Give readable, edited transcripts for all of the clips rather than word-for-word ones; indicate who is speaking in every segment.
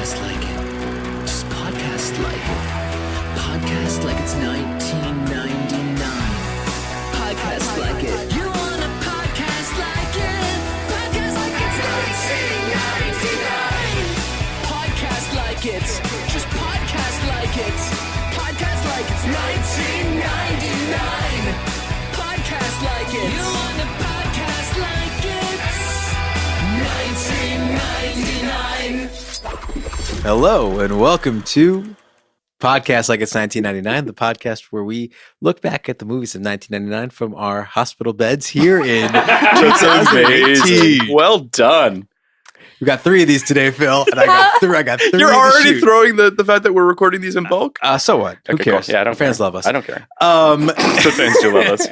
Speaker 1: podcast like it. Just podcast like it. Podcast like it's 1999. Podcast like it. You want a podcast like it? Podcast like it's 1999. Podcast like it. Just podcast like it. Podcast like it's 1999. Podcast like it. You want a podcast like it? 1999.
Speaker 2: Hello and welcome to Podcast Like It's 1999, the podcast where we look back at the movies of 1999 from our hospital beds here in 2018.
Speaker 3: Well done.
Speaker 2: We got 3 of these today, Phil, and I got 3.
Speaker 3: You're already throwing the fact that we're recording these in bulk?
Speaker 2: So what? Who cares?
Speaker 3: Cool. Yeah, I don't
Speaker 2: Our fans
Speaker 3: care.
Speaker 2: love us.
Speaker 3: I don't care. The fans do love us,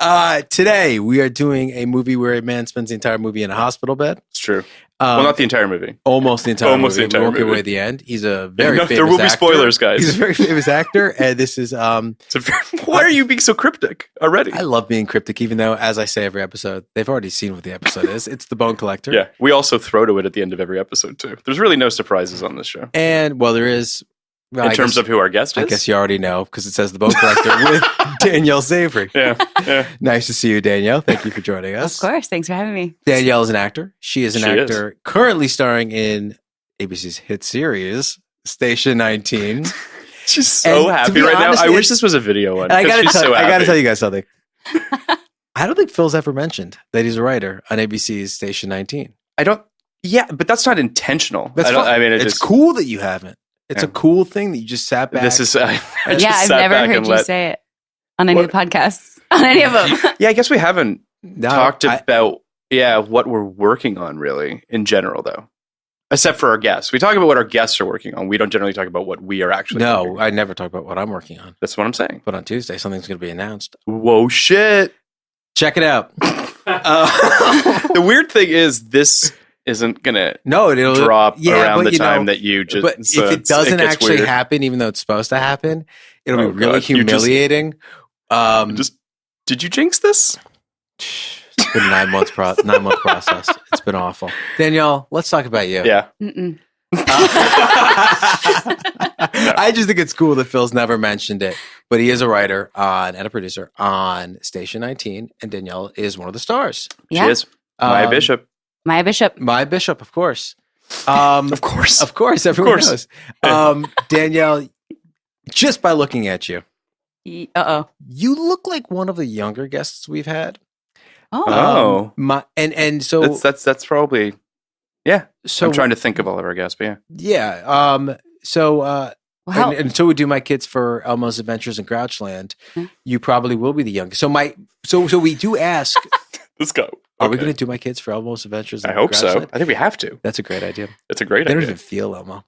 Speaker 3: yeah.
Speaker 2: Today, we are doing a movie where a man spends the entire movie in a hospital bed.
Speaker 3: It's true. Well, not the entire movie.
Speaker 2: Almost the entire
Speaker 3: Almost
Speaker 2: movie.
Speaker 3: the entire
Speaker 2: We won't give
Speaker 3: movie.
Speaker 2: away the end. He's a very famous
Speaker 3: There will be
Speaker 2: actor.
Speaker 3: spoilers, guys.
Speaker 2: He's a very famous actor, and this is...
Speaker 3: Why are you being so cryptic already?
Speaker 2: I love being cryptic, even though, as I say every episode, they've already seen what the episode is. It's The Bone Collector.
Speaker 3: Yeah, we also throw to it at the end of every episode, too. There's really no surprises on this show.
Speaker 2: And, well, there is... Well,
Speaker 3: in terms of who our guest is?
Speaker 2: I guess you already know, because it says The Bone Collector with Danielle Savre.
Speaker 3: Yeah.
Speaker 2: Nice to see you, Danielle. Thank you for joining us.
Speaker 4: Of course. Thanks for having me.
Speaker 2: Danielle is an actor. She is an
Speaker 3: She
Speaker 2: actor currently starring in ABC's hit series, Station 19.
Speaker 3: She's so
Speaker 2: And to
Speaker 3: happy
Speaker 2: be
Speaker 3: right
Speaker 2: honest,
Speaker 3: now. I wish this was a video one.
Speaker 2: And I gotta
Speaker 3: She's so happy.
Speaker 2: tell you guys something. I don't think Phil's ever mentioned that he's a writer on ABC's Station 19.
Speaker 3: I don't... Yeah, but that's not intentional.
Speaker 2: That's
Speaker 3: I don't,
Speaker 2: fine.
Speaker 3: I mean,
Speaker 2: It's cool that you haven't. It's a cool thing that you just sat back.
Speaker 3: This is... I just
Speaker 4: Yeah, I've
Speaker 3: sat
Speaker 4: never
Speaker 3: back
Speaker 4: heard
Speaker 3: and
Speaker 4: you say it on any of the podcasts, on any of them.
Speaker 3: Yeah, I guess we haven't
Speaker 2: No,
Speaker 3: talked about what we're working on really in general though. Except for our guests. We talk about what our guests are working on. We don't generally talk about what we are actually working
Speaker 2: No,
Speaker 3: on.
Speaker 2: I never talk about what I'm working on.
Speaker 3: That's what I'm saying.
Speaker 2: But on Tuesday, something's going to be announced.
Speaker 3: Whoa, shit.
Speaker 2: Check it out.
Speaker 3: The weird thing is this isn't going to
Speaker 2: It'll
Speaker 3: drop around
Speaker 2: but
Speaker 3: the time that you just...
Speaker 2: But
Speaker 3: so
Speaker 2: if it doesn't
Speaker 3: gets
Speaker 2: actually
Speaker 3: weird.
Speaker 2: happen, even though it's supposed to happen, it'll
Speaker 3: Oh,
Speaker 2: be really
Speaker 3: God. You just-
Speaker 2: humiliating.
Speaker 3: Did you jinx this?
Speaker 2: It's been a 9-month process. It's been awful. Danielle, let's talk about you.
Speaker 3: Yeah.
Speaker 4: Mm-mm.
Speaker 2: I just think it's cool that Phil's never mentioned it, but he is a writer and a producer on Station 19, and Danielle is one of the stars.
Speaker 4: Yeah.
Speaker 3: She is. Maya
Speaker 2: Um,
Speaker 3: Bishop.
Speaker 4: Maya Bishop.
Speaker 2: My Bishop, of course.
Speaker 3: Of course.
Speaker 2: Of course, everyone
Speaker 3: course.
Speaker 2: knows. Danielle, just by looking at you,
Speaker 4: Uh-oh.
Speaker 2: you look like one of the younger guests we've had.
Speaker 4: Oh.
Speaker 2: So
Speaker 3: That's probably... Yeah.
Speaker 2: so
Speaker 3: I'm trying to think of all of our guests, but yeah.
Speaker 2: yeah. So
Speaker 4: Well, how-
Speaker 2: until we do my kids for Elmo's Adventures in Grouchland, you probably will be the youngest. So we do ask,
Speaker 3: Let's go.
Speaker 2: are we
Speaker 3: Okay.
Speaker 2: going to do my kids for Elmo's Adventures in
Speaker 3: I hope so.
Speaker 2: Grouchland?
Speaker 3: I think we have to.
Speaker 2: That's a great idea.
Speaker 3: It's a great
Speaker 2: They don't
Speaker 3: idea.
Speaker 2: even feel Elmo.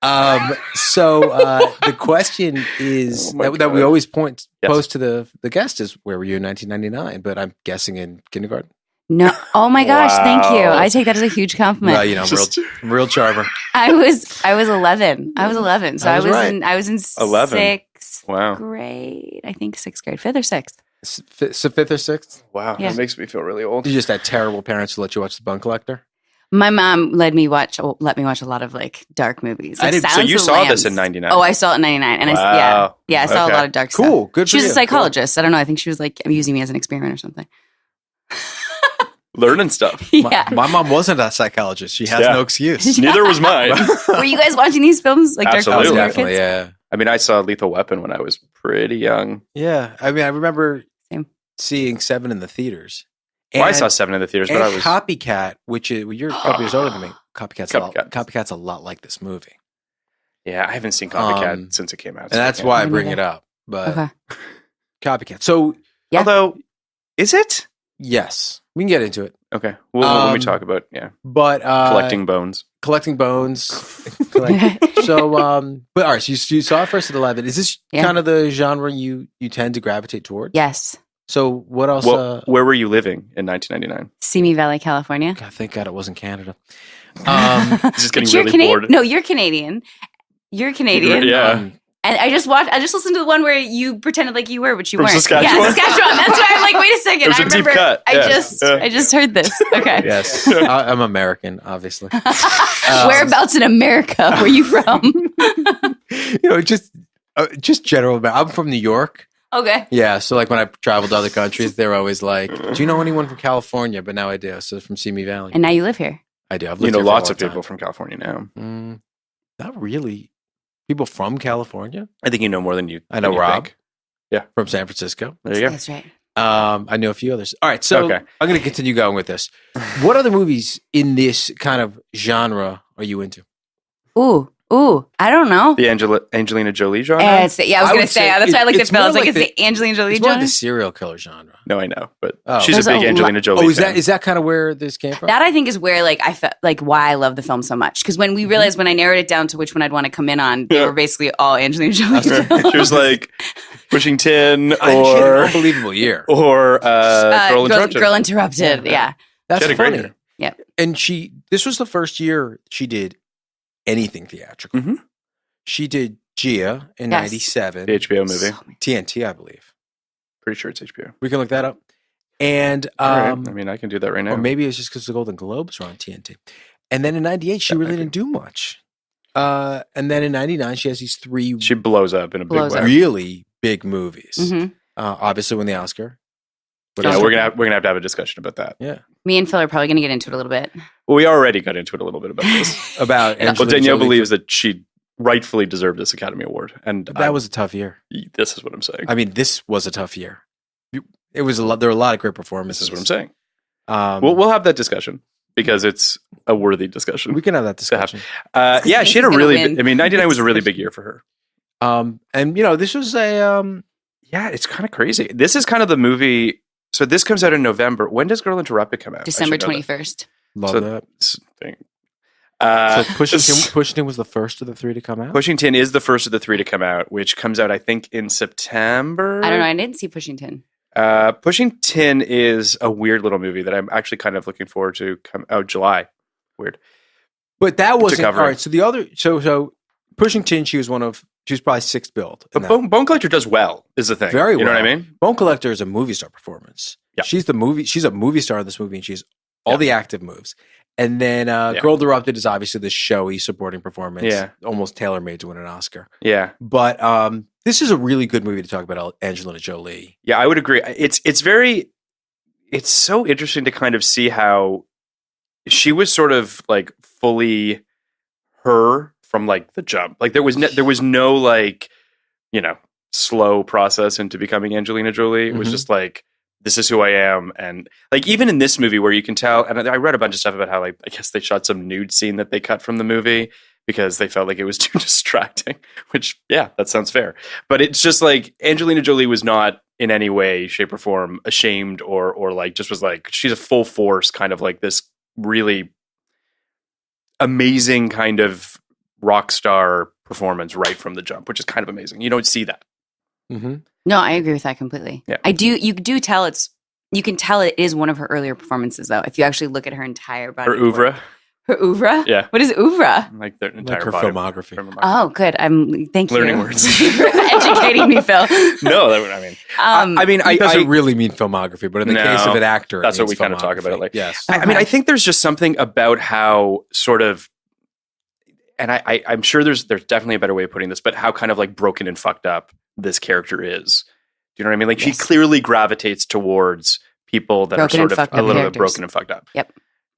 Speaker 2: The question is
Speaker 3: Oh my
Speaker 2: that we
Speaker 3: God.
Speaker 2: always
Speaker 3: Yes.
Speaker 2: pose to the guest is, where were you in 1999? But I'm guessing in kindergarten.
Speaker 4: No. Oh my gosh. Thank you.
Speaker 3: Wow.
Speaker 4: I take that as a huge compliment.
Speaker 2: Well, you know,
Speaker 3: Just-
Speaker 2: real charmer.
Speaker 4: I was 11. I was 11. So
Speaker 2: I
Speaker 4: I
Speaker 2: was
Speaker 4: was
Speaker 2: right.
Speaker 4: in
Speaker 3: 11.
Speaker 4: 6th
Speaker 3: Wow.
Speaker 4: grade. I think 6th grade, 5th or 6th.
Speaker 2: So 5th or 6th?
Speaker 3: Wow.
Speaker 4: Yeah.
Speaker 3: That makes me feel really old.
Speaker 2: You just had terrible parents who let you watch The Bone Collector?
Speaker 4: My mom let me watch a lot of like dark movies. Like
Speaker 2: I didn't-
Speaker 3: So
Speaker 4: Silence
Speaker 3: you
Speaker 4: of the
Speaker 3: saw this
Speaker 4: Lambs.
Speaker 3: in 99?
Speaker 4: Oh, I saw it in 99. And
Speaker 3: Wow.
Speaker 4: I saw
Speaker 3: Okay.
Speaker 4: a lot of dark
Speaker 2: Cool.
Speaker 4: stuff.
Speaker 2: Good
Speaker 4: She
Speaker 2: for
Speaker 4: was a
Speaker 2: you.
Speaker 4: psychologist. I don't know. I think she was like using me as an experiment or something.
Speaker 3: Learning stuff.
Speaker 4: Yeah.
Speaker 2: My mom wasn't a psychologist. She has
Speaker 3: Yeah.
Speaker 2: no excuse.
Speaker 3: Neither was mine.
Speaker 4: Were you guys watching these films? Like dark films
Speaker 3: Absolutely.
Speaker 4: when you were
Speaker 2: Definitely,
Speaker 4: kids?
Speaker 2: yeah.
Speaker 3: I mean, I saw Lethal Weapon when I was pretty young.
Speaker 2: Yeah. I mean, I remember
Speaker 4: Same.
Speaker 2: seeing 7 in the theaters.
Speaker 3: Well, I
Speaker 2: And-
Speaker 3: saw 7 in the theaters, but
Speaker 2: and
Speaker 3: I was...
Speaker 2: Copycat, which is, well, you're a couple years older than me.
Speaker 3: Copycat.
Speaker 2: Copycat's a lot like this movie.
Speaker 3: Yeah, I haven't seen Copycat
Speaker 2: Um,
Speaker 3: since it came out.
Speaker 2: And that's
Speaker 3: yeah.
Speaker 2: why I
Speaker 4: Me
Speaker 2: bring
Speaker 4: neither.
Speaker 2: it up. But
Speaker 4: Okay.
Speaker 2: Copycat. So,
Speaker 4: Yeah.
Speaker 3: Although, is it?
Speaker 2: yes, we can get into it.
Speaker 3: Okay. Well, when we
Speaker 2: Um,
Speaker 3: talk about, yeah,
Speaker 2: But
Speaker 3: collecting bones.
Speaker 2: collecting bones. But all right, so you saw it first at 11. Is this
Speaker 4: Yeah.
Speaker 2: kind of the genre you tend to gravitate towards?
Speaker 4: Yes.
Speaker 2: So what else?
Speaker 3: Well, where were you living in 1999?
Speaker 4: Simi Valley, California.
Speaker 2: God, thank God it wasn't Canada.
Speaker 3: Just getting
Speaker 4: But you're
Speaker 3: really
Speaker 4: Canadian.
Speaker 3: bored.
Speaker 4: No, you're Canadian. You're Canadian.
Speaker 3: Yeah.
Speaker 4: And I just listened to the one where you pretended like you were, but you
Speaker 3: From
Speaker 4: weren't.
Speaker 3: Saskatchewan?
Speaker 4: Yeah, Saskatchewan. That's why I'm like, wait a second.
Speaker 3: It was
Speaker 4: I
Speaker 3: a deep
Speaker 4: remember.
Speaker 3: cut. Yeah.
Speaker 4: I just heard this. Okay.
Speaker 2: Yes, I'm American, obviously.
Speaker 4: Whereabouts in America were you from?
Speaker 2: Just general. I'm from New York.
Speaker 4: Okay.
Speaker 2: Yeah, so like when I travel to other countries, they're always like, "Do you know anyone from California?" But now I do. So from Simi Valley,
Speaker 4: And now you live here.
Speaker 2: I do. I've
Speaker 3: You
Speaker 2: lived
Speaker 3: know
Speaker 2: here for a
Speaker 3: lots
Speaker 2: long
Speaker 3: of people
Speaker 2: time.
Speaker 3: from California now.
Speaker 2: Not really. People from California.
Speaker 3: I think you know more than you.
Speaker 2: I know
Speaker 3: than you
Speaker 2: Rob.
Speaker 3: think.
Speaker 2: From San Francisco.
Speaker 3: There you go.
Speaker 4: That's right.
Speaker 2: I know a few others. All right, so
Speaker 3: Okay.
Speaker 2: I'm going to continue going with this. What other movies in this kind of genre are you into?
Speaker 4: Ooh, I don't know.
Speaker 3: The Angelina Jolie genre?
Speaker 4: I was going to say, that's why I looked at
Speaker 2: it's
Speaker 4: Phil. I
Speaker 2: more
Speaker 4: was like,
Speaker 2: like
Speaker 4: it's the Angelina Jolie
Speaker 2: It's more
Speaker 4: genre?
Speaker 2: the serial killer genre.
Speaker 3: No, I know, but
Speaker 2: Oh.
Speaker 3: she's a
Speaker 4: There's
Speaker 3: big
Speaker 4: a
Speaker 3: Angelina Jolie
Speaker 2: Oh, is
Speaker 3: fan.
Speaker 2: that kind of where this came from?
Speaker 4: That I think is where like I felt like why I love the film so much. Because when we realized when I narrowed it down to which one I'd want to come in on, they
Speaker 3: Yeah.
Speaker 4: were basically all Angelina Jolie
Speaker 3: She
Speaker 4: films.
Speaker 3: was like Pushing Tin
Speaker 2: She had an
Speaker 3: or
Speaker 2: unbelievable year.
Speaker 3: Girl Interrupted.
Speaker 4: Girl Interrupted. Yeah.
Speaker 2: That's
Speaker 3: She had a great
Speaker 2: funny.
Speaker 3: year.
Speaker 4: Yep.
Speaker 2: And this was the first year she did anything theatrical.
Speaker 3: Mhm.
Speaker 2: She did Gia in
Speaker 4: Yes.
Speaker 2: 97.
Speaker 3: The HBO movie.
Speaker 2: TNT, I believe.
Speaker 3: Pretty sure it's HBO.
Speaker 2: We can look that up. And
Speaker 3: All right. I mean, I can do that right now.
Speaker 2: or maybe it's just because the Golden Globes were on TNT. And then in 98, she
Speaker 3: That
Speaker 2: really
Speaker 3: might be.
Speaker 2: didn't do much. And then in 99, she has these three
Speaker 3: She blows up in a big
Speaker 4: Blows
Speaker 3: way.
Speaker 4: up.
Speaker 2: really big movies.
Speaker 4: Mhm.
Speaker 2: Obviously, won the Oscar. But
Speaker 3: Yeah,
Speaker 2: also-
Speaker 3: we're gonna have to have a discussion about that.
Speaker 2: yeah.
Speaker 4: Me and Phil are probably going to get into it a little bit.
Speaker 3: Well, we already got into it a little bit about this.
Speaker 2: About
Speaker 3: Well,
Speaker 2: Angelina
Speaker 3: Danielle
Speaker 2: Jolie.
Speaker 3: believes that she rightfully deserved this Academy Award, and
Speaker 2: That was a tough year.
Speaker 3: this is what I'm saying.
Speaker 2: I mean, this was a tough year. It was a lot. There were a lot of great performances.
Speaker 3: This is what I'm saying.
Speaker 2: Um,
Speaker 3: We'll have that discussion because it's a worthy discussion.
Speaker 2: we can have that discussion.
Speaker 3: Yeah, she had a
Speaker 4: He's gonna
Speaker 3: really.
Speaker 4: win.
Speaker 3: I mean, 99 was a really big year for her.
Speaker 2: And this was a
Speaker 3: Yeah, it's kind of crazy. This is kind of the movie. So this comes out in November. When does Girl Interrupted come out? I
Speaker 4: December
Speaker 3: should know that.
Speaker 4: 21st.
Speaker 2: love
Speaker 3: So-
Speaker 2: that.
Speaker 3: Thing.
Speaker 2: So Pushing Tin was the first of the three to come out.
Speaker 3: Pushing Tin is the first of the three to come out, which comes out, I think, in September.
Speaker 4: I don't know. I didn't see Pushing Tin.
Speaker 3: Pushing Tin is a weird little movie that I'm actually kind of looking forward to come out July. Weird.
Speaker 2: But that wasn't all
Speaker 3: cover it.
Speaker 2: right. So the other, so Pushing Tin, she was probably sixth billed. in
Speaker 3: But
Speaker 2: that.
Speaker 3: Bone Collector does well, is the thing.
Speaker 2: Very
Speaker 3: You know what I
Speaker 2: well.
Speaker 3: mean?
Speaker 2: Bone Collector is a movie star performance.
Speaker 3: Yeah.
Speaker 2: She's a movie star in this movie, and she's all the active moves. And then Girl Interrupted is obviously the showy supporting performance.
Speaker 3: Yeah.
Speaker 2: Almost tailor made to win an Oscar.
Speaker 3: Yeah.
Speaker 2: But this is a really good movie to talk about Angelina Jolie.
Speaker 3: Yeah, I would agree. It's so interesting to kind of see how she was sort of like fully her from like the jump. Like there was no like, slow process into becoming Angelina Jolie. It was
Speaker 2: Mhm.
Speaker 3: just like, this is who I am. And like, even in this movie where you can tell, and I read a bunch of stuff about how like, I guess they shot some nude scene that they cut from the movie because they felt like it was too distracting, which, yeah, that sounds fair. But it's just like Angelina Jolie was not in any way, shape, or form ashamed or like just was like, she's a full force kind of like this really amazing kind of rock star performance right from the jump, which is kind of amazing. You don't see that.
Speaker 2: Mm-hmm.
Speaker 4: No, I agree with that completely.
Speaker 3: Yeah.
Speaker 4: You can tell it is one of her earlier performances though. If you actually look at her entire body.
Speaker 3: Her
Speaker 4: of work.
Speaker 3: ouvre,
Speaker 4: Her ouvre?
Speaker 3: Yeah.
Speaker 4: What is ouvre?
Speaker 3: like their entire
Speaker 2: Like her
Speaker 3: body.
Speaker 2: filmography.
Speaker 4: Oh, good. Thank you.
Speaker 3: Learning words.
Speaker 4: for educating me, Phil.
Speaker 3: No, I mean,
Speaker 2: It doesn't really mean filmography, but in the
Speaker 3: No,
Speaker 2: case of an actor, it
Speaker 3: that's what
Speaker 2: means
Speaker 3: we kind of talk about it
Speaker 2: filmography.
Speaker 3: like.
Speaker 2: Yes.
Speaker 3: I mean, I think there's just something about how sort of, and I'm sure there's definitely a better way of putting this, but how kind of like broken and fucked up this character is. Do you know what I mean? Like
Speaker 4: Yes.
Speaker 3: she clearly gravitates towards people that
Speaker 4: Broken
Speaker 3: are
Speaker 4: and
Speaker 3: sort of
Speaker 4: fucked
Speaker 3: a
Speaker 4: up
Speaker 3: little
Speaker 4: characters.
Speaker 3: bit broken and fucked up.
Speaker 4: Yep.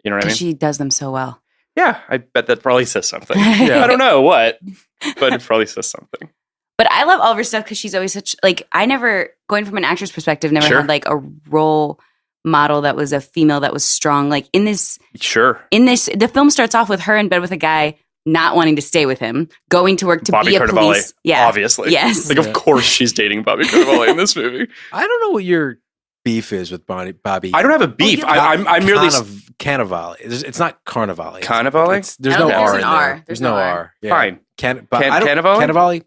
Speaker 3: You know what I mean?
Speaker 4: Because she does them so well.
Speaker 3: Yeah, I bet that probably says something.
Speaker 4: Yeah.
Speaker 3: I don't know what, but it probably says something.
Speaker 4: But I love all of her stuff because she's always such like I never going from an actor's perspective never
Speaker 3: Sure.
Speaker 4: had like a role model that was a female that was strong. Like
Speaker 3: Sure.
Speaker 4: the film starts off with her in bed with a guy not wanting to stay with him, going to work to
Speaker 3: Bobby
Speaker 4: be a
Speaker 3: Cannavale,
Speaker 4: police. Yeah,
Speaker 3: obviously.
Speaker 4: Yes.
Speaker 3: Like, of course she's dating Bobby Cannavale in this movie.
Speaker 2: I don't know what your beef is with Bobby.
Speaker 3: I don't have a beef. I'm merely...
Speaker 2: Cannavale. It's not Carnivale.
Speaker 3: Cannavale?
Speaker 2: There's
Speaker 4: I
Speaker 2: no
Speaker 4: don't think
Speaker 2: R
Speaker 4: there's
Speaker 2: in
Speaker 4: an
Speaker 2: there.
Speaker 4: R.
Speaker 2: There's no R. Yeah.
Speaker 3: Fine.
Speaker 2: Cannavale?
Speaker 3: Cannavale?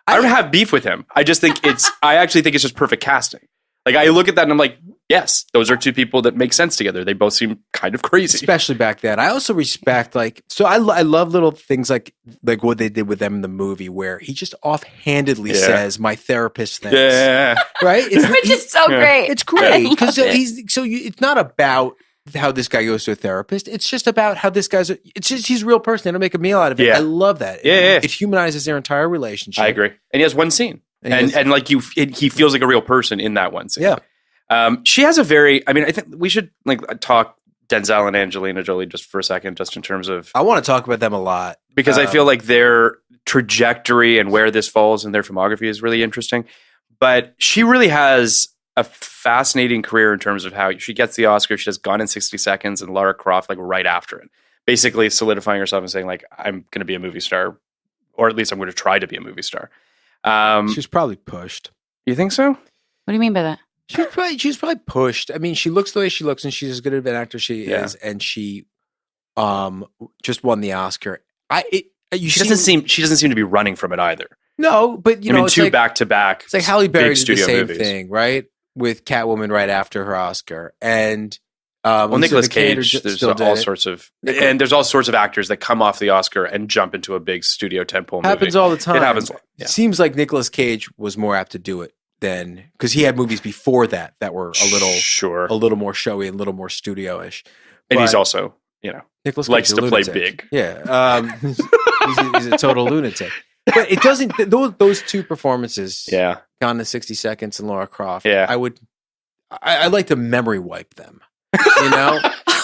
Speaker 3: I don't have beef with him. I just think I actually think it's just perfect casting. Like, I look at that and I'm like, yes, those are two people that make sense together. They both seem kind of crazy.
Speaker 2: Especially back then. I also respect I love little things like what they did with them in the movie where he just offhandedly says, "My therapist thinks."
Speaker 3: Yeah.
Speaker 2: Right?
Speaker 4: Which is so great.
Speaker 2: It's great because it's not about how this guy goes to a therapist. It's just about how this guy's. He's a real person. They don't make a meal out of it.
Speaker 3: Yeah.
Speaker 2: I love that.
Speaker 3: Yeah.
Speaker 2: It humanizes their entire relationship.
Speaker 3: I agree. And he has one scene, and like he feels like a real person in that one scene.
Speaker 2: Yeah.
Speaker 3: She has a very. I mean, I think we should talk Denzel and Angelina Jolie just for a second, just in terms of.
Speaker 2: I want to talk about them a lot
Speaker 3: because I feel like their trajectory and where this falls in their filmography is really interesting. But she really has a fascinating career in terms of how she gets the Oscar. She does Gone in 60 Seconds and Lara Croft right after it, basically solidifying herself and saying I'm going to be a movie star, or at least I'm going to try to be a movie star.
Speaker 2: She was probably pushed.
Speaker 3: You think so?
Speaker 4: What do you mean by that?
Speaker 2: She's probably pushed. I mean, she looks the way she looks, and she's as good of an actor as she is, and she just won the Oscar. She doesn't seem to be running from it either. No, but
Speaker 3: two back to back.
Speaker 2: It's like Halle Berry did the same
Speaker 3: movies.
Speaker 2: thing, right? With Catwoman right after her Oscar, and
Speaker 3: Nicolas Cage. There's all sorts of actors that come off the Oscar and jump into a big studio tentpole movie.
Speaker 2: Happens all the time.
Speaker 3: It happens. Yeah.
Speaker 2: It seems like Nicolas Cage was more apt to do it than because he had movies before that were a little more showy and a little more studio-ish.
Speaker 3: And he's also,
Speaker 2: Nicolas Cage
Speaker 3: likes to play big.
Speaker 2: Yeah, he's a total lunatic. But it doesn't. Those two performances, Gone in 60 Seconds and Lara Croft.
Speaker 3: Yeah,
Speaker 2: I like to memory wipe them.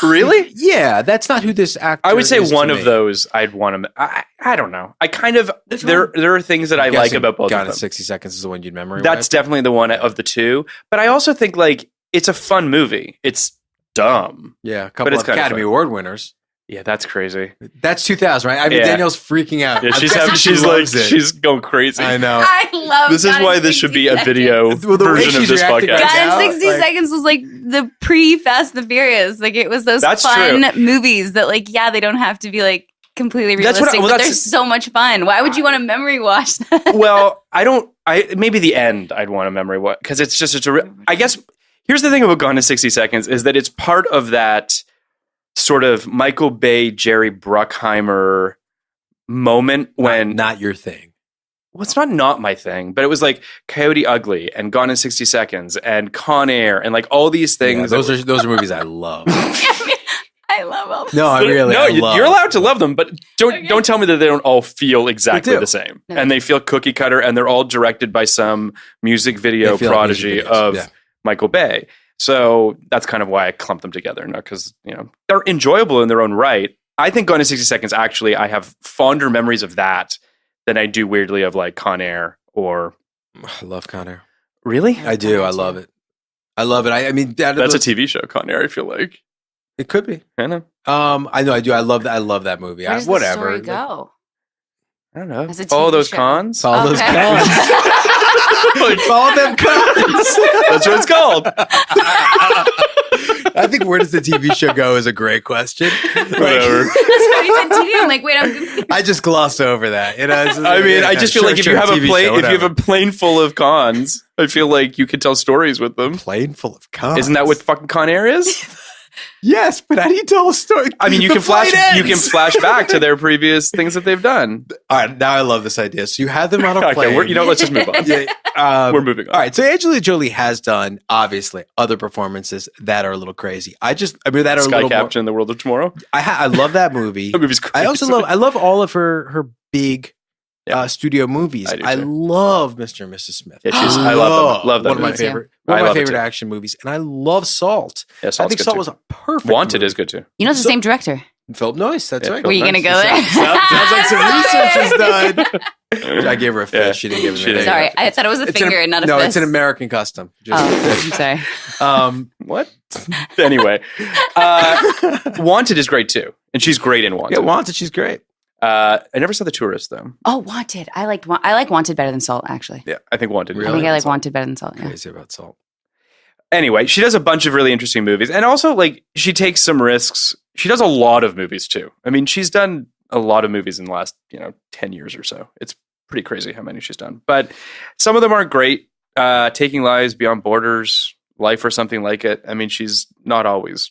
Speaker 3: Really?
Speaker 2: Yeah, that's not who this actor.
Speaker 3: I would say
Speaker 2: is
Speaker 3: one
Speaker 2: to
Speaker 3: of
Speaker 2: me.
Speaker 3: those I'd want to. I don't know. I kind of there are things that I like about both
Speaker 2: Gone
Speaker 3: of them.
Speaker 2: in 60 Seconds is the one you'd memory.
Speaker 3: That's
Speaker 2: wipe?
Speaker 3: definitely the one of the two. But I also think it's a fun movie. It's dumb.
Speaker 2: Yeah, a couple of Academy Award winners.
Speaker 3: Yeah, that's crazy.
Speaker 2: That's 2000, right? I mean, Danielle's freaking out.
Speaker 3: Yeah, she's going crazy.
Speaker 2: I know.
Speaker 4: I love.
Speaker 3: This is why this should be a video version of this podcast.
Speaker 4: Gone in 60 Seconds was the pre-Fast and the Furious. It was those fun movies that they don't have to be completely realistic, but they're so much fun. Why would you want to memory watch that?
Speaker 3: Well, maybe the end I'd want to memory watch because I guess here's the thing about Gone in 60 Seconds is that it's part of that sort of Michael Bay, Jerry Bruckheimer moment when
Speaker 2: not your thing.
Speaker 3: Well, it's not my thing, but it was Coyote Ugly and Gone in 60 Seconds and Con Air and all these things.
Speaker 2: Yeah, those are movies I love.
Speaker 4: I love all this.
Speaker 2: No, I really.
Speaker 3: You're allowed to love them, but don't tell me that they don't all feel exactly the same. No. And they feel cookie cutter, and they're all directed by some music video prodigy of Michael Bay. So that's kind of why I clump them together, because they're enjoyable in their own right. I think Gone in 60 Seconds, actually, I have fonder memories of that than I do weirdly of Con Air or.
Speaker 2: I love Con Air.
Speaker 3: Really?
Speaker 2: I do. I love it. I love it. I mean,
Speaker 3: that's a TV show, Con Air. I feel like
Speaker 2: it could be.
Speaker 3: I know.
Speaker 2: I know. I do. I love that. I love that movie.
Speaker 4: Where does the story go?
Speaker 3: I don't know.
Speaker 4: Follow
Speaker 3: those cons.
Speaker 2: Follow those cons. Follow them cons.
Speaker 3: That's what it's called.
Speaker 2: I think where does the TV show go is a great question.
Speaker 3: Whatever.
Speaker 4: That's what he said TV. I'm wait, I'm confused.
Speaker 2: I just glossed over that.
Speaker 3: I just feel if you have if you have a plane full of cons, I feel like you could tell stories with them.
Speaker 2: Plane full of cons.
Speaker 3: Isn't that what fucking Con Air is?
Speaker 2: Yes, but how do you tell a story?
Speaker 3: I mean, you can flash back to their previous things that they've done.
Speaker 2: All right, now I love this idea. So you had them on a plane.
Speaker 3: Okay, let's just move on. We're moving on.
Speaker 2: All right, so Angelina Jolie has done obviously other performances that are a little crazy. that are
Speaker 3: Sky
Speaker 2: a little
Speaker 3: Captain in the World of Tomorrow.
Speaker 2: I love that movie.
Speaker 3: That movie's crazy.
Speaker 2: I love all of her big studio movies. I love Mr. and Mrs. Smith.
Speaker 3: Yeah, I love that.
Speaker 2: One of my favorite action movies, and I love Salt.
Speaker 3: Yeah,
Speaker 2: I think Salt was a perfect.
Speaker 3: Wanted
Speaker 2: movie.
Speaker 3: is good too.
Speaker 4: It's the same director.
Speaker 2: Philip Noyce. That's right.
Speaker 4: Were you going to go there?
Speaker 2: Sounds like some research is done. I gave her a fist. She didn't give it.
Speaker 4: Sorry, I thought it was a finger and not a fist.
Speaker 2: No, it's an American custom.
Speaker 4: I'm sorry.
Speaker 3: What? Anyway, Wanted is great too, and she's great in Wanted.
Speaker 2: Yeah, Wanted. She's great.
Speaker 3: I never saw The Tourist though.
Speaker 4: Oh, Wanted. I like Wanted better than Salt, actually.
Speaker 3: Yeah, I think Wanted.
Speaker 4: I think I like Wanted better than Salt. Yeah.
Speaker 2: Crazy about Salt.
Speaker 3: Anyway, she does a bunch of really interesting movies, and also she takes some risks. She does a lot of movies too. I mean, she's done a lot of movies in the last 10 years or so. It's pretty crazy how many she's done, but some of them aren't great. Taking Lives, Beyond Borders, Life or Something Like It. I mean, she's not always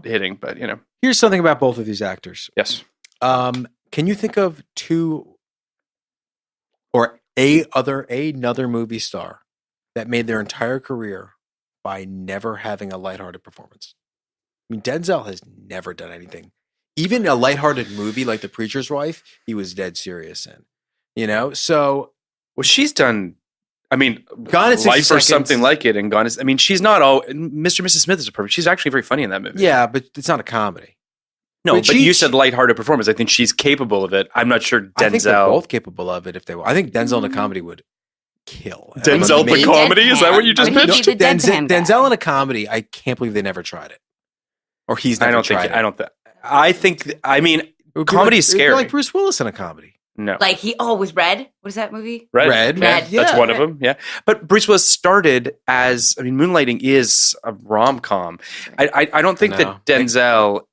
Speaker 3: hitting, but
Speaker 2: Here's something about both of these actors.
Speaker 3: Yes.
Speaker 2: Can you think of two or another movie star that made their entire career by never having a lighthearted performance? I mean, Denzel has never done anything. Even a lighthearted movie like The Preacher's Wife, he was dead serious in. So...
Speaker 3: Well, she's done... I mean,
Speaker 2: Gone in 60
Speaker 3: Life or
Speaker 2: Seconds.
Speaker 3: Something Like It and Gone is... I mean, she's not all... Mr. and Mrs. Smith is perfect. She's actually very funny in that movie.
Speaker 2: Yeah, but it's not a comedy.
Speaker 3: No, but you said lighthearted performance. I think she's capable of it. I'm not sure Denzel...
Speaker 2: I think they're both capable of it if they were. I think Denzel in a comedy would kill.
Speaker 3: Denzel the comedy? Is that what you just pitched?
Speaker 2: Denzel in a comedy, I can't believe they never tried it. Or he's never tried it.
Speaker 3: I mean, comedy is scary.
Speaker 2: Like Bruce Willis in a comedy.
Speaker 3: No.
Speaker 4: Like was Red? What is that movie?
Speaker 3: Red.
Speaker 2: Yeah.
Speaker 3: That's one of them. Yeah. But Bruce Willis started as, Moonlighting is a rom-com. I don't think that Denzel,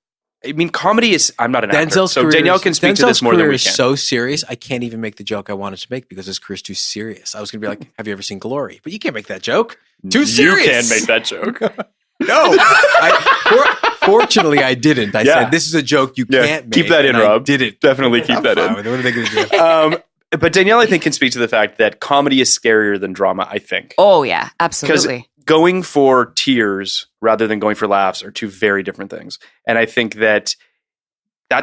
Speaker 3: comedy is, I'm not an actor. So Danielle can speak to this more than we can.
Speaker 2: Denzel's career is so serious, I can't even make the joke I wanted to make because his career's too serious. I was going to be like, have you ever seen Glory? But you can't make that joke. Too serious.
Speaker 3: You can make that joke.
Speaker 2: No. Fortunately, I didn't. I said, this is a joke you can't make.
Speaker 3: Keep that in, Rob.
Speaker 2: Did it.
Speaker 3: Definitely keep that in.
Speaker 2: What are they going to do?
Speaker 3: But Danielle, I think, can speak to the fact that comedy is scarier than drama, I think.
Speaker 4: Oh, yeah. Absolutely.
Speaker 3: Because going for tears rather than going for laughs are two very different things. And I think that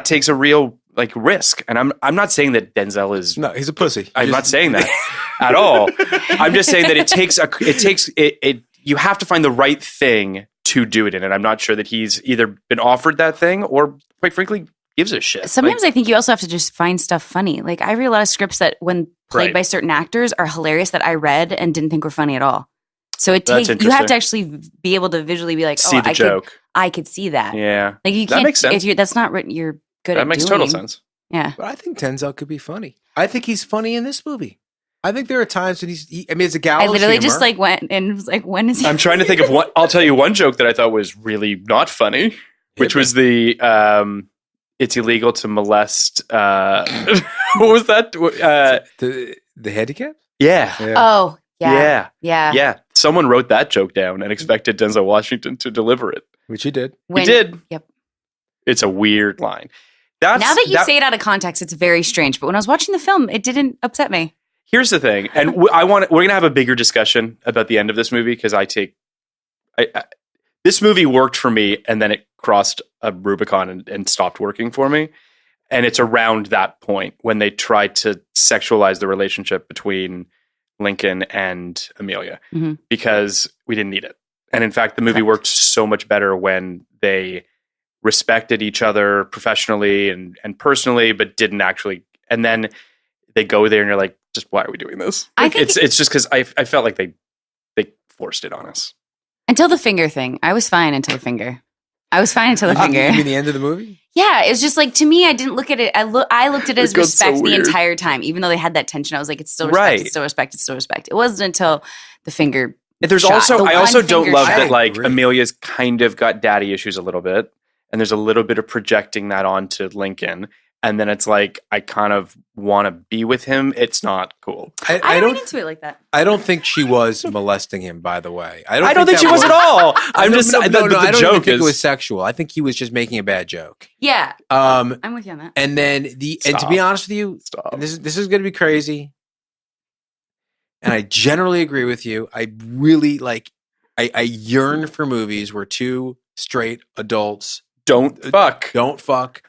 Speaker 3: takes a real risk. And I'm not saying that Denzel is...
Speaker 2: No, he's a pussy.
Speaker 3: I'm not saying that at all. I'm just saying that you have to find the right thing to do it in. And I'm not sure that he's either been offered that thing or, quite frankly, gives a shit.
Speaker 4: Sometimes I think you also have to just find stuff funny. Like, I read a lot of scripts that, when played by certain actors, are hilarious that I read and didn't think were funny at all. So you have to actually be able to visually be like, I could see that.
Speaker 3: Yeah.
Speaker 4: Like, you can't.
Speaker 3: That makes sense.
Speaker 4: If that's not written, you're good at doing.
Speaker 3: That makes total sense.
Speaker 4: Yeah.
Speaker 2: But I think Denzel could be funny. I think he's funny in this movie. I think there are times when it's a gallows
Speaker 4: I literally
Speaker 2: humor.
Speaker 4: just went and was like, when is he?
Speaker 3: I'm trying to think of one. I'll tell you one joke that I thought was really not funny, which was the it's illegal to molest. What was that?
Speaker 2: The handicap?
Speaker 3: Yeah.
Speaker 4: Oh, yeah.
Speaker 3: Someone wrote that joke down and expected Denzel Washington to deliver it.
Speaker 2: Which he did.
Speaker 3: He did.
Speaker 4: Yep.
Speaker 3: It's a weird line.
Speaker 4: Now that you say it out of context, it's very strange. But when I was watching the film, it didn't upset me.
Speaker 3: Here's the thing, and we're going to have a bigger discussion about the end of this movie because this movie worked for me, and then it crossed a Rubicon and stopped working for me. And it's around that point when they tried to sexualize the relationship between Lincoln and Amelia because we didn't need it. And in fact, the movie worked so much better when they respected each other professionally and personally, but didn't actually. And then they go there and you're like, just why are we doing this?
Speaker 4: I think
Speaker 3: it's just because I felt like they forced it on us.
Speaker 4: Until the finger thing. I was fine until the finger.
Speaker 2: You mean the end of the movie?
Speaker 4: Yeah, it was just like, to me, I didn't look at it. I looked at it as respect the entire time. Even though they had that tension, I was like, it's still respect, it's still respect, it's still respect. It wasn't until the finger
Speaker 3: I also don't love that Amelia's kind of got daddy issues a little bit. And there's a little bit of projecting that onto Lincoln. And then it's like, I kind of want to be with him. It's not cool.
Speaker 4: I don't get into it like that.
Speaker 2: I don't think she was molesting him, by the way.
Speaker 3: I don't think she was at all. I'm just
Speaker 2: I don't even think it was sexual. I think he was just making a bad joke.
Speaker 4: Yeah. I'm with you on that.
Speaker 2: And then and to be honest with you, this is going to be crazy. And I generally agree with you. I really I yearn for movies where two straight adults
Speaker 3: don't fuck.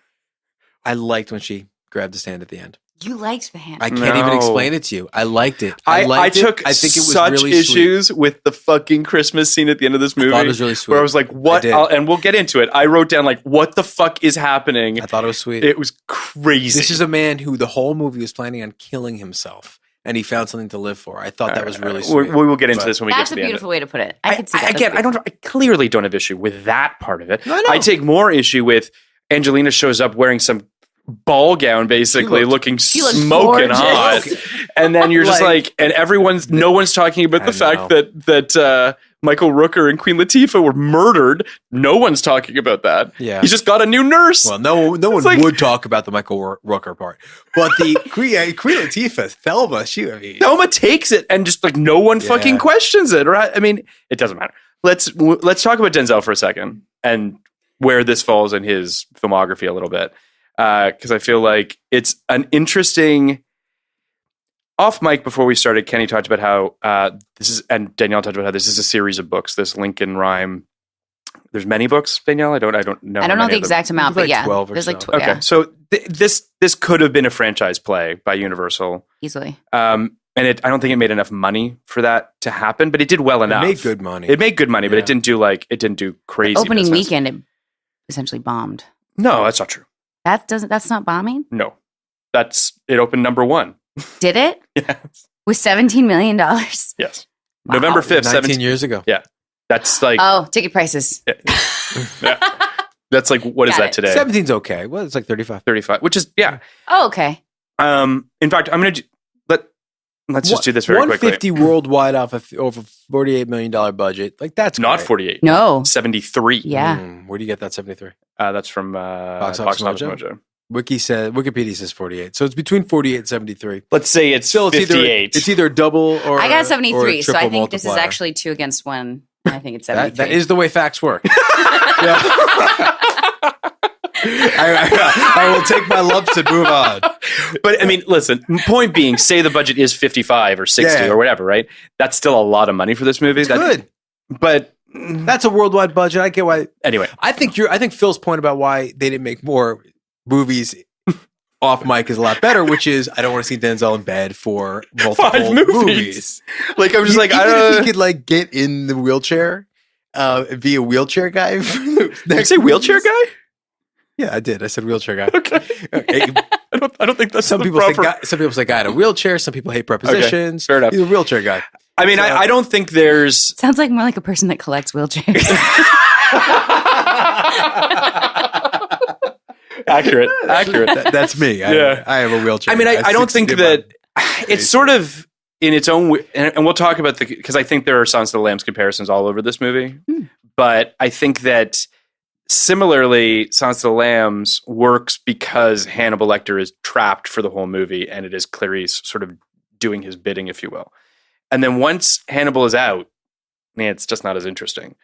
Speaker 2: I liked when she grabbed his hand at the end.
Speaker 4: You liked the hand.
Speaker 2: I can't even explain it to you. I liked it.
Speaker 3: I think it was such really issues sweet. With the fucking Christmas scene at the end of this movie.
Speaker 2: I thought it was really sweet.
Speaker 3: Where I was like, what? And we'll get into it. I wrote down what the fuck is happening?
Speaker 2: I thought it was sweet.
Speaker 3: It was crazy.
Speaker 2: This is a man who the whole movie was planning on killing himself. And he found something to live for. I thought that was really sweet.
Speaker 3: We will get into this when we get to the end.
Speaker 4: That's a beautiful way to put it. I could see that.
Speaker 3: Again, I clearly don't have issue with that part of it. I take more issue with Angelina shows up wearing some ball gown, basically looking smoking hot, and then you're just and no one's talking about the fact that Michael Rooker and Queen Latifah were murdered. No one's talking about that.
Speaker 2: Yeah,
Speaker 3: he's just got a new nurse.
Speaker 2: Well, no one would talk about the Michael Rooker part, but the Queen Latifah, Thelma takes it and just no one fucking questions it. Right? I mean, it doesn't matter.
Speaker 3: let's talk about Denzel for a second and where this falls in his filmography a little bit. Because I feel like it's an interesting... Off mic before we started, Kenny talked about how this is... And Danielle talked about how this is a series of books, this Lincoln Rhyme. There's many books, Danielle? I don't know.
Speaker 4: I don't know the exact amount, but yeah.
Speaker 2: 12 or
Speaker 4: there's
Speaker 2: so.
Speaker 4: like 12.
Speaker 3: Okay, so this could have been a franchise play by Universal.
Speaker 4: Easily.
Speaker 3: And I don't think it made enough money for that to happen, but it did well enough.
Speaker 2: It made good money.
Speaker 3: But it didn't do crazy.
Speaker 4: The opening
Speaker 3: business.
Speaker 4: weekend, it essentially bombed.
Speaker 3: No, that's not true.
Speaker 4: That's not bombing?
Speaker 3: No. It opened number 1.
Speaker 4: Did it?
Speaker 3: Yes.
Speaker 4: With $17 million?
Speaker 3: Yes.
Speaker 4: Wow.
Speaker 3: November 5th,
Speaker 2: 19 years ago.
Speaker 3: Yeah. That's like...
Speaker 4: Oh, ticket prices.
Speaker 3: Yeah. That's like, what is that today?
Speaker 2: 17's okay. Well, it's like 35.
Speaker 3: 35, which is, yeah.
Speaker 4: Oh, okay.
Speaker 3: In fact, I'm going to... Let's just do this very quickly.
Speaker 2: 150 worldwide off of over $48 million budget. Like, that's
Speaker 3: not
Speaker 2: great.
Speaker 3: 48.
Speaker 4: No.
Speaker 3: 73.
Speaker 4: Yeah.
Speaker 2: Where do you get that 73?
Speaker 3: That's from
Speaker 2: Box
Speaker 3: Box
Speaker 2: Office
Speaker 3: Office Mojo.
Speaker 2: Wikipedia says 48. So it's between 48 and 73.
Speaker 3: Let's say it's 58.
Speaker 2: It's either double or
Speaker 4: I got 73, so I think this is
Speaker 2: multiplier.
Speaker 4: actually 2 against 1. I think it's 73.
Speaker 2: That is the way facts work. I will take my lumps and move on.
Speaker 3: But I mean, listen, point being, say the budget is 55 or 60 or whatever, right? That's still a lot of money for this movie.
Speaker 2: It's good.
Speaker 3: But
Speaker 2: that's a worldwide budget. I get why.
Speaker 3: Anyway,
Speaker 2: I think Phil's point about why they didn't make more movies off mic is a lot better, which is I don't want to see Denzel in bed for multiple
Speaker 3: 5 movies. Like I'm just like, I don't know.
Speaker 2: If he could like get in the wheelchair, and be a wheelchair guy.
Speaker 3: Did you say wheelchair guy?
Speaker 2: Yeah, I did. I said wheelchair guy.
Speaker 3: Okay. I don't think that's
Speaker 2: some people say guy. Some people say guy in a wheelchair. Some people hate prepositions.
Speaker 3: Okay, fair enough.
Speaker 2: He's a wheelchair guy.
Speaker 3: I mean, I don't think there's...
Speaker 4: Sounds like more like a person that collects wheelchairs.
Speaker 3: Accurate.
Speaker 2: That's me.
Speaker 3: Yeah.
Speaker 2: I have a wheelchair.
Speaker 3: I mean, I don't think that it's sort of in its own way, and we'll talk about because I think there are Silence of the Lambs comparisons all over this movie. But I think that similarly, Silence of the Lambs works because Hannibal Lecter is trapped for the whole movie, and it is Clarice sort of doing his bidding, if you will. And then once Hannibal is out, man, it's just not as interesting.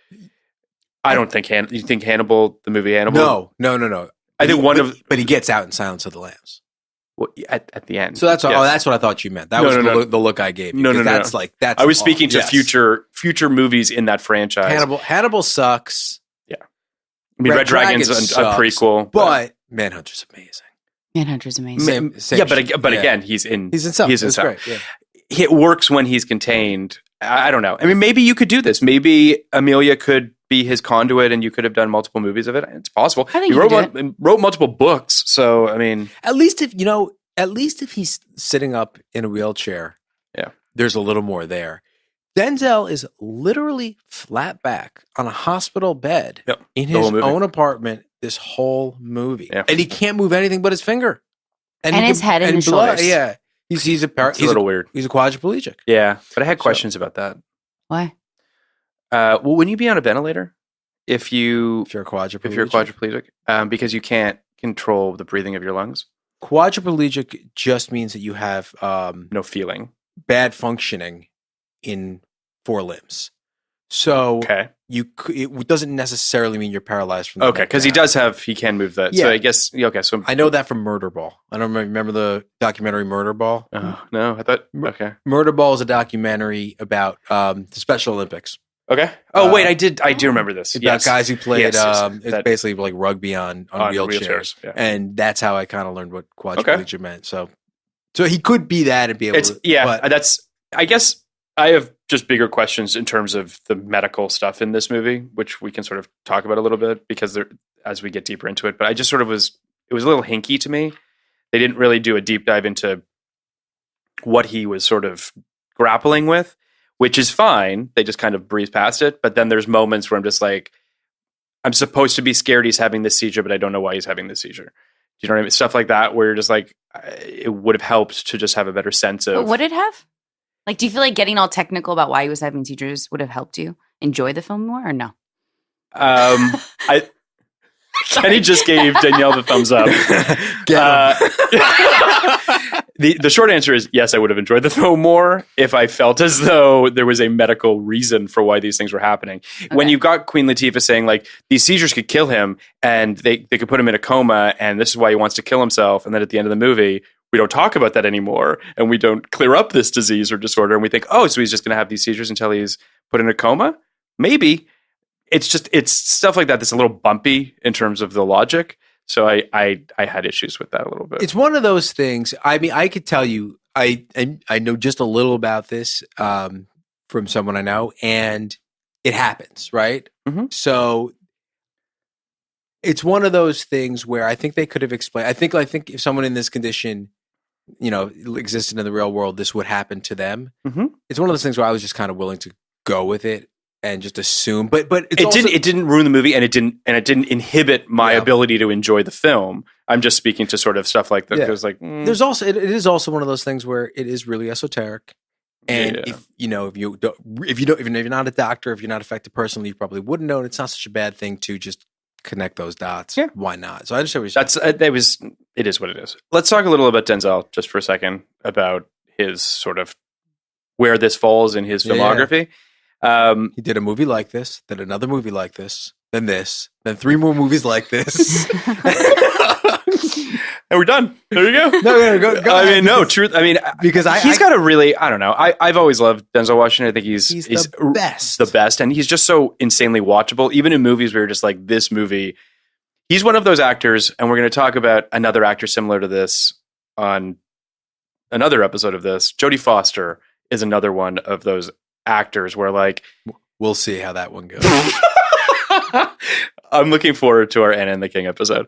Speaker 3: I don't think you think Hannibal, the movie Hannibal?
Speaker 2: No.
Speaker 3: I think
Speaker 2: but he gets out in Silence of the Lambs.
Speaker 3: Well, at the end.
Speaker 2: So that's that's what I thought you meant. That was the look I gave you.
Speaker 3: No.
Speaker 2: That's like that's.
Speaker 3: I was speaking to future movies in that franchise.
Speaker 2: Hannibal sucks.
Speaker 3: Yeah, I mean Red Dragon's a prequel,
Speaker 2: but Manhunter's amazing.
Speaker 4: Manhunter's amazing.
Speaker 3: But again, he's in
Speaker 2: South.
Speaker 3: He's in South.
Speaker 2: Great, yeah.
Speaker 3: It works when he's contained. I don't know. I mean, maybe you could do this. Maybe Amelia could be his conduit, and you could have done multiple movies of it. It's possible.
Speaker 4: I think
Speaker 3: he wrote multiple books, so I mean,
Speaker 2: at least if he's sitting up in a wheelchair, there's a little more there. Denzel is literally flat back on a hospital bed in his own apartment this whole movie, and he can't move anything but his finger and
Speaker 4: his head and his shoulders.
Speaker 2: Yeah, he's a
Speaker 3: little weird.
Speaker 2: He's a quadriplegic.
Speaker 3: Yeah, but I had questions about that.
Speaker 4: Why?
Speaker 3: Well, wouldn't you be on a ventilator if you're a quadriplegic? Because you can't control the breathing of your lungs.
Speaker 2: Quadriplegic just means that you have
Speaker 3: no feeling,
Speaker 2: bad functioning in 4 limbs. So it doesn't necessarily mean you're paralyzed from the neck
Speaker 3: because he can move that. Yeah. So I guess So
Speaker 2: I know that from Murderball. I don't remember the documentary Murderball.
Speaker 3: No, I thought
Speaker 2: Murderball is a documentary about the Special Olympics.
Speaker 3: Okay. Oh wait, I do remember this.
Speaker 2: About guys who played it's basically like rugby on wheelchairs.
Speaker 3: Yeah.
Speaker 2: And that's how I kind of learned what quadriplegia meant. So he could be that and be able to.
Speaker 3: Yeah, I guess I have just bigger questions in terms of the medical stuff in this movie, which we can sort of talk about a little bit because as we get deeper into it. But I just sort of it was a little hinky to me. They didn't really do a deep dive into what he was sort of grappling with. Which is fine. They just kind of breeze past it. But then there's moments where I'm just like, I'm supposed to be scared he's having this seizure, but I don't know why he's having this seizure. Do you know what I mean? Stuff like that, where you're just like, it would have helped to just have a better sense of.
Speaker 4: But would it have? Like, do you feel like getting all technical about why he was having seizures would have helped you enjoy the film more or no?
Speaker 3: Kenny just gave Danielle the thumbs up. The short answer is yes, I would have enjoyed the film more if I felt as though there was a medical reason for why these things were happening. Okay. When you've got Queen Latifah saying like these seizures could kill him and they could put him in a coma and this is why he wants to kill himself, and then at the end of the movie we don't talk about that anymore and we don't clear up this disease or disorder and we think, oh, so he's just going to have these seizures until he's put in a coma? Maybe. It's stuff like that that's a little bumpy in terms of the logic. So I had issues with that a little bit.
Speaker 2: It's one of those things. I mean, I could tell you, I know just a little about this from someone I know, and it happens, right? Mm-hmm. So it's one of those things where I think they could have explained. I think if someone in this condition, existed in the real world, this would happen to them. Mm-hmm. It's one of those things where I was just kind of willing to go with it and just assume, but
Speaker 3: it didn't ruin the movie, and it didn't inhibit my ability to enjoy the film. I'm just speaking to sort of stuff like that because
Speaker 2: there's also it is also one of those things where it is really esoteric, and if you're not a doctor, if you're not affected personally, you probably wouldn't know, and it's not such a bad thing to just connect those dots. Yeah. Why not? So I just
Speaker 3: it is what it is. Let's talk a little about Denzel just for a second about his sort of where this falls in his filmography.
Speaker 2: He did a movie like this, then another movie like this, then 3 more movies like this.
Speaker 3: And we're done. There you go.
Speaker 2: No, go
Speaker 3: I mean, no, truth. I mean, because he's got a really, I don't know. I've always loved Denzel Washington. I think he's
Speaker 2: the best.
Speaker 3: The best. And he's just so insanely watchable. Even in movies where you're just like, this movie, he's one of those actors, and we're going to talk about another actor similar to this on another episode of this. Jodie Foster is another one of those actors where like
Speaker 2: we'll see how that one goes.
Speaker 3: I'm looking forward to our Anna and the King episode.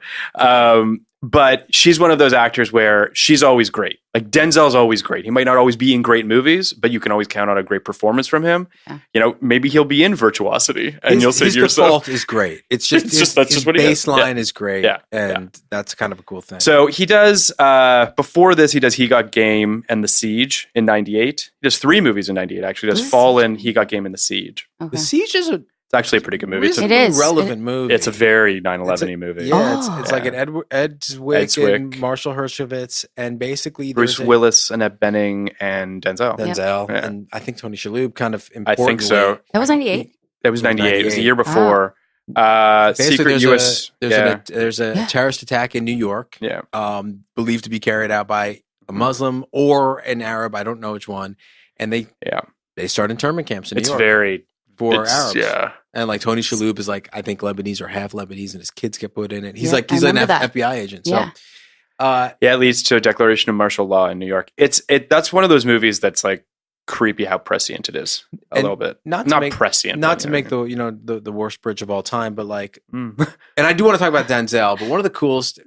Speaker 3: But she's one of those actors where she's always great. Like Denzel's always great. He might not always be in great movies, but you can always count on a great performance from him. Yeah. Maybe he'll be in Virtuosity, and you'll say to yourself,
Speaker 2: "His default is great." It's just
Speaker 3: that's just what he is.
Speaker 2: Baseline is great, and that's kind of a cool thing.
Speaker 3: So he does. Before this, he does He Got Game and The Siege in '98. He does 3 movies in '98. Actually, he does Fallen, He Got Game, and The Siege.
Speaker 2: Okay. The Siege is
Speaker 3: It's actually a pretty good movie.
Speaker 2: It's a relevant movie.
Speaker 3: It's a very 9/11-y movie.
Speaker 2: Yeah, it's like an Ed Zwick and Marshall Hershowitz, and basically
Speaker 3: Bruce Willis, Annette Bening, and Denzel.
Speaker 2: And I think Tony Shalhoub kind of importantly.
Speaker 3: I think so.
Speaker 4: That was 98?
Speaker 3: That was 98. It was the year before. Secret U.S.
Speaker 2: There's a terrorist attack in New York.
Speaker 3: Yeah.
Speaker 2: Believed to be carried out by a Muslim or an Arab. I don't know which one. And they start internment camps in New York.
Speaker 3: It's very...
Speaker 2: for Arabs.
Speaker 3: Yeah.
Speaker 2: And like Tony Shalhoub is like, I think Lebanese or half Lebanese, and his kids get put in it. He's an FBI agent. So
Speaker 3: it leads to a declaration of martial law in New York. That's one of those movies that's like creepy how prescient it is a little bit. Not prescient.
Speaker 2: Not to make the worst bridge of all time, but like and I do want to talk about Denzel, but one of the coolest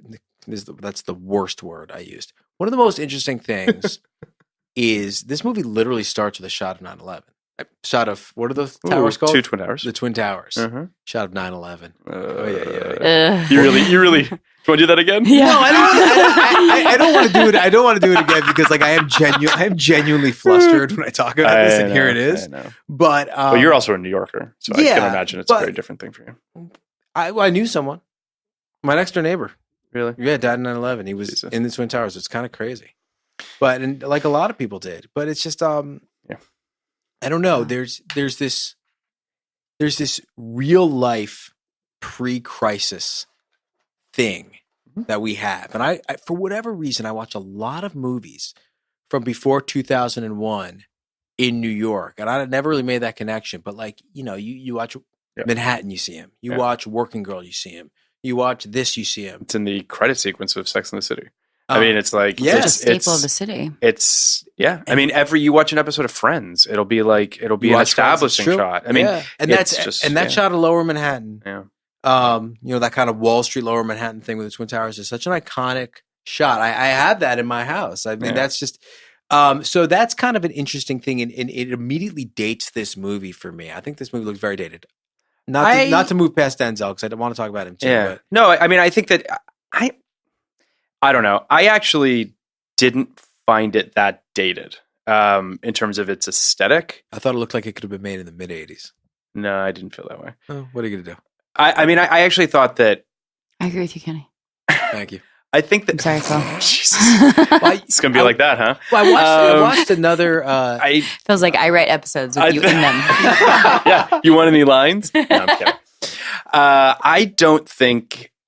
Speaker 2: that's the worst word I used. One of the most interesting things is this movie literally starts with a shot of 9/11. Shot of, what are the towers called?
Speaker 3: 2 Twin Towers.
Speaker 2: The Twin Towers. Uh-huh. Shot of 9/11.
Speaker 3: You really do you want to do that again?
Speaker 2: Yeah. No, I don't want to do it. I don't want to do it again because like I am genuinely flustered when I talk about this, and here it is. But
Speaker 3: you're also a New Yorker, so I can imagine it's a very different thing for you.
Speaker 2: I knew someone, my next door neighbor.
Speaker 3: Really?
Speaker 2: Yeah, died in 9/11. He was in the Twin Towers. It's kind of crazy, and like a lot of people did. But it's just I don't know. There's this real life pre-crisis thing that we have, and I for whatever reason I watch a lot of movies from before 2001 in New York, and I never really made that connection. But like you watch Manhattan, you see him. You watch Working Girl, you see him. You watch this, you see him.
Speaker 3: It's in the credit sequence of Sex and the City. I mean, it's like
Speaker 4: it's a staple of the city.
Speaker 3: I mean, you watch an episode of Friends, it'll be an establishing shot. I mean,
Speaker 2: and that shot of Lower Manhattan. Yeah. That kind of Wall Street, Lower Manhattan thing with the Twin Towers is such an iconic shot. I have that in my house. I mean, that's just so that's kind of an interesting thing, and it immediately dates this movie for me. I think this movie looks very dated. Not to move past Denzel because I don't want to talk about him too.
Speaker 3: Yeah.
Speaker 2: But.
Speaker 3: No, I mean, I think that I don't know. I actually didn't find it that dated in terms of its aesthetic.
Speaker 2: I thought it looked like it could have been made in the mid 80s.
Speaker 3: No, I didn't feel that way.
Speaker 2: Oh, what are you going to do?
Speaker 3: I mean, I actually thought that.
Speaker 4: I agree with you, Kenny.
Speaker 2: Thank you.
Speaker 3: I think that.
Speaker 4: I'm sorry, Phil.
Speaker 3: Jesus. It's going to be like that, huh?
Speaker 2: Well, I watched another.
Speaker 4: Feels like I write episodes with you in them.
Speaker 3: Yeah. You want any lines? No, I'm kidding.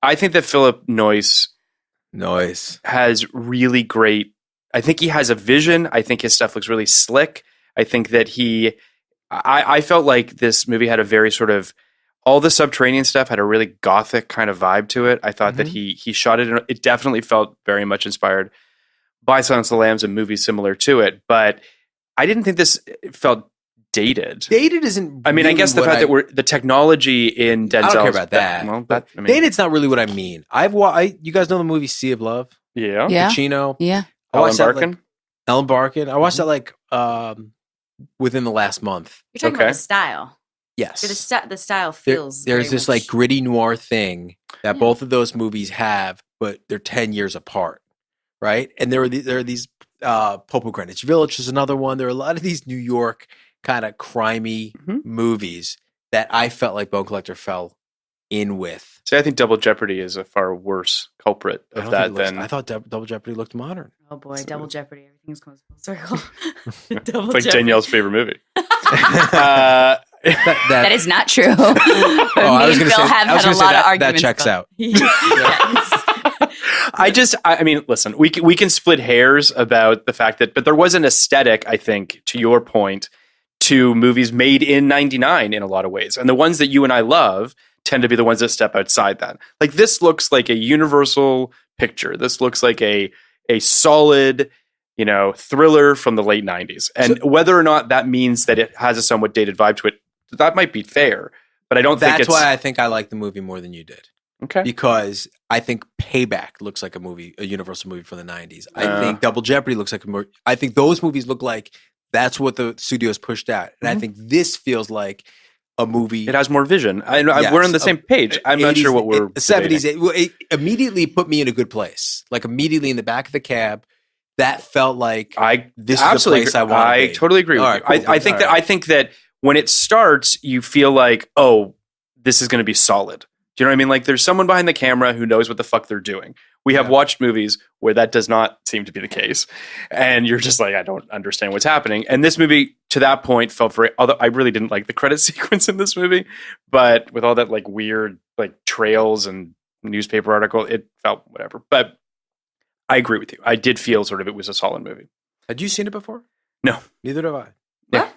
Speaker 3: I think that Philip Noyce has really great. I think he has a vision. I think his stuff looks really slick. I think that I felt like this movie had a very sort of, all the subterranean stuff had a really gothic kind of vibe to it. I thought that he shot it. It definitely felt very much inspired by Silence of the Lambs and movies similar to it. But I didn't think this felt dated.
Speaker 2: Dated isn't.
Speaker 3: I mean,
Speaker 2: really
Speaker 3: I guess the fact that the technology in Denzel.
Speaker 2: I don't care about that.
Speaker 3: Well,
Speaker 2: dated's not really what I mean. You guys know the movie Sea of Love?
Speaker 3: Yeah.
Speaker 2: Pacino.
Speaker 4: Yeah.
Speaker 3: Ellen Barkin.
Speaker 2: Ellen Barkin. I watched that like within the last month.
Speaker 4: You're talking about the style.
Speaker 2: Yes.
Speaker 4: The style feels.
Speaker 2: There's this like gritty noir thing that both of those movies have, but they're 10 years apart, right? And there are these Popo Greenwich Village is another one. There are a lot of these New York kind of crimey movies that I felt like Bone Collector fell in with.
Speaker 3: See, I think Double Jeopardy is a far worse culprit of that than...
Speaker 2: I thought Double Jeopardy looked modern.
Speaker 4: Oh boy, Double Jeopardy. Everything's going full circle.
Speaker 3: It's like Danielle's favorite movie.
Speaker 4: That is not true.
Speaker 2: I was going to say, that checks out.
Speaker 3: I mean, listen, we can split hairs about the fact that, but there was an aesthetic, I think, to your point, to movies made in 99 in a lot of ways. And the ones that you and I love tend to be the ones that step outside that. Like, this looks like a universal picture. This looks like a solid, thriller from the late 90s. And whether or not that means that it has a somewhat dated vibe to it, that might be fair. But I don't think
Speaker 2: that's why I think I like the movie more than you did.
Speaker 3: Okay.
Speaker 2: Because I think Payback looks like a Universal movie from the 90s. I think Double Jeopardy looks like I think those movies look like that's what the studios pushed out. And I think this feels like a movie.
Speaker 3: It has more vision. We're on the same page. I'm 80s, not sure what we're
Speaker 2: 70s. It immediately put me in a good place. Like immediately in the back of the cab, that felt like this is the place I want to be.
Speaker 3: I totally agree with you. Cool, I think that when it starts, you feel like, oh, this is going to be solid. Do you know what I mean? Like, there's someone behind the camera who knows what the fuck they're doing. We have watched movies where that does not seem to be the case. And you're just like, I don't understand what's happening. And this movie, to that point, felt very... Although I really didn't like the credit sequence in this movie. But with all that, like, weird, like, trails and newspaper article, it felt whatever. But I agree with you. I did feel sort of it was a solid movie.
Speaker 2: Had you seen it before?
Speaker 3: No.
Speaker 2: Neither have I.
Speaker 3: Yeah.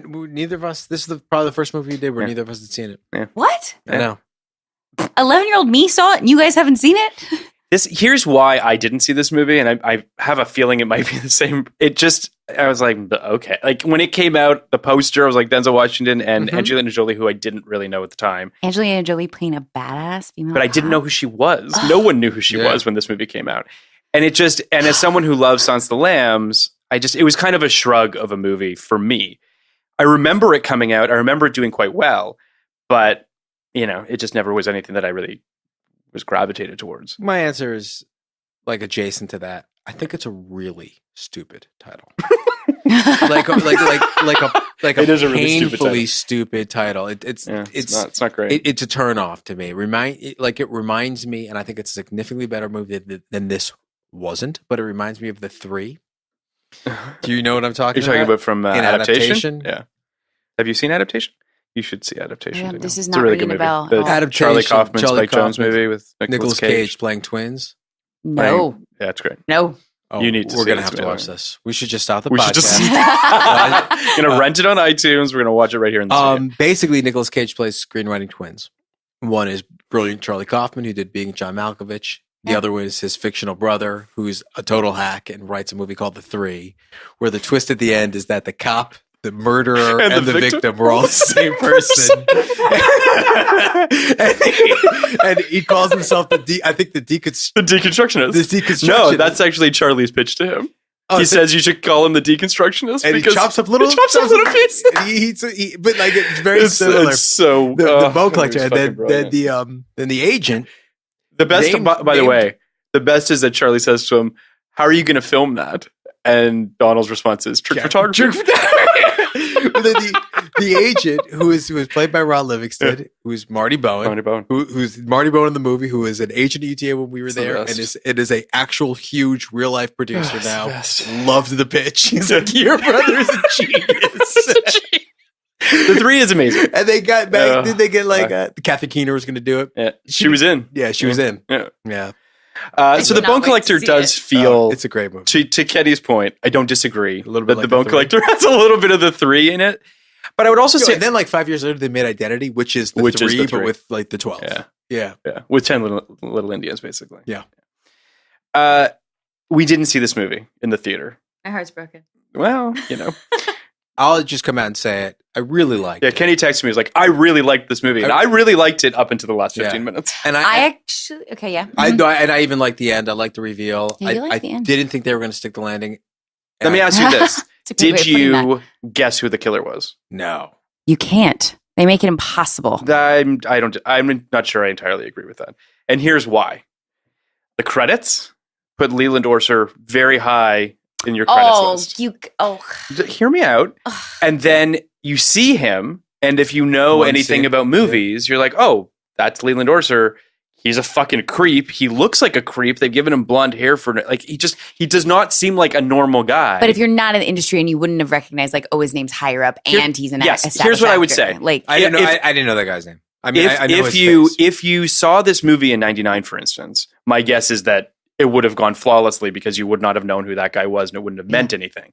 Speaker 2: Neither of us... This is probably the first movie you did where neither of us had seen it.
Speaker 3: Yeah.
Speaker 4: What?
Speaker 2: I know.
Speaker 4: 11-year-old me saw it and you guys haven't seen it?
Speaker 3: Here's why I didn't see this movie, and I have a feeling it might be the same. I was like, okay. Like, when it came out, the poster, I was like, Denzel Washington and Angelina Jolie, who I didn't really know at the time.
Speaker 4: Angelina Jolie playing a badass female
Speaker 3: But I didn't know who she was. No one knew who she was when this movie came out. And as someone who loves Silence of the Lambs, it was kind of a shrug of a movie for me. I remember it coming out. I remember it doing quite well, but, it just never was anything that I really was gravitated towards.
Speaker 2: My answer is like adjacent to that. I think it's a really stupid title. like a painfully stupid title. It's
Speaker 3: not great.
Speaker 2: It's a turn off to me. It reminds me, and I think it's a significantly better movie than this wasn't. But it reminds me of The Three. Do you know what I'm talking about?
Speaker 3: You're talking about from Adaptation?
Speaker 2: Yeah.
Speaker 3: Have you seen Adaptation? You should see Adaptation.
Speaker 4: Yeah, this is not really ringing a bell.
Speaker 2: Adaptation,
Speaker 3: Charlie Kaufman, Spike Jonze movie with Nicolas Cage
Speaker 2: playing twins.
Speaker 4: No.
Speaker 3: Yeah, it's great.
Speaker 4: No.
Speaker 2: Oh,
Speaker 3: you need to.
Speaker 2: We're
Speaker 3: going to
Speaker 2: have to watch this. We should just stop the
Speaker 3: podcast. We're going to rent it on iTunes. We're going to watch it right here in the studio.
Speaker 2: Basically, Nicolas Cage plays screenwriting twins. One is brilliant Charlie Kaufman, who did Being John Malkovich. The other one is his fictional brother, who's a total hack and writes a movie called The Three, where the twist at the end is that the cop, the murderer, and the victim were all the same person. and he calls himself the
Speaker 3: deconstructionist.
Speaker 2: The deconstructionist.
Speaker 3: No, that's actually Charlie's pitch to him. He says you should call him the deconstructionist,
Speaker 2: and
Speaker 3: because
Speaker 2: he chops up little
Speaker 3: pieces.
Speaker 2: But like it's very similar.
Speaker 3: It's so
Speaker 2: the Bone Collector, and then the agent.
Speaker 3: The best, by the way, the best is that Charlie says to him, "How are you going to film that?" And Donald's response is, "Trick photography."
Speaker 2: the agent who was played by Ron Livingston, who's Marty Bowen, who's Marty Bowen in the movie, who was an agent at UTA when we were there, and is a actual huge real life producer now. Loved the pitch. He's like, your brother is a genius.
Speaker 3: The 3 is amazing.
Speaker 2: And they got back. Did they get Kathy Keener was going to do it?
Speaker 3: Yeah, she was in.
Speaker 2: Yeah, she was in.
Speaker 3: Yeah. So the Bone Collector does feel.
Speaker 2: It's a great movie.
Speaker 3: To Kenny's point, I don't disagree.
Speaker 2: A little bit
Speaker 3: that the Bone Collector has a little bit of the 3 in it. But I would also say.
Speaker 2: And then 5 years later, they made Identity, which is the 3, but with the 12. Yeah.
Speaker 3: With 10 little Indians, basically.
Speaker 2: Yeah.
Speaker 3: We didn't see this movie in the theater.
Speaker 4: My heart's broken.
Speaker 3: Well,
Speaker 2: I'll just come out and say it. I really liked it.
Speaker 3: Yeah, Kenny texted me. He was like, I really liked this movie. And I really liked it up until the last 15 minutes.
Speaker 2: And
Speaker 4: I actually, okay, yeah.
Speaker 2: And I even liked the end. I liked the reveal.
Speaker 4: Yeah, I
Speaker 2: the end. Didn't think they were going to stick the landing.
Speaker 3: Let me ask you this. Did you guess who the killer was?
Speaker 2: No.
Speaker 4: You can't. They make it impossible.
Speaker 3: I'm not sure I entirely agree with that. And here's why. The credits put Leland Orser very high in your credits list. Hear me out. And then you see him, and if you know anything about movies, you're like, oh, that's Leland Orser. He's a fucking creep. He looks like a creep. They've given him blonde hair for he does not seem like a normal guy.
Speaker 4: But if you're not in the industry and you wouldn't have recognized his name's higher up and he's an established
Speaker 3: here's what
Speaker 4: actor.
Speaker 3: I would say.
Speaker 2: I didn't know that guy's name. I mean, I know
Speaker 3: if you saw this movie in '99, for instance, my guess is that it would have gone flawlessly because you would not have known who that guy was and it wouldn't have meant anything.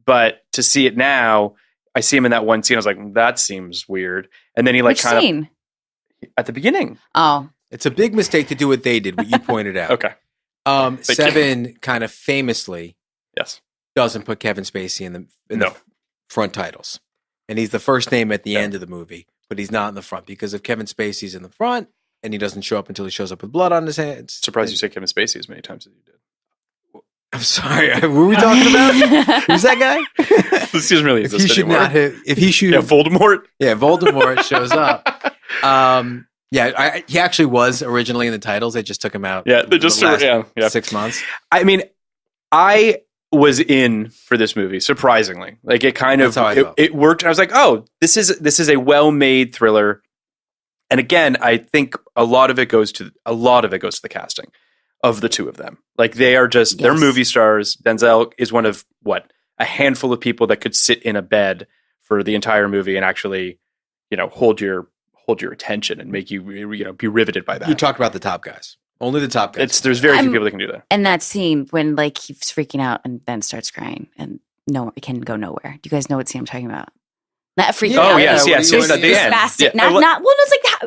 Speaker 3: But to see it now, I see him in that one scene. I was like, that seems weird. And then he
Speaker 4: Which scene?
Speaker 3: At the beginning.
Speaker 4: Oh,
Speaker 2: it's a big mistake to do what they did, what you pointed out.
Speaker 3: Okay.
Speaker 2: Seven kind of famously doesn't put Kevin Spacey in the front titles. And he's the first name at the end of the movie, but he's not in the front because if Kevin Spacey's in the front and he doesn't show up until he shows up with blood on his hands.
Speaker 3: Surprised you say Kevin Spacey as many times as you did.
Speaker 2: I'm sorry. What were we talking about? Who's that guy?
Speaker 3: This doesn't really exist anymore.
Speaker 2: Voldemort.
Speaker 3: Yeah,
Speaker 2: Voldemort shows up. He actually was originally in the titles. They just took him out.
Speaker 3: Yeah, they just
Speaker 2: 6 months.
Speaker 3: I mean, I was in for this movie surprisingly. Like it kind of it worked. I was like, oh, this is a well-made thriller. And again, I think a lot of it goes to the casting of the two of them. Like they are just they're movie stars. Denzel is one of a handful of people that could sit in a bed for the entire movie and actually, hold your attention and make you be riveted by that.
Speaker 2: You talked about the top guys. Only the top guys.
Speaker 3: There's very few people that can do that.
Speaker 4: And that scene when he's freaking out and then starts crying and it can go nowhere. Do you guys know what scene I'm talking about? Not freaking out.
Speaker 3: Oh yes. At the end.
Speaker 4: Spastic. Not. Well,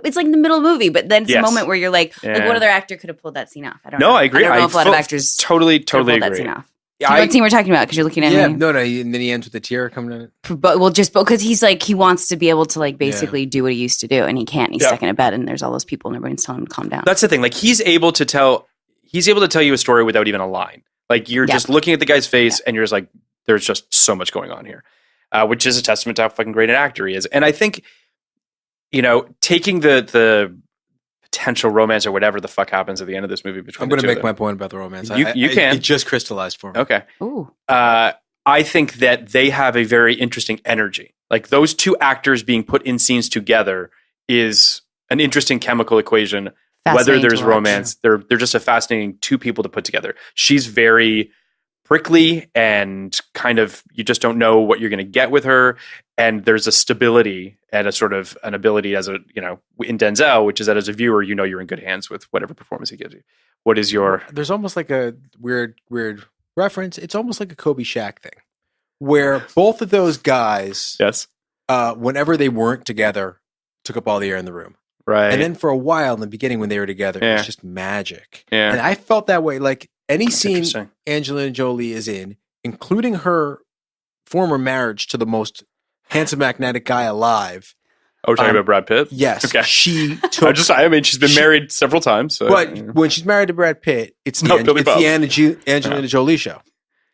Speaker 4: it's like in the middle of the movie, but then it's a moment where you're like what other actor could have pulled that scene off? I don't know.
Speaker 3: No, I agree.
Speaker 4: I don't know if a lot of actors
Speaker 3: totally
Speaker 4: pulled
Speaker 3: agree.
Speaker 4: that scene off. Do you know what scene we're talking about? Because you're looking at me.
Speaker 2: No. And then he ends with a tear coming in.
Speaker 4: But just because he's he wants to be able to basically do what he used to do, and he can't. He's stuck in a bed, and there's all those people, and everyone's telling him to calm down.
Speaker 3: That's the thing. He's able to tell you a story without even a line. You're just looking at the guy's face, and you're just like, there's just so much going on here, which is a testament to how fucking great an actor he is. And I think, taking the potential romance or whatever the fuck happens at the end of this movie between
Speaker 2: I'm going to make my point about the romance.
Speaker 3: You can.
Speaker 2: It just crystallized for me.
Speaker 3: Okay.
Speaker 4: Ooh.
Speaker 3: I think that they have a very interesting energy. Those two actors being put in scenes together is an interesting chemical equation. Whether there's romance, they're just a fascinating two people to put together. She's very prickly and kind of, you just don't know what you're going to get with her. And there's a stability and a sort of an ability in Denzel, which is that as a viewer, you're in good hands with whatever performance he gives you. What is your...
Speaker 2: There's almost like a weird reference. It's almost like a Kobe Shaq thing where both of those guys, whenever they weren't together, took up all the air in the room.
Speaker 3: Right.
Speaker 2: And then for a while in the beginning when they were together, it was just magic.
Speaker 3: Yeah.
Speaker 2: And I felt that way. Any scene Angelina Jolie is in, including her former marriage to the most handsome magnetic guy alive.
Speaker 3: Oh, we're talking about Brad Pitt?
Speaker 2: Yes.
Speaker 3: Okay.
Speaker 2: She took...
Speaker 3: she's been married several times. So,
Speaker 2: but when she's married to Brad Pitt, it's the Angelina Jolie show.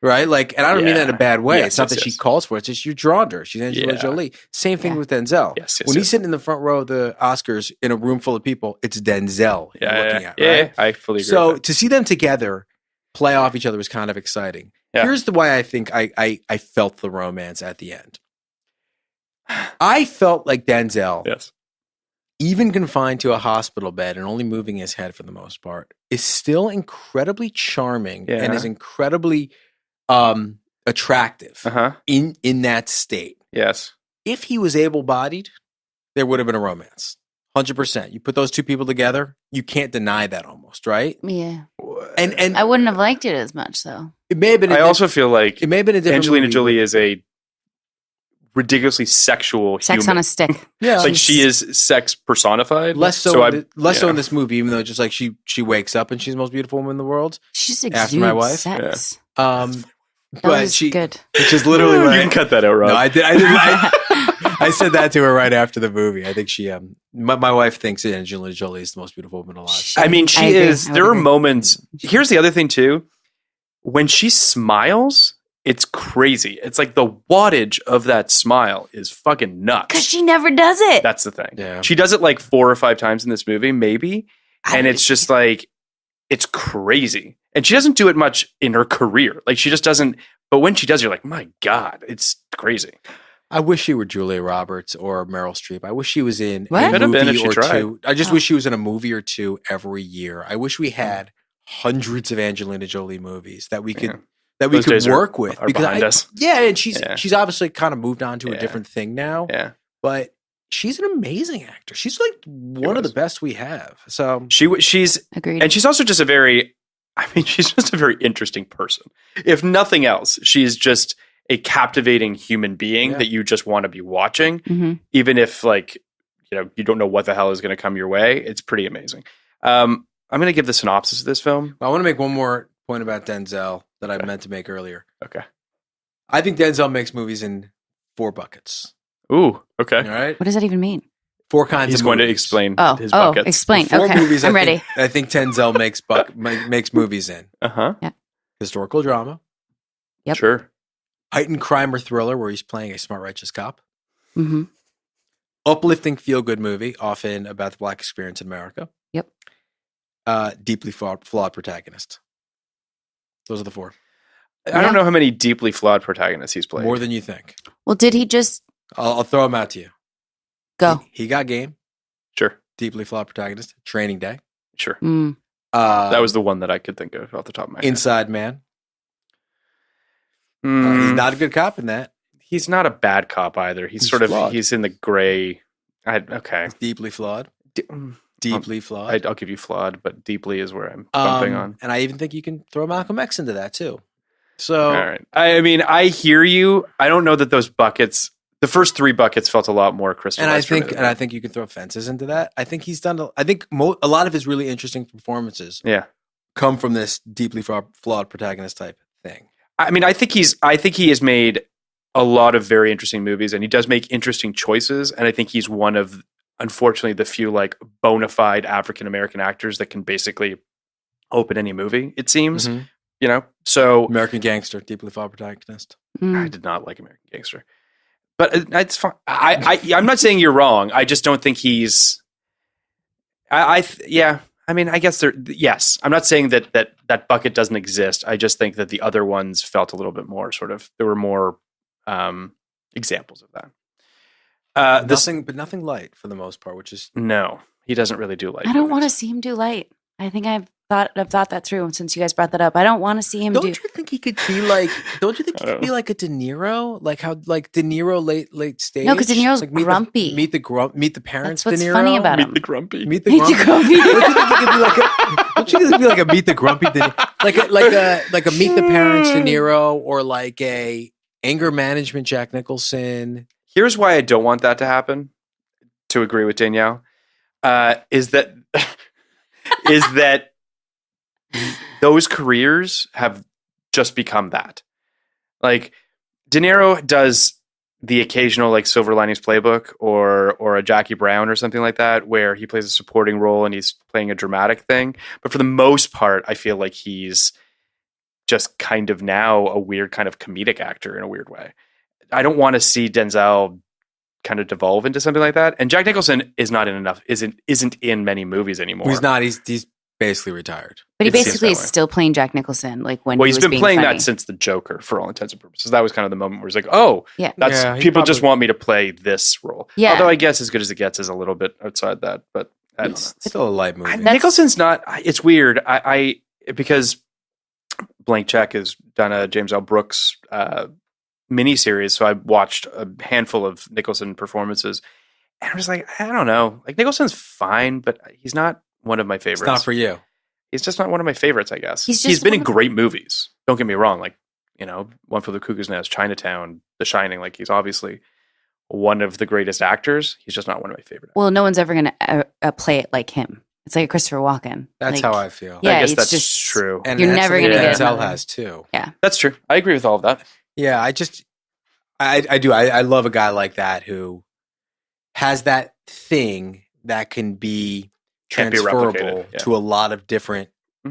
Speaker 2: Right? And I don't mean that in a bad way. It's not that she calls for it. It's just you're drawn to her. She's Angelina Jolie. Same thing with Denzel.
Speaker 3: Yes,
Speaker 2: when he's sitting in the front row of the Oscars in a room full of people, it's Denzel you're looking at, right?
Speaker 3: Yeah, I fully agree.
Speaker 2: So to see them together play off each other was kind of exciting. Yeah. Here's the way I think I felt the romance at the end. I felt like Denzel,
Speaker 3: Yes.
Speaker 2: even confined to a hospital bed and only moving his head for the most part, is still incredibly charming and is incredibly attractive in that state.
Speaker 3: Yes.
Speaker 2: If he was able-bodied, there would have been a romance. 100%. You put those two people together, you can't deny that almost, right?
Speaker 4: Yeah.
Speaker 2: And
Speaker 4: I wouldn't have liked it as much, though.
Speaker 2: It may have been.
Speaker 3: I also feel like
Speaker 2: it may have been a different
Speaker 3: Angelina
Speaker 2: movie,
Speaker 3: Jolie is a ridiculously sexual
Speaker 4: Sex
Speaker 3: human.
Speaker 4: on a stick.
Speaker 2: Yeah,
Speaker 3: like she is sex personified.
Speaker 2: Less so in this movie, even though just like she wakes up and she's the most beautiful woman in the world.
Speaker 4: She just
Speaker 2: after my wife.
Speaker 4: sex.
Speaker 2: Yeah.
Speaker 4: But she good.
Speaker 2: Which is literally
Speaker 3: you can cut that out, Rob.
Speaker 2: No, I did. I said that to her right after the movie. I think she my wife thinks Angelina Jolie is the most beautiful woman alive.
Speaker 3: I mean, she is. There are moments. Here's the other thing too. When she smiles, it's crazy. It's like the wattage of that smile is fucking nuts.
Speaker 4: Because she never does it.
Speaker 3: That's the thing.
Speaker 2: Yeah.
Speaker 3: She does it like 4 or 5 times in this movie, maybe. And it's just like, it's crazy. And she doesn't do it much in her career. Like she just doesn't. But when she does, you're like, my God, it's crazy.
Speaker 2: I wish she were Julia Roberts or Meryl Streep. I wish she was in
Speaker 4: What?
Speaker 2: a
Speaker 3: Could have been if
Speaker 2: movie
Speaker 3: she
Speaker 2: or
Speaker 3: tried.
Speaker 2: two. I just wish she was in a movie or two every year. I wish we had hundreds of Angelina Jolie movies that we could
Speaker 3: Those
Speaker 2: work with.
Speaker 3: Are behind us.
Speaker 2: Yeah, and she's obviously kind of moved on to a different thing now.
Speaker 3: Yeah.
Speaker 2: But she's an amazing actor. She's like one of the best we have. So
Speaker 3: she's
Speaker 4: agreed.
Speaker 3: And she's also just she's just a very interesting person. If nothing else, she's just a captivating human being that you just want to be watching, even if you don't know what the hell is going to come your way. It's pretty amazing. I'm going to give the synopsis of this film.
Speaker 2: I want to make one more point about Denzel that I meant to make earlier.
Speaker 3: Okay.
Speaker 2: I think Denzel makes movies in 4 buckets.
Speaker 3: Ooh, okay.
Speaker 2: All right.
Speaker 4: What does that even mean?
Speaker 2: 4 kinds
Speaker 3: He's
Speaker 2: of
Speaker 3: going
Speaker 2: movies.
Speaker 3: to explain his
Speaker 4: Oh,
Speaker 3: buckets.
Speaker 4: explain.
Speaker 2: 4
Speaker 4: Okay,
Speaker 2: movies
Speaker 4: I'm ready.
Speaker 2: I think Denzel makes movies in.
Speaker 3: Uh-huh.
Speaker 2: Historical drama.
Speaker 4: Yep.
Speaker 3: Sure.
Speaker 2: Heightened crime or thriller where he's playing a smart, righteous cop.
Speaker 4: Mm-hmm.
Speaker 2: Uplifting feel-good movie, often about the Black experience in America.
Speaker 4: Yep.
Speaker 2: Deeply flawed protagonist. Those are the 4.
Speaker 3: I don't know how many deeply flawed protagonists he's played.
Speaker 2: More than you think.
Speaker 4: Well, did he just
Speaker 2: I'll throw them out to you.
Speaker 4: go?
Speaker 2: He got game.
Speaker 3: Sure.
Speaker 2: Deeply flawed protagonist. Training Day.
Speaker 3: Sure.
Speaker 2: That
Speaker 3: was the one that I could think of off the top of my head.
Speaker 2: Inside Man. He's not a good cop in that.
Speaker 3: He's not a bad cop either. He's sort
Speaker 2: flawed.
Speaker 3: of, he's in the gray. Okay.
Speaker 2: Deeply flawed. Deeply flawed.
Speaker 3: I'll give you flawed, but deeply is where I'm bumping on.
Speaker 2: And I even think you can throw Malcolm X into that too. So,
Speaker 3: all right. I mean, I hear you. I don't know that those buckets, the first 3 buckets felt a lot more crystallized.
Speaker 2: and I think you can throw Fences into that. I think he's done. I think a lot of his really interesting performances, come from this deeply flawed protagonist type thing.
Speaker 3: I mean, I think he has made a lot of very interesting movies, and he does make interesting choices. And I think he's one of, unfortunately, the few like bona fide African American actors that can basically open any movie. It seems, So
Speaker 2: American Gangster, deeply flawed protagonist.
Speaker 3: I did not like American Gangster, but it's fine. I'm not saying you're wrong. I just don't think he's. I mean, I guess yes. I'm not saying that bucket doesn't exist. I just think that the other ones felt a little bit more there were more examples of that.
Speaker 2: Nothing light for the most part, which is
Speaker 3: no, he doesn't really do light.
Speaker 4: I don't want to see him do light. I think I've thought that through since you guys brought that up. I don't want to see him do.
Speaker 2: Don't you think he could be like? Don't you think he could be like a De Niro? Like how De Niro late stage?
Speaker 4: No, because De Niro's
Speaker 2: like
Speaker 4: grumpy.
Speaker 2: Meet the parents.
Speaker 4: That's what's
Speaker 2: De Niro.
Speaker 4: funny about him.
Speaker 3: Meet the Grumpy.
Speaker 2: Meet the Grumpy. Don't you think he could be like a Meet the Grumpy? Like a Meet the Parents De Niro, or like a anger management Jack Nicholson.
Speaker 3: Here's why I don't want that to happen. To agree with Danielle, is that those careers have just become that. Like De Niro does the occasional like Silver Linings Playbook or a Jackie Brown or something like that, where he plays a supporting role and he's playing a dramatic thing. But for the most part, I feel like he's just kind of now a weird kind of comedic actor in a weird way. I don't want to see Denzel kind of devolve into something like that. And Jack Nicholson isn't in many movies anymore.
Speaker 2: He's not. He's basically retired.
Speaker 4: But he basically is still playing Jack Nicholson. Like when
Speaker 3: he's been playing that since The Joker, for all intents and purposes. That was kind of the moment where he's like, "Oh, people just want me to play this role." Yeah. Although I guess As Good as It Gets is a little bit outside that, but I don't know.
Speaker 2: It's still a light movie.
Speaker 3: Nicholson's not. It's weird. I because Blank Check has done a James L. Brooks miniseries, so I watched a handful of Nicholson performances, and I was like, I don't know. Like Nicholson's fine, but he's not one of my favorites.
Speaker 2: It's not for you.
Speaker 3: He's just not one of my favorites, I guess. He's been in great movies. Don't get me wrong. Like, One Flew Over the Cuckoo's Nest, Chinatown, The Shining. Like, he's obviously one of the greatest actors. He's just not one of my favorites.
Speaker 4: Well, no one's ever going to play it like him. It's like Christopher Walken.
Speaker 2: That's how I feel.
Speaker 4: Yeah,
Speaker 3: I guess that's true.
Speaker 2: And
Speaker 4: you're never going to get it.
Speaker 2: Denzel has too.
Speaker 4: Yeah.
Speaker 3: That's true. I agree with all of that.
Speaker 2: Yeah, I do. I love a guy like that who has that thing that can be transferable to a lot of different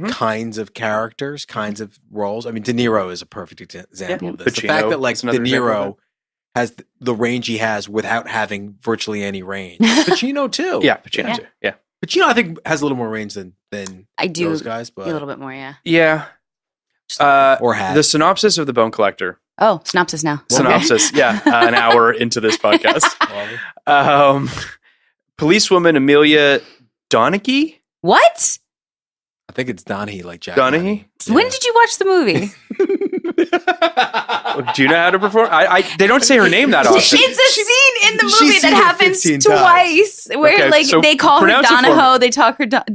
Speaker 2: kinds of characters, kinds of roles. I mean, De Niro is a perfect example of this.
Speaker 3: Pacino,
Speaker 2: the fact that like De Niro has the range he has without having virtually any range. Pacino too.
Speaker 3: Yeah, Pacino too. Yeah.
Speaker 2: Pacino I think has a little more range than
Speaker 4: I do
Speaker 2: those guys, but
Speaker 4: a little bit more, yeah.
Speaker 3: Yeah.
Speaker 2: Or had.
Speaker 3: The synopsis of The Bone Collector.
Speaker 4: Oh, synopsis now.
Speaker 3: Synopsis, yeah. An hour into this podcast. Policewoman Amelia Donaghy?
Speaker 4: What?
Speaker 2: I think it's Donaghy, like Jack
Speaker 3: Donaghy.
Speaker 2: Yeah.
Speaker 4: When did you watch the movie?
Speaker 3: Do you know how to perform? They don't say her name that often.
Speaker 4: It's a scene in the movie that happens twice where they call her Donahoe, they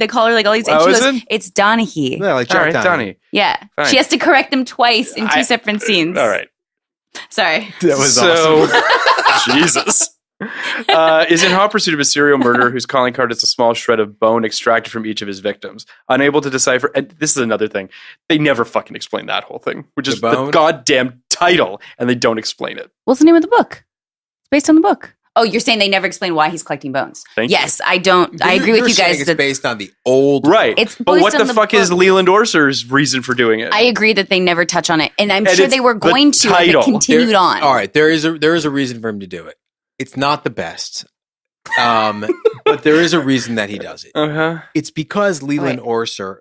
Speaker 4: call her like all these names. She goes, it's Donaghy.
Speaker 2: Yeah, like Jack Donaghy.
Speaker 4: Yeah. Fine. She has to correct them twice in two separate scenes.
Speaker 3: All right.
Speaker 4: Sorry.
Speaker 2: That was awesome.
Speaker 3: Jesus. Is in hot pursuit of a serial murderer whose calling card is a small shred of bone extracted from each of his victims. Unable to decipher, and this is another thing, they never fucking explain that whole thing, which is the goddamn title, and they don't explain it.
Speaker 4: What's the name of the book? It's based on the book. Oh, you're saying they never explain why he's collecting bones?
Speaker 3: Yes,
Speaker 4: I don't. I agree with you guys.
Speaker 2: It's based on the old,
Speaker 3: right?
Speaker 2: But
Speaker 3: what the fuck is Leland Orser's reason for doing it?
Speaker 4: I agree that they never touch on it, and I'm sure they were going to if it continued on.
Speaker 2: All right, there is a reason for him to do it. It's not the best, but there is a reason that he does it. It's because Leland Orser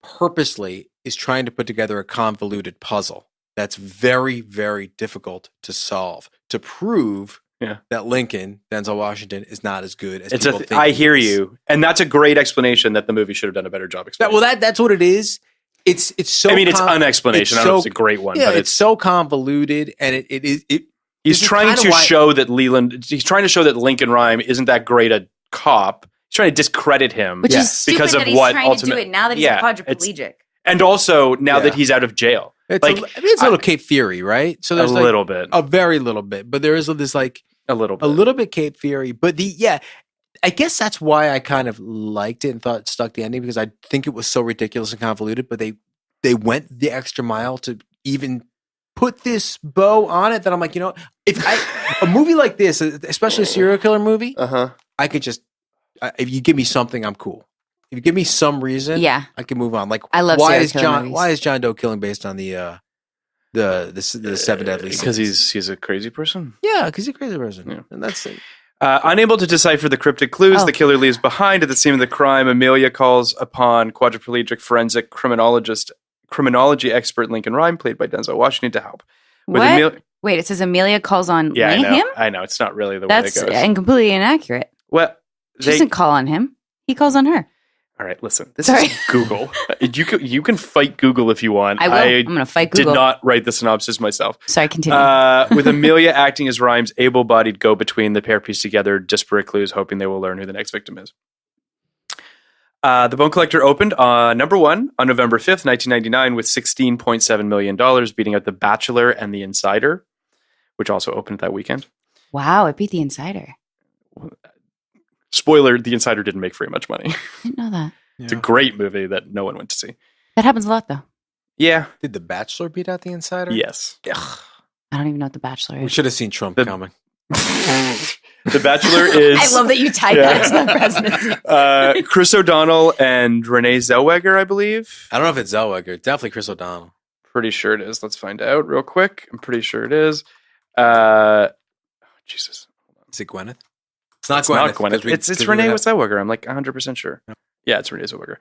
Speaker 2: purposely is trying to put together a convoluted puzzle that's very, very difficult to solve to prove that Lincoln, Denzel Washington, is not as good as people think.
Speaker 3: I hear you, and that's a great explanation that the movie should have done a better job explaining.
Speaker 2: That's what it is. It's so.
Speaker 3: I mean, it's an explanation. I don't know if it's a great one, but
Speaker 2: it's so convoluted, and it is.
Speaker 3: He's trying to show that Lincoln Rhyme isn't that great a cop. He's trying to discredit him,
Speaker 4: which is stupid
Speaker 3: because of
Speaker 4: that he's
Speaker 3: what
Speaker 4: trying to do it now that he's a quadriplegic,
Speaker 3: and also now that he's out of jail.
Speaker 2: It's a little Cape Feary, right? So there's
Speaker 3: a little bit,
Speaker 2: a very little bit, but there is this like
Speaker 3: a little bit
Speaker 2: Cape Feary. But I guess that's why I kind of liked it and thought it stuck the ending, because I think it was so ridiculous and convoluted. But they went the extra mile to even put this bow on it that I'm like, if a movie like this, especially a serial killer movie, I could just, if you give me something, I'm cool. If you give me some reason, I can move on. Like,
Speaker 4: I love
Speaker 2: why is John Doe killing based on the seven deadly sins?
Speaker 3: Because he's a crazy person.
Speaker 2: Yeah, because he's a crazy person, and that's it.
Speaker 3: Unable to decipher the cryptic clues the killer leaves behind at the scene of the crime, Amelia calls upon quadriplegic forensic criminology expert Lincoln Rhyme, played by Denzel Washington, to help.
Speaker 4: Wait, it says Amelia calls on him?
Speaker 3: I know. It's not really the way it goes.
Speaker 4: That's completely inaccurget.
Speaker 3: Well,
Speaker 4: she doesn't call on him. He calls on her.
Speaker 3: All right, listen. This is Google. You can fight Google if you want.
Speaker 4: I will. I'm going to fight Google.
Speaker 3: Did not write the synopsis myself.
Speaker 4: Sorry, continue.
Speaker 3: With Amelia acting as Rhyme's able-bodied go-between, the pair piece together disparate clues, hoping they will learn who the next victim is. The Bone Collector opened number one on November 5th, 1999, with $16.7 million, beating out The Bachelor and The Insider, which also opened that weekend.
Speaker 4: Wow, it beat The Insider.
Speaker 3: Spoiler, The Insider didn't make very much money.
Speaker 4: I didn't know that.
Speaker 3: It's a great movie that no one went to see.
Speaker 4: That happens a lot, though.
Speaker 3: Yeah.
Speaker 2: Did The Bachelor beat out The Insider?
Speaker 3: Yes.
Speaker 2: Ugh.
Speaker 4: I don't even know what The Bachelor is.
Speaker 2: We should have seen Trump coming.
Speaker 3: The Bachelor is...
Speaker 4: I love that you tied that to the presidency.
Speaker 3: Chris O'Donnell and Renée Zellweger, I believe.
Speaker 2: I don't know if it's Zellweger. Definitely Chris O'Donnell.
Speaker 3: Pretty sure it is. Let's find out real quick. I'm pretty sure it is. Jesus.
Speaker 2: Is it Gwyneth? It's not Gwyneth.
Speaker 3: It's Renée Zellweger. I'm like 100% sure. Yeah, it's Renée Zellweger.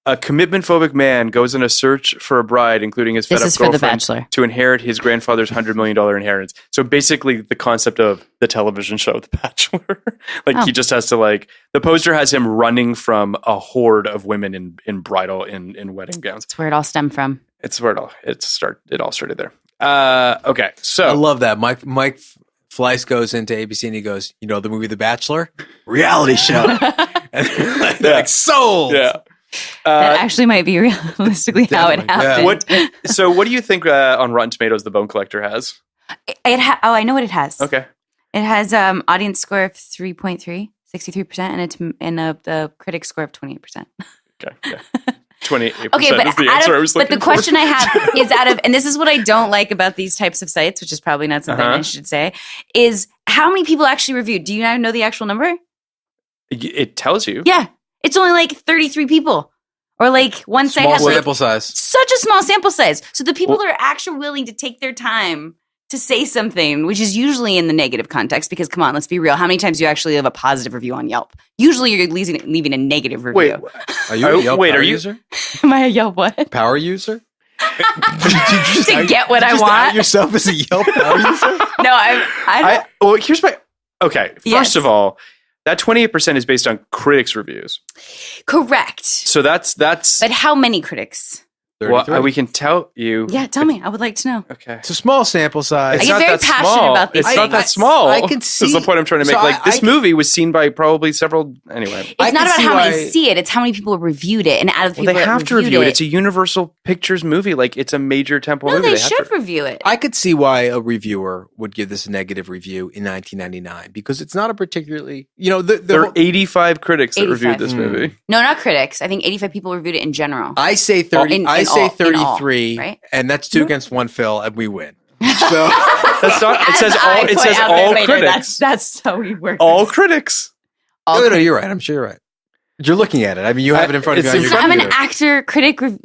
Speaker 3: A commitment-phobic man goes on a search for a bride, including his fed-up girlfriend,
Speaker 4: The Bachelor,
Speaker 3: to inherit his grandfather's $100 million inheritance. So basically the concept of the television show The Bachelor. He just has to the poster has him running from a horde of women in bridal in wedding gowns.
Speaker 4: That's where it all stemmed from.
Speaker 3: It's where it all started there. Okay, so
Speaker 2: I love that. Mike Fleiss goes into ABC and he goes, the movie The Bachelor? Reality show. And they're like, sold!
Speaker 3: Yeah.
Speaker 4: That actually might be realistically how it happened.
Speaker 3: Yeah. What do you think on Rotten Tomatoes The Bone Collector has?
Speaker 4: I know what it has.
Speaker 3: Okay.
Speaker 4: It has audience score of 3.3, 63%, and the critic score of 28%.
Speaker 3: Okay. Yeah. 28%
Speaker 4: okay, but
Speaker 3: is the answer I was looking for.
Speaker 4: But the question I have is and this is what I don't like about these types of sites, which is probably not something I should say, is how many people actually reviewed? Do you now know the actual number?
Speaker 3: It tells you.
Speaker 4: Yeah. It's only 33 people. Or one site has
Speaker 2: sample size.
Speaker 4: Such a small sample size. So the people that are actually willing to take their time to say something, which is usually in the negative context, because come on, let's be real. How many times do you actually leave a positive review on Yelp? Usually you're leaving a negative review.
Speaker 2: Wait, are you a Yelp power user?
Speaker 4: Am I a Yelp what?
Speaker 2: Power user?
Speaker 4: To get what I want?
Speaker 2: Out yourself as a Yelp power user?
Speaker 4: No,
Speaker 3: here's my... Okay, first of all, that 28% is based on critics' reviews.
Speaker 4: Correct.
Speaker 3: So that's...
Speaker 4: But how many critics?
Speaker 3: Well, we can tell you.
Speaker 4: Yeah, tell me. I would like to know.
Speaker 3: Okay.
Speaker 2: It's a small sample size.
Speaker 4: I get very passionate about these
Speaker 3: things. It's not that small. I can see. That's the point I'm trying to make. This movie was seen by probably several... Anyway.
Speaker 4: It's not about how many see it. It's how many people reviewed it. And out of the people
Speaker 3: they have to review it. It's a Universal Pictures movie. It's a major tentpole movie.
Speaker 4: They should review it.
Speaker 2: I could see why a reviewer would give this a negative review in 1999 because it's not a particularly... there are
Speaker 3: 85 critics that reviewed this movie.
Speaker 4: No, not critics. I think 85 people reviewed it in general.
Speaker 2: I say 30. I say 33.
Speaker 4: Right?
Speaker 2: And that's 2 against 1, Phil, and we win. So
Speaker 3: that's not. It says all. It says all critics.
Speaker 4: That's how we work.
Speaker 3: All critics.
Speaker 2: No, you're right. I'm sure you're right. You're looking at it. I mean, you have it in front of you.
Speaker 4: I'm an actor. Critical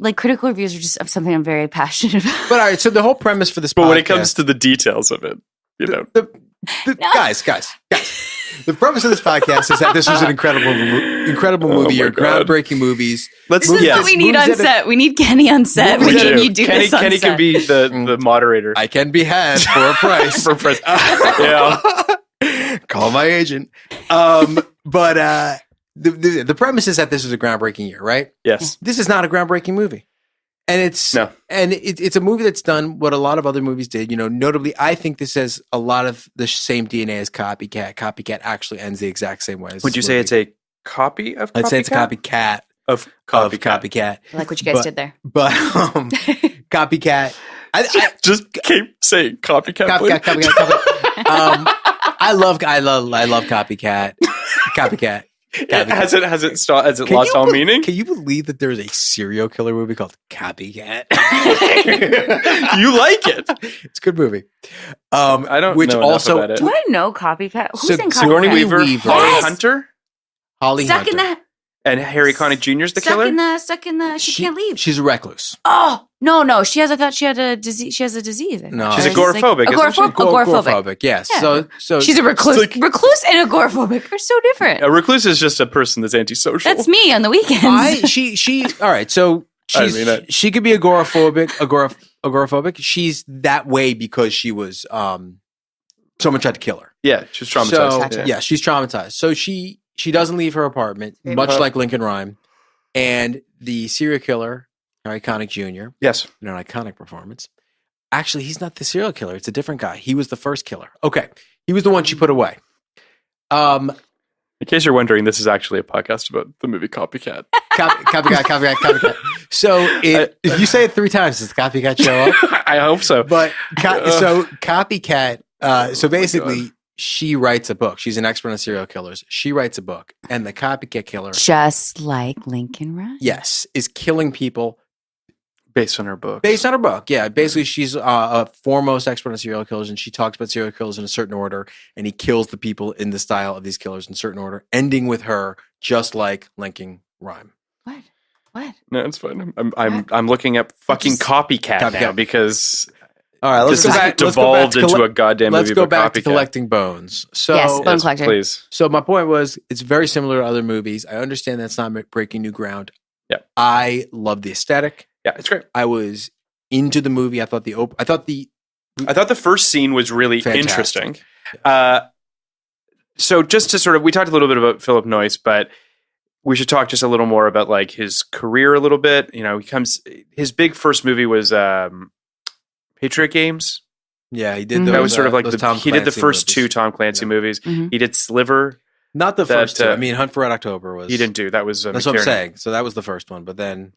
Speaker 4: reviews are just something I'm very passionate about.
Speaker 2: But all right. So the whole premise for this,
Speaker 3: but when it comes to the details of it,
Speaker 2: guys. The premise of this podcast is that this was an incredible movie, or groundbreaking movies.
Speaker 4: This is what we need on set. We need Kenny on set. We need you do this on
Speaker 3: Kenny
Speaker 4: set.
Speaker 3: Can be the moderator.
Speaker 2: I can be had for a price.
Speaker 3: Yeah.
Speaker 2: Call my agent. But the premise is that this is a groundbreaking year, right?
Speaker 3: Yes.
Speaker 2: This is not a groundbreaking movie. And it's a movie that's done what a lot of other movies did. Notably, I think this has a lot of the same DNA as Copycat. Copycat actually ends the exact same way.
Speaker 3: Would you say it's a copy of Copycat?
Speaker 2: I'd say it's a copycat of Copycat.
Speaker 4: I like what you guys did there.
Speaker 2: But Copycat. I
Speaker 3: just keep saying Copycat.
Speaker 2: Copycat. I love Copycat. Copycat.
Speaker 3: Has it lost all meaning?
Speaker 2: Can you believe that there's a serial killer movie called Copycat?
Speaker 3: You like it?
Speaker 2: It's a good movie.
Speaker 3: I don't know enough about it.
Speaker 4: Do I know Copycat? Who's in Copycat?
Speaker 3: Sigourney Weaver, Holly Hunter,
Speaker 4: Stuck in the
Speaker 3: and Harry Connick Jr. is the killer.
Speaker 4: Stuck in the. She can't leave.
Speaker 2: She's a recluse.
Speaker 4: Oh no! I thought she had a disease. She has a disease.
Speaker 2: No,
Speaker 3: she's agoraphobic.
Speaker 2: Agoraphobic. Yes. Yeah. So
Speaker 4: she's a recluse. Recluse and agoraphobic are so different.
Speaker 3: A recluse is just a person that's antisocial.
Speaker 4: That's me on the weekends.
Speaker 2: All right. So she could be agoraphobic. She's that way because she was someone tried to kill her.
Speaker 3: Yeah, she was traumatized.
Speaker 2: So, yeah, she's traumatized. So she doesn't leave her apartment, much like Lincoln Rhyme. And the serial killer, Harry Connick Jr.,
Speaker 3: yes,
Speaker 2: in an iconic performance. Actually, he's not the serial killer. It's a different guy. He was the first killer. Okay. He was the one she put away.
Speaker 3: In case you're wondering, this is actually a podcast about the movie Copycat.
Speaker 2: Copycat. So if you say it 3 times, does the Copycat show up?
Speaker 3: I hope so.
Speaker 2: But so Copycat, so basically, she writes a book. She's an expert on serial killers. She writes a book. And the copycat killer,
Speaker 4: just like Lincoln Rhyme,
Speaker 2: yes, is killing people
Speaker 3: based on her book. Yeah. Basically, she's a foremost expert on serial killers, and she talks about serial killers in a certain order, and he kills the people in the style of these killers in a certain order, ending with her, just like Lincoln Rhyme.
Speaker 4: What?
Speaker 3: No, it's fine. I'm looking up fucking Copycat now because...
Speaker 2: All right, let's
Speaker 3: devolved into a goddamn movie.
Speaker 2: Let's go back to collecting bones. So,
Speaker 4: yes, bone collector.
Speaker 3: Please.
Speaker 2: So my point was, it's very similar to other movies. I understand that's not breaking new ground.
Speaker 3: Yeah.
Speaker 2: I love the aesthetic.
Speaker 3: Yeah, it's great.
Speaker 2: I was into the movie. I thought the
Speaker 3: first scene was really
Speaker 2: fantastic.
Speaker 3: interesting. So just to sort of, we talked a little bit about Philip Noyce, but we should talk just a little more about like his career a little bit. You know, his big first movie was Patriot Games.
Speaker 2: Yeah, he did.
Speaker 3: That was sort of like he did the first
Speaker 2: movies.
Speaker 3: 2 Tom Clancy movies.
Speaker 4: Mm-hmm.
Speaker 3: He did Sliver.
Speaker 2: Not the first 2. I mean, Hunt for Red October was.
Speaker 3: He didn't do that. Was
Speaker 2: that's what I'm saying. So that was the first one, but then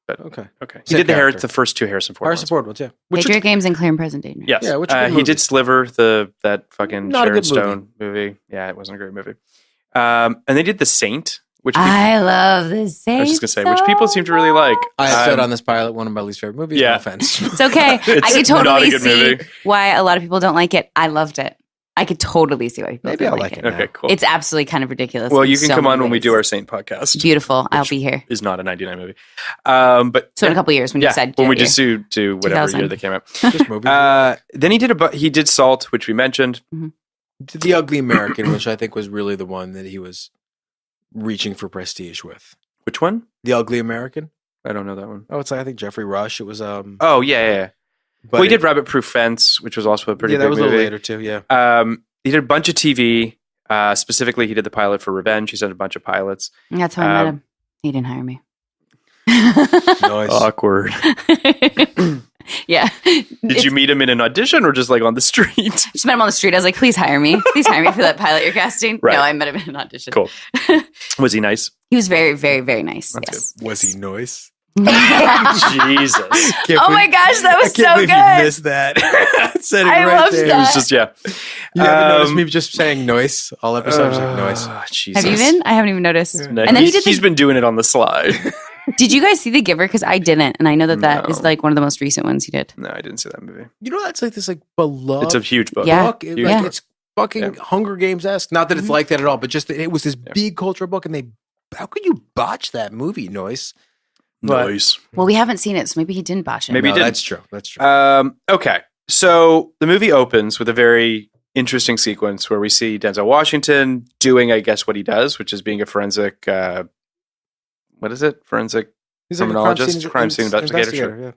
Speaker 3: but
Speaker 2: okay.
Speaker 3: He did the first 2 Harrison Ford ones.
Speaker 2: Yeah.
Speaker 4: Patriot Games and Clear and Present Danger.
Speaker 3: Yes.
Speaker 2: Yeah, which
Speaker 3: he did Sliver, that fucking
Speaker 2: Not a
Speaker 3: Sharon
Speaker 2: good
Speaker 3: Stone movie. Yeah, it wasn't a great movie. And they did The Saint, which
Speaker 4: I love The Saint.
Speaker 3: I was just gonna say, which people seem to really like.
Speaker 2: I have said on this pilot one of my least favorite movies.
Speaker 3: Yeah.
Speaker 2: No offense.
Speaker 4: It's okay.
Speaker 3: It's
Speaker 4: I could
Speaker 3: not a
Speaker 4: totally
Speaker 3: good
Speaker 4: see
Speaker 3: movie.
Speaker 4: why a lot of people don't like it. I loved it. I could totally see why people
Speaker 2: Maybe
Speaker 4: don't
Speaker 2: I'll
Speaker 4: like
Speaker 2: like
Speaker 4: it.
Speaker 2: it.
Speaker 3: Okay, cool.
Speaker 4: It's absolutely kind of ridiculous.
Speaker 3: Well,
Speaker 4: in
Speaker 3: you can
Speaker 4: so
Speaker 3: come
Speaker 4: many
Speaker 3: on when we
Speaker 4: ways.
Speaker 3: do our Saint podcast.
Speaker 4: Beautiful. I'll be here.
Speaker 3: Is not a 99 movie. But
Speaker 4: So in a couple of years when you decide to
Speaker 3: when we
Speaker 4: do it.
Speaker 3: just do whatever
Speaker 4: 2000.
Speaker 3: year they came out.
Speaker 2: Just movies.
Speaker 3: Then he did Salt, which we mentioned.
Speaker 2: The Ugly American, which I think was really the one that he was reaching for prestige with.
Speaker 3: Which one?
Speaker 2: The Ugly American.
Speaker 3: I don't know that one.
Speaker 2: Oh, it's like I think Jeffrey Rush. It was
Speaker 3: Oh yeah.
Speaker 2: But
Speaker 3: Well, he did Rabbit Proof Fence, which was also a pretty
Speaker 2: that
Speaker 3: big
Speaker 2: was
Speaker 3: movie.
Speaker 2: a little later too. Yeah.
Speaker 3: He did a bunch of TV. Specifically, he did the pilot for Revenge. He's done a bunch of pilots.
Speaker 4: That's how I met him. He didn't hire me.
Speaker 2: Nice.
Speaker 3: Awkward.
Speaker 4: Yeah.
Speaker 3: Did you meet him in an audition or just like on the street?
Speaker 4: Just met him on the street. I was like, please hire me. Please hire me for that pilot you're casting.
Speaker 3: Right.
Speaker 4: No, I met him in an audition.
Speaker 3: Cool. Was he nice?
Speaker 4: He was very, very, very nice.
Speaker 3: That's
Speaker 4: Yes.
Speaker 2: Was he nice?
Speaker 3: Jesus.
Speaker 4: Oh my gosh, that was
Speaker 2: I can't
Speaker 4: so
Speaker 2: believe
Speaker 4: good.
Speaker 2: you missed that. Said it
Speaker 4: I
Speaker 2: right
Speaker 4: loved
Speaker 2: there.
Speaker 3: It was just, yeah.
Speaker 2: You haven't noticed me just saying noise all episode. Just like noise.
Speaker 3: Jesus.
Speaker 4: Have you been? I haven't even noticed.
Speaker 3: No,
Speaker 4: And then he did
Speaker 3: he's been doing it on the slide.
Speaker 4: Did you guys see The Giver? Because I didn't, and I know that
Speaker 3: No.
Speaker 4: is like one of the most recent ones he did.
Speaker 3: No, I didn't see that movie.
Speaker 2: You know that's like this like beloved.
Speaker 3: It's a huge book.
Speaker 4: Yeah.
Speaker 2: book.
Speaker 3: Huge
Speaker 2: Like,
Speaker 3: book.
Speaker 2: it's fucking Hunger Games esque. Not that it's like that at all, but just that it was this big cultural book, and how could you botch that movie, Noise? But-
Speaker 3: Nice.
Speaker 4: Well, we haven't seen it, so maybe he didn't botch it.
Speaker 3: Maybe he didn't.
Speaker 2: That's true. That's true.
Speaker 3: Okay. So the movie opens with a very interesting sequence where we see Denzel Washington doing, I guess, what he does, which is being a forensic, what is it? Forensic
Speaker 2: He's like a
Speaker 3: criminologist, crime scene investigator. Sure.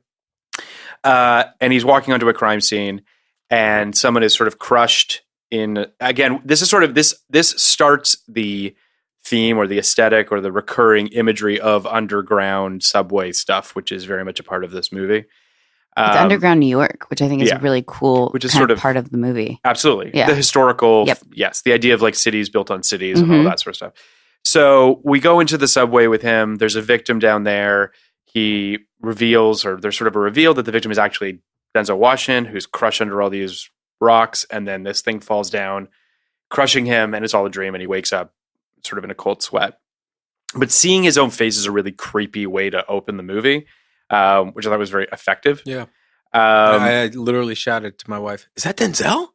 Speaker 2: Yeah.
Speaker 3: And he's walking onto a crime scene and someone is sort of crushed in, again, this is sort of, this starts the theme or the aesthetic or the recurring imagery of underground subway stuff, which is very much a part of this movie.
Speaker 4: It's underground New York, which I think is a really cool
Speaker 3: which is
Speaker 4: kind
Speaker 3: sort
Speaker 4: of
Speaker 3: of
Speaker 4: part of the movie.
Speaker 3: Absolutely.
Speaker 4: Yeah.
Speaker 3: The historical,
Speaker 4: Yep.
Speaker 3: yes, the idea of like cities built on cities and all
Speaker 4: Mhm.
Speaker 3: that sort of stuff. So we go into the subway with him. There's a victim down there. He reveals, or there's sort of a reveal that the victim is actually Denzel Washington, who's crushed under all these rocks. And then this thing falls down, crushing him. And it's all a dream. And he wakes up sort of in a cold sweat. But seeing his own face is a really creepy way to open the movie, which I thought was very effective.
Speaker 2: Yeah. I literally shouted to my wife, "Is that Denzel?"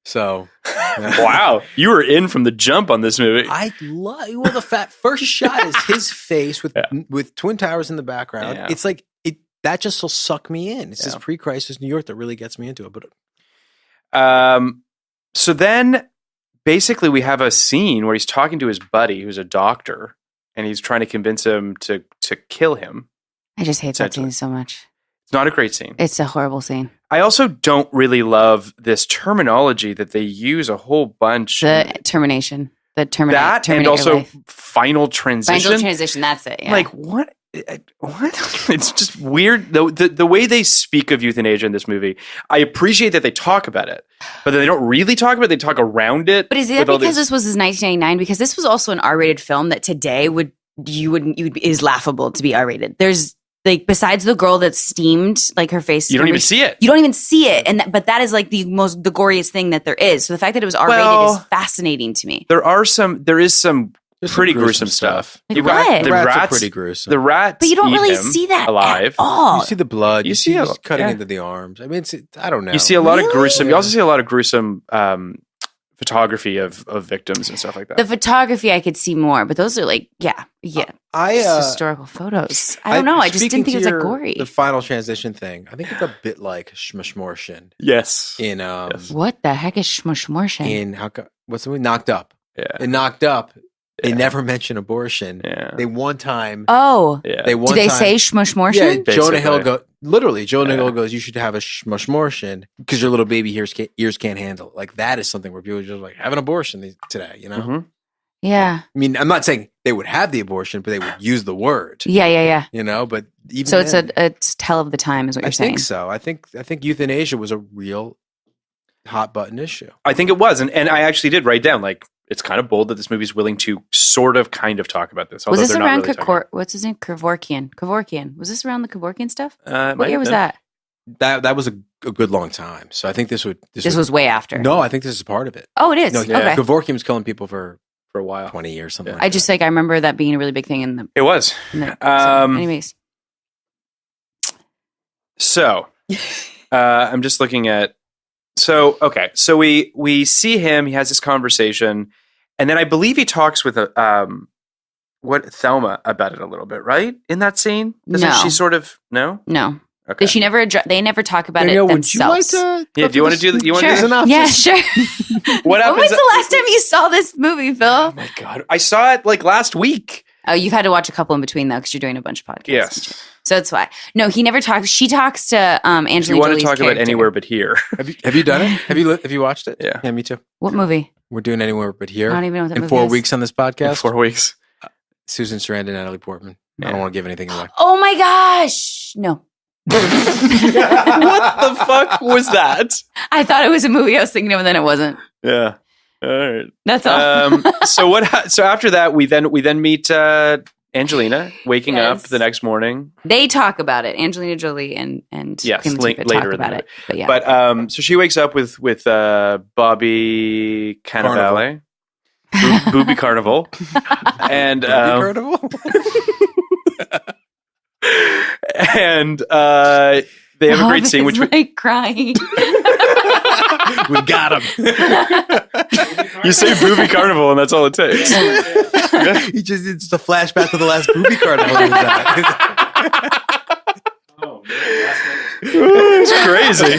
Speaker 2: So,
Speaker 3: Wow, you were in from the jump on this movie.
Speaker 2: I love. Well, the first shot is his face with Twin Towers in the background.
Speaker 3: Yeah.
Speaker 2: It's like that just will suck me in. It's
Speaker 3: Yeah.
Speaker 2: this pre-crisis New York that really gets me into it. But
Speaker 3: So then basically we have a scene where he's talking to his buddy who's a doctor and he's trying to convince him to kill him.
Speaker 4: I just hate that
Speaker 3: Essentially.
Speaker 4: scene so much.
Speaker 3: It's not a great scene.
Speaker 4: It's a horrible scene.
Speaker 3: I also don't really love this terminology that they use a whole bunch.
Speaker 4: The termination. The terminate.
Speaker 3: That
Speaker 4: terminate
Speaker 3: and
Speaker 4: your
Speaker 3: also
Speaker 4: life.
Speaker 3: final transition.
Speaker 4: Final transition. That's it. Yeah.
Speaker 3: Like what? What? It's just weird. The way they speak of euthanasia in this movie, I appreciate that they talk about it, but they don't really talk about it. They talk around it.
Speaker 4: But is it because this was 1999? Because this was also an R-rated film that today is laughable to be R-rated. There's like besides the girl that's steamed, like her face.
Speaker 3: You don't even see it.
Speaker 4: You don't even see it, but that is like the goriest thing that there is. So the fact that it was R-rated is fascinating to me.
Speaker 3: There is some pretty gruesome stuff.
Speaker 4: Like
Speaker 3: You got
Speaker 4: what?
Speaker 3: the
Speaker 2: rats are
Speaker 3: rats.
Speaker 2: pretty gruesome.
Speaker 3: The rats,
Speaker 4: But you don't
Speaker 3: eat
Speaker 4: really
Speaker 3: him
Speaker 4: see that
Speaker 3: alive.
Speaker 4: at all.
Speaker 2: You see the blood.
Speaker 3: You
Speaker 2: You
Speaker 3: see
Speaker 2: see
Speaker 3: a-
Speaker 2: he's cutting
Speaker 3: yeah.
Speaker 2: into the arms. I mean, I don't know.
Speaker 3: You see a lot of gruesome. You
Speaker 2: Yeah.
Speaker 3: also see a lot of gruesome photography of victims and stuff like that.
Speaker 4: The photography I could see more, but those are like, yeah. It's historical photos. I don't know. I just
Speaker 2: speaking
Speaker 4: didn't think it
Speaker 2: to
Speaker 4: was that gory.
Speaker 2: The final transition thing. I think it's a bit like Shmashmorshin
Speaker 3: yes.
Speaker 2: in
Speaker 3: Yes.
Speaker 4: What the heck is Shmushmorshin?
Speaker 2: what's the movie? Knocked Up.
Speaker 3: Yeah.
Speaker 2: In Knocked Up, They never mention abortion.
Speaker 3: Yeah.
Speaker 2: They one time.
Speaker 4: Oh.
Speaker 3: Yeah.
Speaker 4: Do they say shmushmortion?
Speaker 2: Yeah, Jonah Hill Jonah Hill goes, you should have a shmushmortion because your little baby ears can't handle it. Like, that is something where people are just like, have an abortion today, you know?
Speaker 3: Mm-hmm.
Speaker 4: Yeah.
Speaker 2: I mean, I'm not saying they would have the abortion, but they would use the word.
Speaker 4: Yeah.
Speaker 2: You know, but even
Speaker 4: so
Speaker 2: then,
Speaker 4: it's a tell of the time is what you're saying.
Speaker 2: I think so. I think euthanasia was a real hot button issue.
Speaker 3: I think it was. And I actually did write down, like, it's kind of bold that this movie's willing to sort of kind of talk about this.
Speaker 4: Was this around what's his name? Kevorkian. Was this around the Kevorkian stuff? What year was that?
Speaker 2: That was a good long time. So I think this was
Speaker 4: way after.
Speaker 2: No, I think this is part of it.
Speaker 4: Oh, it is.
Speaker 2: No,
Speaker 4: okay.
Speaker 2: Kevorkian was killing people for
Speaker 3: a while,
Speaker 2: 20 years, something.
Speaker 3: Yeah.
Speaker 2: Like
Speaker 4: I just I remember that being a really big thing in the.
Speaker 3: It was.
Speaker 4: Anyways.
Speaker 3: So, I'm just looking at. So okay, so we see him. He has this conversation, and then I believe he talks with Thelma about it a little bit, right? In that scene, doesn't she sort of no? Okay.
Speaker 4: They never talk about
Speaker 2: Danielle,
Speaker 4: it themselves.
Speaker 2: Would you like to?
Speaker 3: Yeah. Do you want to do that? You want to do
Speaker 2: enough?
Speaker 4: Yeah, sure.
Speaker 3: What happens?
Speaker 4: When was the last time you saw this movie, Phil?
Speaker 3: Oh my God, I saw it like last week.
Speaker 4: Oh, you've had to watch a couple in between though, because you're doing a bunch of podcasts.
Speaker 3: Yes.
Speaker 4: So that's why. No, he never talks. She talks to Angelina Jolie's
Speaker 3: You want to talk
Speaker 4: character.
Speaker 3: about Anywhere But Here?
Speaker 2: Have you done it? Have you watched it?
Speaker 3: Yeah.
Speaker 2: Yeah, me too.
Speaker 4: What movie?
Speaker 2: We're doing Anywhere But Here.
Speaker 4: I don't even know what that
Speaker 2: in
Speaker 4: movie
Speaker 2: 4
Speaker 4: is.
Speaker 2: weeks on this podcast.
Speaker 3: In 4 weeks.
Speaker 2: Susan Sarandon, Natalie Portman.
Speaker 3: Yeah.
Speaker 2: I don't want to give anything away.
Speaker 4: Oh my gosh! No.
Speaker 3: What the fuck was that?
Speaker 4: I thought it was a movie I was thinking of, and then it wasn't.
Speaker 3: Yeah. All right.
Speaker 4: That's all.
Speaker 3: So after that, we then meet Angelina waking up the next morning.
Speaker 4: They talk about it. Angelina Jolie and
Speaker 3: yes,
Speaker 4: Queen
Speaker 3: later
Speaker 4: talk about it. But yeah.
Speaker 3: But so she wakes up with Bobby Cannavale, Booby Carnival, and
Speaker 2: Carnival.
Speaker 3: and they have a great scene, which
Speaker 4: like crying.
Speaker 2: We got him.
Speaker 3: You say Booby Carnival, and that's all it takes.
Speaker 2: It's a flashback to the last Booby Carnival.
Speaker 3: Oh man, it's crazy.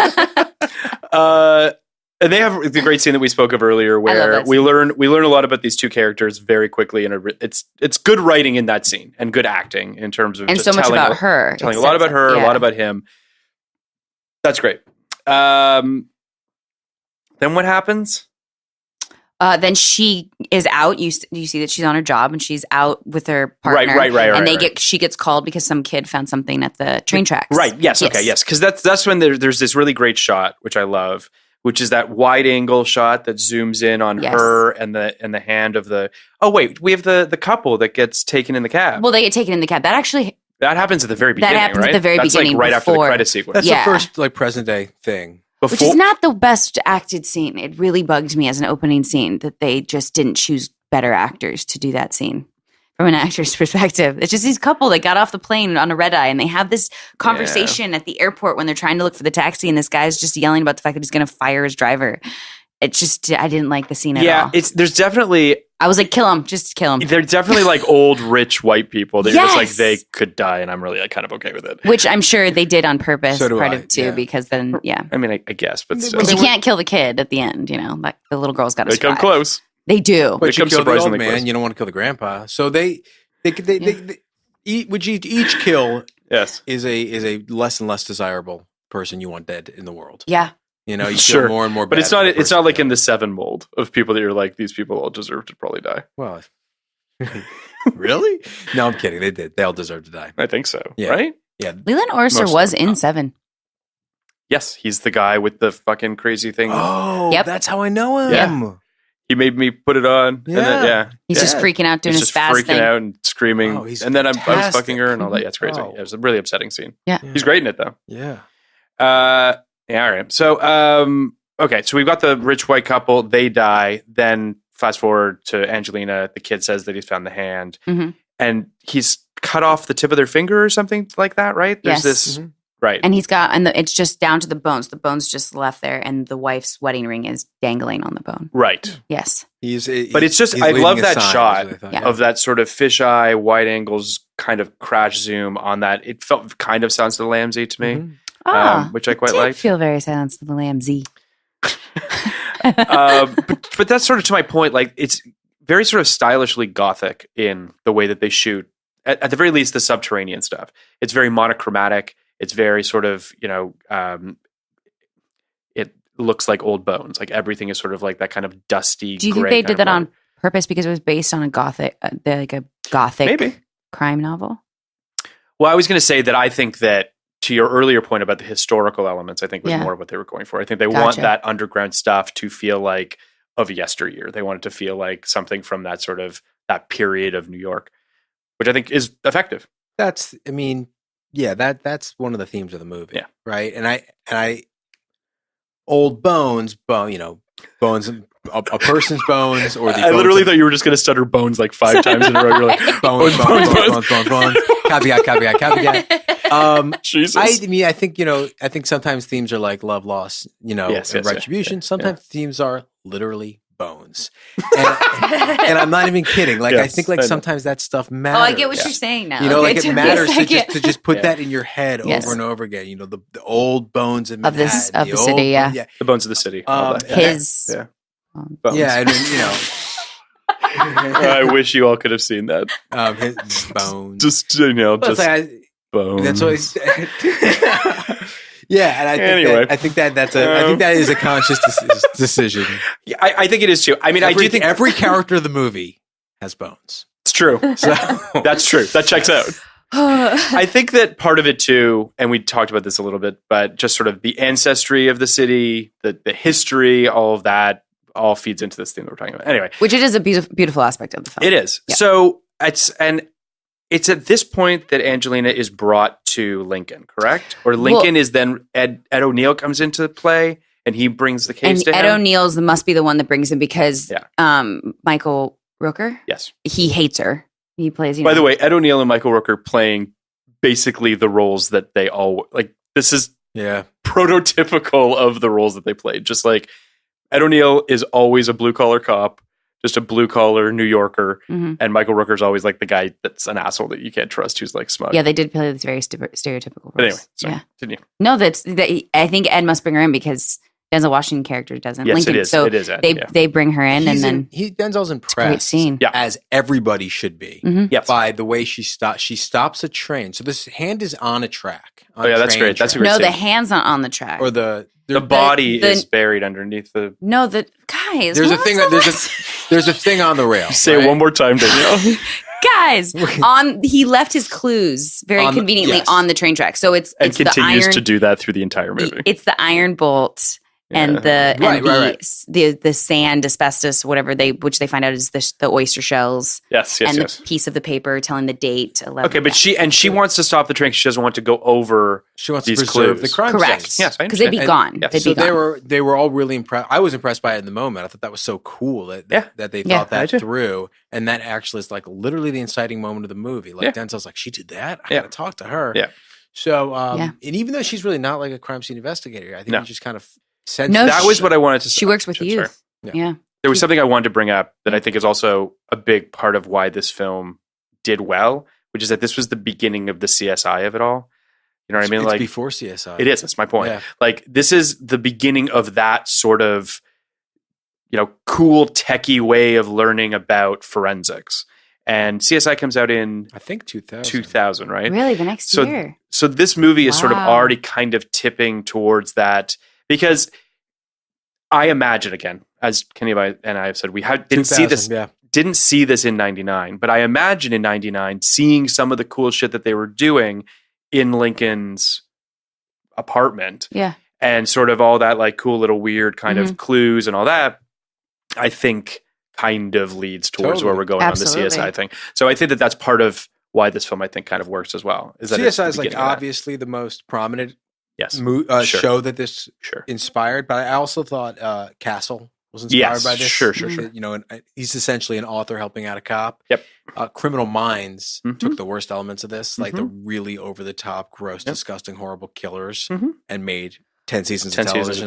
Speaker 3: And they have the great scene that we spoke of earlier, where we learn a lot about these two characters very quickly, and it's good writing in that scene and good acting in terms of
Speaker 4: and
Speaker 3: just
Speaker 4: so much about her,
Speaker 3: telling a lot about her, a lot about him. That's great. Then what happens?
Speaker 4: Then she is out. You see that she's on her job and she's out with her partner.
Speaker 3: Right.
Speaker 4: And she gets called because some kid found something at the train tracks.
Speaker 3: Right. Yes. Okay. Yes. Because that's when there's this really great shot, which I love, which is that wide angle shot that zooms in on her and the hand of the. Oh wait, we have the couple that gets taken in the cab.
Speaker 4: Well, they get taken in the cab. That
Speaker 3: happens at the very beginning.
Speaker 4: That happens
Speaker 3: right?
Speaker 4: at the very beginning.
Speaker 3: Like right after the credit sequence.
Speaker 2: That's the first present day thing.
Speaker 4: Which is not the best acted scene. It really bugged me as an opening scene that they just didn't choose better actors to do that scene from an actor's perspective. It's just these couple that got off the plane on a red eye and they have this conversation at the airport when they're trying to look for the taxi and this guy's just yelling about the fact that he's going to fire his driver. It just, I didn't like the scene at all.
Speaker 3: Yeah, there's definitely...
Speaker 4: I was like, kill him, just kill him.
Speaker 3: They're definitely like old, rich white people. They're just like, they could die, and I'm really kind of okay with it.
Speaker 4: Which I'm sure they did on purpose,
Speaker 2: too,
Speaker 4: because then,
Speaker 3: I mean, I guess, but still.
Speaker 4: Because you can't kill the kid at the end, like the little girl's got to survive.
Speaker 3: They come close.
Speaker 4: They do.
Speaker 2: But you kill the old man,
Speaker 3: close.
Speaker 2: you don't want to kill the grandpa. So they each kill is a less and less desirable person you want dead in the world.
Speaker 4: Yeah.
Speaker 2: You feel more and more bad.
Speaker 3: But it's not like in the Seven mold of people that you're like, these people all deserve to probably die.
Speaker 2: Well, really? No, I'm kidding. They did. They all deserve to die.
Speaker 3: I think so. Yeah. Right?
Speaker 2: Yeah.
Speaker 4: Leland Orser was in Seven.
Speaker 3: Yes, he's the guy with the fucking crazy thing.
Speaker 2: Oh, that's how I know him.
Speaker 3: Yeah. He made me put it on.
Speaker 2: Yeah.
Speaker 3: And then,
Speaker 4: He's just freaking out doing his fast thing.
Speaker 3: Freaking out and screaming.
Speaker 2: Oh,
Speaker 3: and then I was fucking her and all that. Yeah, it's crazy.
Speaker 2: Oh.
Speaker 3: It was a really upsetting scene.
Speaker 4: Yeah.
Speaker 3: He's great in it, though.
Speaker 2: Yeah.
Speaker 3: Yeah, all right. So, okay. So we've got the rich white couple. They die. Then fast forward to Angelina. The kid says that he's found the hand.
Speaker 4: Mm-hmm.
Speaker 3: And he's cut off the tip of their finger or something like that, right? There's this... Mm-hmm. Right.
Speaker 4: And he's got, it's just down to the bones. The bone's just left there, and the wife's wedding ring is dangling on the bone.
Speaker 3: Right.
Speaker 4: Yes.
Speaker 3: But it's just, I love that shot of that sort of fisheye, wide angles, kind of crash zoom on that. It felt kind of Silence of the Lambs to me, which I quite liked.
Speaker 4: Feel very Silence of the Lambs.
Speaker 3: But that's sort of to my point. Like, it's very sort of stylishly gothic in the way that they shoot. At the very least, the subterranean stuff. It's very monochromatic. It's very sort of, it looks like old bones. Like everything is sort of like that kind of dusty.
Speaker 4: Do you think they did that on purpose because it was based on a gothic
Speaker 3: maybe
Speaker 4: crime novel?
Speaker 3: Well, I was going to say that I think that, to your earlier point about the historical elements, I think was more what they were going for. I think they want that underground stuff to feel like of yesteryear. They want it to feel like something from that sort of that period of New York, which I think is effective.
Speaker 2: That's one of the themes of the movie.
Speaker 3: Yeah.
Speaker 2: Right. And I old bones, bones, a person's bones, or the
Speaker 3: I literally thought you were just going to stutter bones like 5 times in a row. You're like bones. Caveat. Jesus.
Speaker 2: I think sometimes themes are like love, loss, and retribution.
Speaker 3: Yeah.
Speaker 2: Sometimes themes are literally bones, and I'm not even kidding. Like I think sometimes that stuff matters.
Speaker 4: Oh, I get what you're saying now.
Speaker 2: It matters to just put that in your head over and over again. The old bones of
Speaker 4: the city,
Speaker 3: the bones of the city.
Speaker 4: His.
Speaker 3: Bones.
Speaker 2: Yeah,
Speaker 3: I wish you all could have seen that.
Speaker 2: His bones.
Speaker 3: Just bones.
Speaker 2: That's always. Yeah, and I think that is a conscious decision.
Speaker 3: Yeah, I think it is too. I mean, I do think
Speaker 2: every character of the movie has bones.
Speaker 3: It's true. So that's true. That checks out. I think that part of it too, and we talked about this a little bit, but just sort of the ancestry of the city, the history, all of that, all feeds into this thing that we're talking about. Anyway,
Speaker 4: which it is a beautiful aspect of the film.
Speaker 3: It is. Yeah. So it's at this point that Angelina is brought to Lincoln, correct? Or Lincoln is then Ed O'Neill comes into play and he brings the case to him.
Speaker 4: And Ed O'Neill's must be the one that brings him because Michael Rooker,
Speaker 3: yes, he
Speaker 4: hates her. He plays.
Speaker 3: By the way, Ed O'Neill and Michael Rooker playing basically the roles that they all like. This is prototypical of the roles that they played. Just like Ed O'Neill is always a blue collar cop, just a blue collar New Yorker, and Michael Rooker's always like the guy that's an asshole that you can't trust, who's like smug.
Speaker 4: Yeah, they did play this very stereotypical roles.
Speaker 3: But anyway, sorry, didn't you?
Speaker 4: No, I think Ed must bring her in because Denzel Washington character doesn't.
Speaker 3: Yes,
Speaker 4: Lincoln.
Speaker 3: it is.
Speaker 4: So
Speaker 3: it is Ed,
Speaker 4: they bring her in,
Speaker 2: Denzel's impressed, as everybody should be, by the way she stops. She stops a train. So this hand is on a track.
Speaker 3: That's great. That's a great scene.
Speaker 4: The hand's not on the track,
Speaker 2: or the
Speaker 3: body is buried underneath the.
Speaker 4: No, the guys.
Speaker 2: There's a thing. There's a thing on the rail.
Speaker 3: Say it one more time, Danielle.
Speaker 4: Guys, he left his clues very conveniently on the train track. So it's
Speaker 3: continues to do that through the entire movie.
Speaker 4: It's the iron bolt and the sand, asbestos, whatever which they find out is the oyster shells.
Speaker 3: Yes.
Speaker 4: The piece of the paper telling the date. 11.
Speaker 3: Okay, but she wants to stop the train. She doesn't want to go over.
Speaker 2: She wants
Speaker 3: these
Speaker 2: to preserve
Speaker 3: clues.
Speaker 2: The crime
Speaker 4: Correct.
Speaker 2: scene.
Speaker 3: Yes,
Speaker 4: because they'd be gone.
Speaker 3: Yes.
Speaker 2: They were all really impressed. I was impressed by it in the moment. I thought that was so cool that they thought that through, and that actually is like literally the inciting moment of the movie. Like Denzel's like, she did that. I gotta talk to her.
Speaker 3: Yeah.
Speaker 2: So, and even though she's really not like a crime scene investigator, I think you just kind of.
Speaker 3: That was what I wanted to say.
Speaker 4: She works with youth. Yeah.
Speaker 3: There was something I wanted to bring up that I think is also a big part of why this film did well, which is that this was the beginning of the CSI of it all. You know what I mean?
Speaker 2: It's
Speaker 3: like
Speaker 2: before CSI.
Speaker 3: It is. That's my point.
Speaker 2: Yeah.
Speaker 3: Like this is the beginning of that sort of, cool techie way of learning about forensics. And CSI comes out in,
Speaker 2: I think
Speaker 3: 2000, right?
Speaker 4: Really? The next year?
Speaker 3: So this movie is sort of already kind of tipping towards that. Because I imagine, again, as Kenny and I have said, we didn't see this.
Speaker 2: Yeah.
Speaker 3: Didn't see this in 99, but I imagine in 99 seeing some of the cool shit that they were doing in Lincoln's apartment.
Speaker 4: Yeah.
Speaker 3: And sort of all that like cool little weird kind of clues and all that, I think kind of leads towards where we're going on the CSI thing. So I think that that's part of why this film I think kind of works as well. Is that
Speaker 2: CSI is like obviously the most prominent show that this inspired, but I also thought Castle was inspired by this.
Speaker 3: Sure.
Speaker 2: And he's essentially an author helping out a cop.
Speaker 3: Yep.
Speaker 2: Criminal Minds took the worst elements of this, like the really over the top, gross, disgusting, horrible killers, and made 10 seasons of television.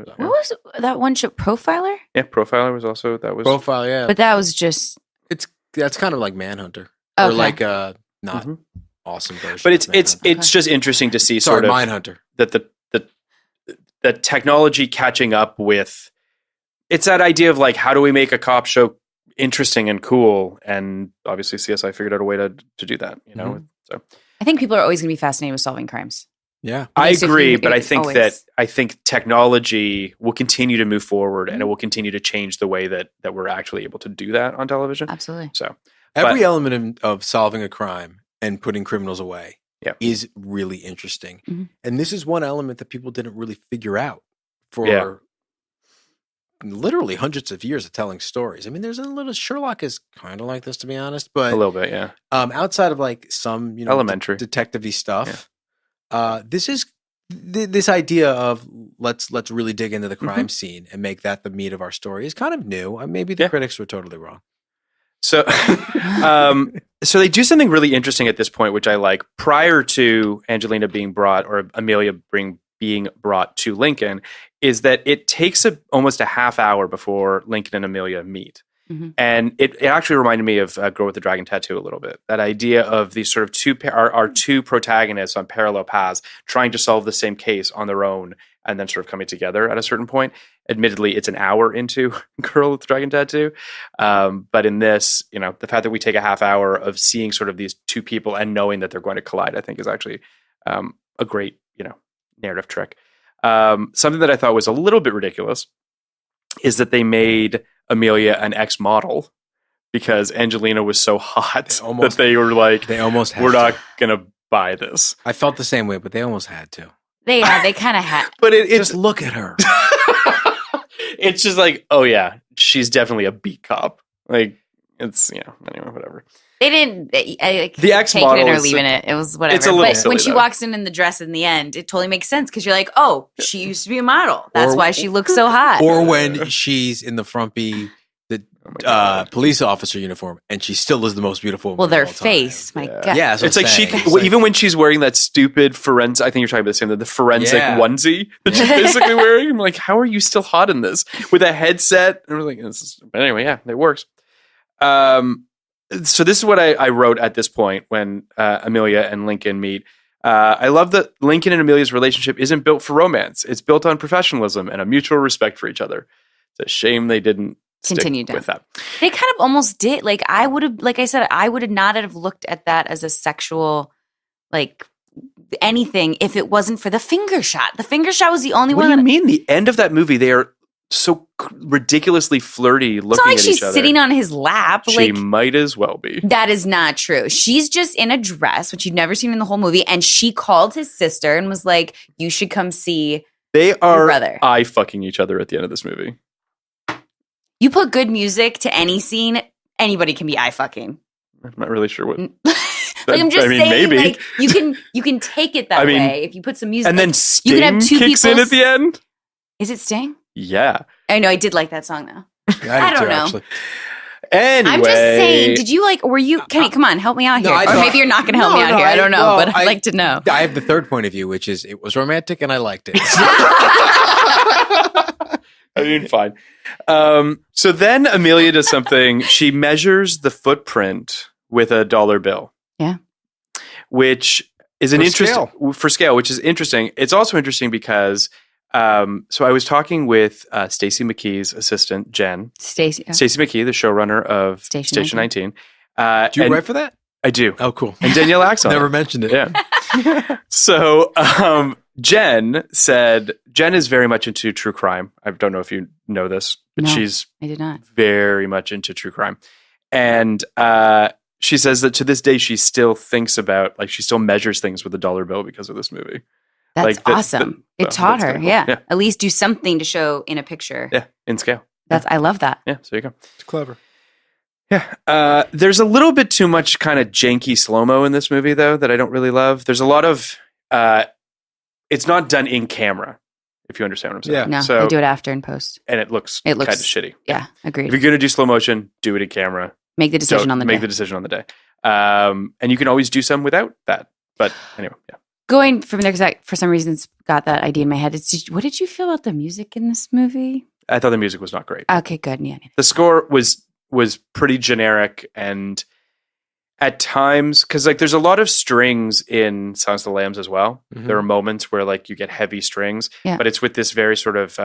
Speaker 4: What was that one show? Profiler?
Speaker 3: Yeah, Profiler was also
Speaker 2: Profile. Yeah,
Speaker 4: but that was just
Speaker 2: that's kind of like Manhunter or like not awesome version.
Speaker 3: But it's just interesting to see sort of
Speaker 2: Mindhunter.
Speaker 3: That the technology catching up with it's that idea of like how do we make a cop show interesting and cool. And obviously CSI figured out a way to do that, you know? So
Speaker 4: I think people are always going to be fascinated with solving crimes.
Speaker 2: Yeah.
Speaker 3: I agree, but I think technology will continue to move forward and it will continue to change the way that we're actually able to do that on television.
Speaker 4: Absolutely.
Speaker 3: So
Speaker 2: every element of solving a crime and putting criminals away is really interesting.
Speaker 4: Mm-hmm.
Speaker 2: And this is one element that people didn't really figure out for literally hundreds of years of telling stories. I mean, there's a little Sherlock is kind of like this, to be honest, but
Speaker 3: a little bit, yeah.
Speaker 2: Outside of like some,
Speaker 3: elementary
Speaker 2: detective-y stuff, this is this idea of let's really dig into the crime scene and make that the meat of our story is kind of new. Maybe the critics were totally wrong.
Speaker 3: So, so they do something really interesting at this point, which I like. Prior to Angelina being brought, or Amelia being brought to Lincoln, is that it takes almost a half hour before Lincoln and Amelia meet.
Speaker 4: Mm-hmm.
Speaker 3: And it actually reminded me of Girl with the Dragon Tattoo a little bit. That idea of these sort of our two protagonists on parallel paths trying to solve the same case on their own and then sort of coming together at a certain point. Admittedly, it's an hour into Girl with the Dragon Tattoo. But in this, the fact that we take a half hour of seeing sort of these two people and knowing that they're going to collide, I think is actually a great, narrative trick. Something that I thought was a little bit ridiculous is that they made Amelia an ex-model because Angelina was so hot that they were like, we're not going to buy this.
Speaker 2: I felt the same way, but they almost had to.
Speaker 4: They kind of had.
Speaker 3: But
Speaker 2: just look at her.
Speaker 3: It's just like, oh yeah, she's definitely a beat cop. Like it's, anyway, whatever.
Speaker 4: They didn't. The
Speaker 3: ex-model
Speaker 4: taking it or leaving it. It was whatever.
Speaker 3: It's a little
Speaker 4: but
Speaker 3: silly,
Speaker 4: when she
Speaker 3: though.
Speaker 4: walks in the dress in the end, it totally makes sense because you're like, oh, she used to be a model. That's why she looks so hot.
Speaker 2: Or when she's in the frumpy police officer uniform and she still is the most beautiful woman.
Speaker 4: Well, their
Speaker 2: of all time.
Speaker 4: face, my God.
Speaker 2: Yeah,
Speaker 3: it's like even when she's wearing that stupid forensic, I think you're talking about the same thing, the forensic onesie that she's basically wearing. I'm like, how are you still hot in this with a headset? And we're like, but anyway, yeah, it works. So this is what I wrote at this point when Amelia and Lincoln meet. I love that Lincoln and Amelia's relationship isn't built for romance. It's built on professionalism and a mutual respect for each other. It's a shame they didn't continue with that.
Speaker 4: They kind of almost did. Like I would have not have looked at that as a sexual, like anything if it wasn't for the finger shot. The finger shot was the only one.
Speaker 3: What do you mean? The end of that movie, they are so ridiculously flirty looking at each other. It's not like she's
Speaker 4: sitting on his lap.
Speaker 3: She might as well be.
Speaker 4: That is not true. She's just in a dress, which you've never seen in the whole movie, and she called his sister and was like, you should come see
Speaker 3: your
Speaker 4: brother.
Speaker 3: Eye fucking each other at the end of this movie.
Speaker 4: You put good music to any scene, anybody can be eye fucking.
Speaker 3: I'm not really sure what.
Speaker 4: I'm just saying,
Speaker 3: maybe.
Speaker 4: like you can take it that way if you put some music.
Speaker 3: And then Sting you can have two kicks in at the end.
Speaker 4: Is it Sting?
Speaker 3: Yeah.
Speaker 4: I know. I did like that song though.
Speaker 2: I
Speaker 4: don't know.
Speaker 2: Actually.
Speaker 3: Anyway,
Speaker 4: I'm just saying. Did you were you? Kenny, come on, help me out here. Or maybe you're not going to help me out here. I don't know, but I'd like to know.
Speaker 2: I have the third point of view, which is it was romantic and I liked it.
Speaker 3: I mean, fine. So then Amelia does something. She measures the footprint with a dollar bill.
Speaker 4: Yeah.
Speaker 3: Which is an interesting for scale, which is interesting. It's also interesting because so I was talking with Stacey McKee's assistant, Jen. Stacey McKee, the showrunner of Station 19.
Speaker 2: Do you write for that?
Speaker 3: I do.
Speaker 2: Oh, cool.
Speaker 3: And Danielle acts on
Speaker 2: Never mentioned it.
Speaker 3: Yeah. So Jen is very much into true crime. I don't know if you know this, but
Speaker 4: I did not.
Speaker 3: Very much into true crime. And she says that to this day, she still thinks about, she still measures things with a dollar bill because of this movie.
Speaker 4: That's awesome. It taught her. Cool. Yeah. At least do something to show in a picture.
Speaker 3: Yeah. In scale.
Speaker 4: I love that.
Speaker 3: Yeah. So you go.
Speaker 2: It's clever.
Speaker 3: Yeah. There's a little bit too much kind of janky slow-mo in this movie, though, that I don't really love. There's a lot of, it's not done in camera, if you understand what I'm saying.
Speaker 4: Yeah. No, so, they do it after in post.
Speaker 3: And it looks kind of shitty.
Speaker 4: Yeah. Agreed.
Speaker 3: If you're going to do slow motion, do it in camera.
Speaker 4: Make the decision on the day.
Speaker 3: Make the decision on the day. And you can always do some without that. But anyway, yeah.
Speaker 4: Going from there, because for some reason it's got that idea in my head. What did you feel about the music in this movie?
Speaker 3: I thought the music was not great.
Speaker 4: Okay, good. Yeah.
Speaker 3: The score was pretty generic, and at times, because there's a lot of strings in Silence of the Lambs as well. Mm-hmm. There are moments where you get heavy strings, but it's with this very sort of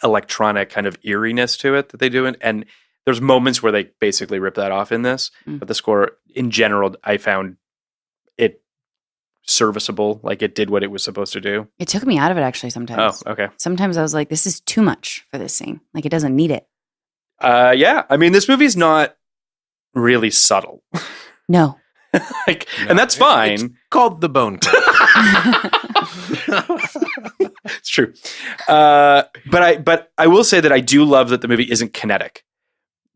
Speaker 3: electronic kind of eeriness to it that they do, and There's moments where they basically rip that off in this, but the score in general, I found it serviceable. Like it did what it was supposed to do.
Speaker 4: It took me out of it actually sometimes.
Speaker 3: Oh, okay.
Speaker 4: Sometimes I was like, this is too much for this scene. Like it doesn't need it.
Speaker 3: Yeah. I mean, this movie's not really subtle.
Speaker 4: No.
Speaker 3: And that's fine.
Speaker 2: It's called The Bone Collector.
Speaker 3: It's true. But I will say that I do love that the movie isn't kinetic.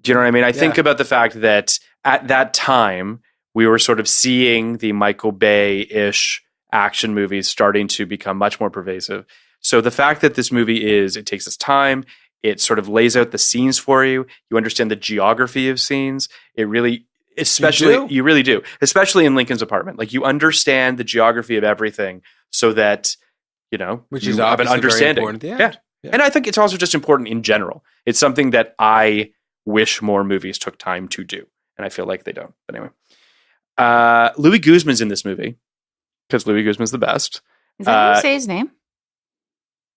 Speaker 3: Do you know what I mean? I think about the fact that at that time, we were sort of seeing the Michael Bay-ish action movies starting to become much more pervasive. So the fact that this movie it takes its time, it sort of lays out the scenes for you. You understand the geography of scenes. It really, you really do, especially in Lincoln's apartment. Like you understand the geography of everything so that,
Speaker 2: which
Speaker 3: you
Speaker 2: is
Speaker 3: have an
Speaker 2: obviously
Speaker 3: understanding.
Speaker 2: Very important. Yeah.
Speaker 3: And I think it's also just important in general. It's something that I wish more movies took time to do. And I feel like they don't. But anyway. Louis Guzmán's in this movie because Louis Guzmán's the best.
Speaker 4: Is that how you say his name?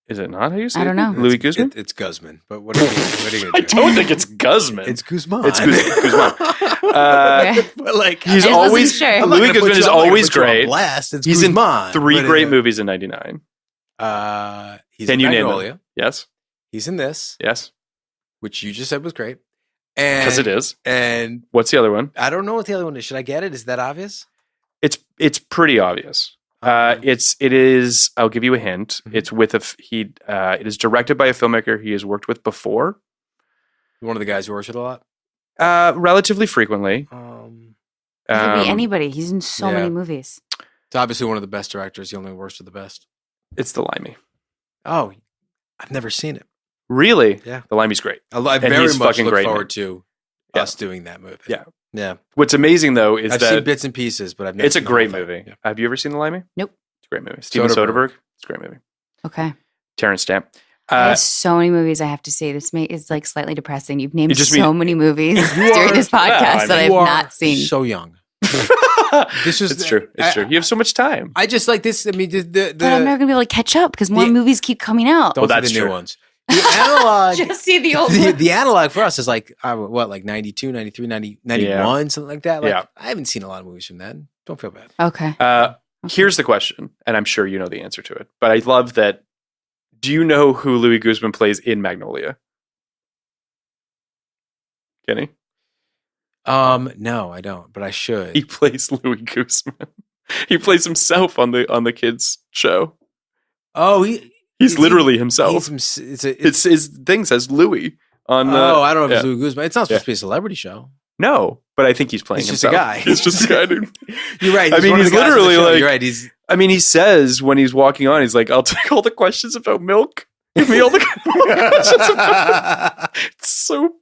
Speaker 3: Is it not how you say
Speaker 4: I don't know.
Speaker 3: Louis Guzmán?
Speaker 2: It's Guzmán. But what are you going to do?
Speaker 3: I don't think it's Guzmán.
Speaker 2: It's Guzmán.
Speaker 3: It's Guzmán.
Speaker 2: But like,
Speaker 3: he's always,
Speaker 4: sure.
Speaker 3: Louis Guzmán is always great. He's
Speaker 2: Guzmán,
Speaker 3: in 3 great movies in 99.
Speaker 2: He's
Speaker 3: Can
Speaker 2: in
Speaker 3: you name
Speaker 2: Magnolia.
Speaker 3: them? Yes.
Speaker 2: He's in this.
Speaker 3: Yes.
Speaker 2: Which you just said was great.
Speaker 3: Because it is.
Speaker 2: And
Speaker 3: what's the other one?
Speaker 2: I don't know what the other one is. Should I get it? Is that obvious?
Speaker 3: It's pretty obvious. It is. I'll give you a hint.
Speaker 2: Mm-hmm.
Speaker 3: It's with it is directed by a filmmaker he has worked with before.
Speaker 2: One of the guys who works with a lot.
Speaker 3: Relatively frequently.
Speaker 4: It could be anybody. He's in so many movies.
Speaker 2: It's obviously one of the best directors. He only works with the best.
Speaker 3: It's The Limey.
Speaker 2: Oh, I've never seen it.
Speaker 3: Really?
Speaker 2: Yeah.
Speaker 3: The Limey's great.
Speaker 2: I very much look forward to us doing that movie.
Speaker 3: Yeah.
Speaker 2: Yeah.
Speaker 3: What's amazing though is
Speaker 2: I've seen bits and pieces, but I've never.
Speaker 3: It's a
Speaker 2: seen
Speaker 3: great
Speaker 2: the whole thing.
Speaker 3: movie.
Speaker 2: Yeah.
Speaker 3: Have you ever seen The Limey?
Speaker 4: Nope.
Speaker 3: It's a great movie. Steven Soderbergh. It's a great movie.
Speaker 4: Okay.
Speaker 3: Terrence Stamp.
Speaker 4: I have so many movies I have to see. This is like slightly depressing. You've named
Speaker 3: so
Speaker 4: many movies during this podcast that I've not seen.
Speaker 2: So young.
Speaker 3: It's true. It's true. You have so much time.
Speaker 2: I just like this. I mean,
Speaker 4: but I'm never gonna be able to catch up because more movies keep coming out.
Speaker 2: Don't see
Speaker 3: that's
Speaker 2: the
Speaker 3: true.
Speaker 2: new ones. The analog.
Speaker 4: Just see the old ones.
Speaker 2: The analog for us is like, like 92, 93, 90, 91, something like that. Like, I haven't seen a lot of movies from then. Don't feel bad.
Speaker 4: Okay.
Speaker 3: Here's the question, and I'm sure you know the answer to it, but I love that. Do you know who Louis Guzmán plays in Magnolia? Kenny?
Speaker 2: No, I don't, but I should.
Speaker 3: He plays Louis Guzmán. He plays himself on the kids show.
Speaker 2: Oh,
Speaker 3: he's literally himself. It's his thing says Louis on.
Speaker 2: I don't know if it's Louis Guzmán. It's not supposed to be a celebrity show.
Speaker 3: No, but I think he's playing
Speaker 2: He's
Speaker 3: himself.
Speaker 2: just a guy.
Speaker 3: He's just a guy, dude.
Speaker 2: You're right.
Speaker 3: I mean, he's literally like.
Speaker 2: You're right.
Speaker 3: He says when he's walking on, he's like, "I'll take all the questions about milk. Give me all the questions about." It's so.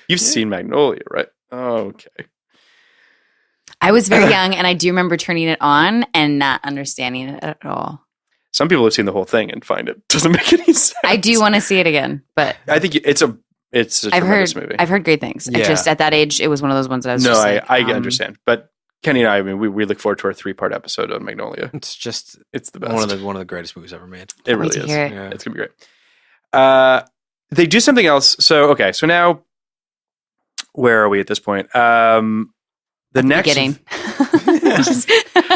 Speaker 3: You've seen Magnolia, right? Okay.
Speaker 4: I was very young, and I do remember turning it on and not understanding it at all.
Speaker 3: Some people have seen the whole thing and find it doesn't make any sense.
Speaker 4: I do want to see it again, but
Speaker 3: I think it's a tremendous movie.
Speaker 4: I've heard great things.
Speaker 2: Yeah.
Speaker 4: It just at that age, it was one of those ones that I was
Speaker 3: No,
Speaker 4: just
Speaker 3: I understand. But Kenny and I mean, we look forward to our 3-part episode on Magnolia.
Speaker 2: It's
Speaker 3: the best.
Speaker 2: One of the greatest movies ever made.
Speaker 3: It really is.
Speaker 2: Yeah.
Speaker 3: It's gonna be great. They do something else. So now where are we at this point? The next
Speaker 4: beginning.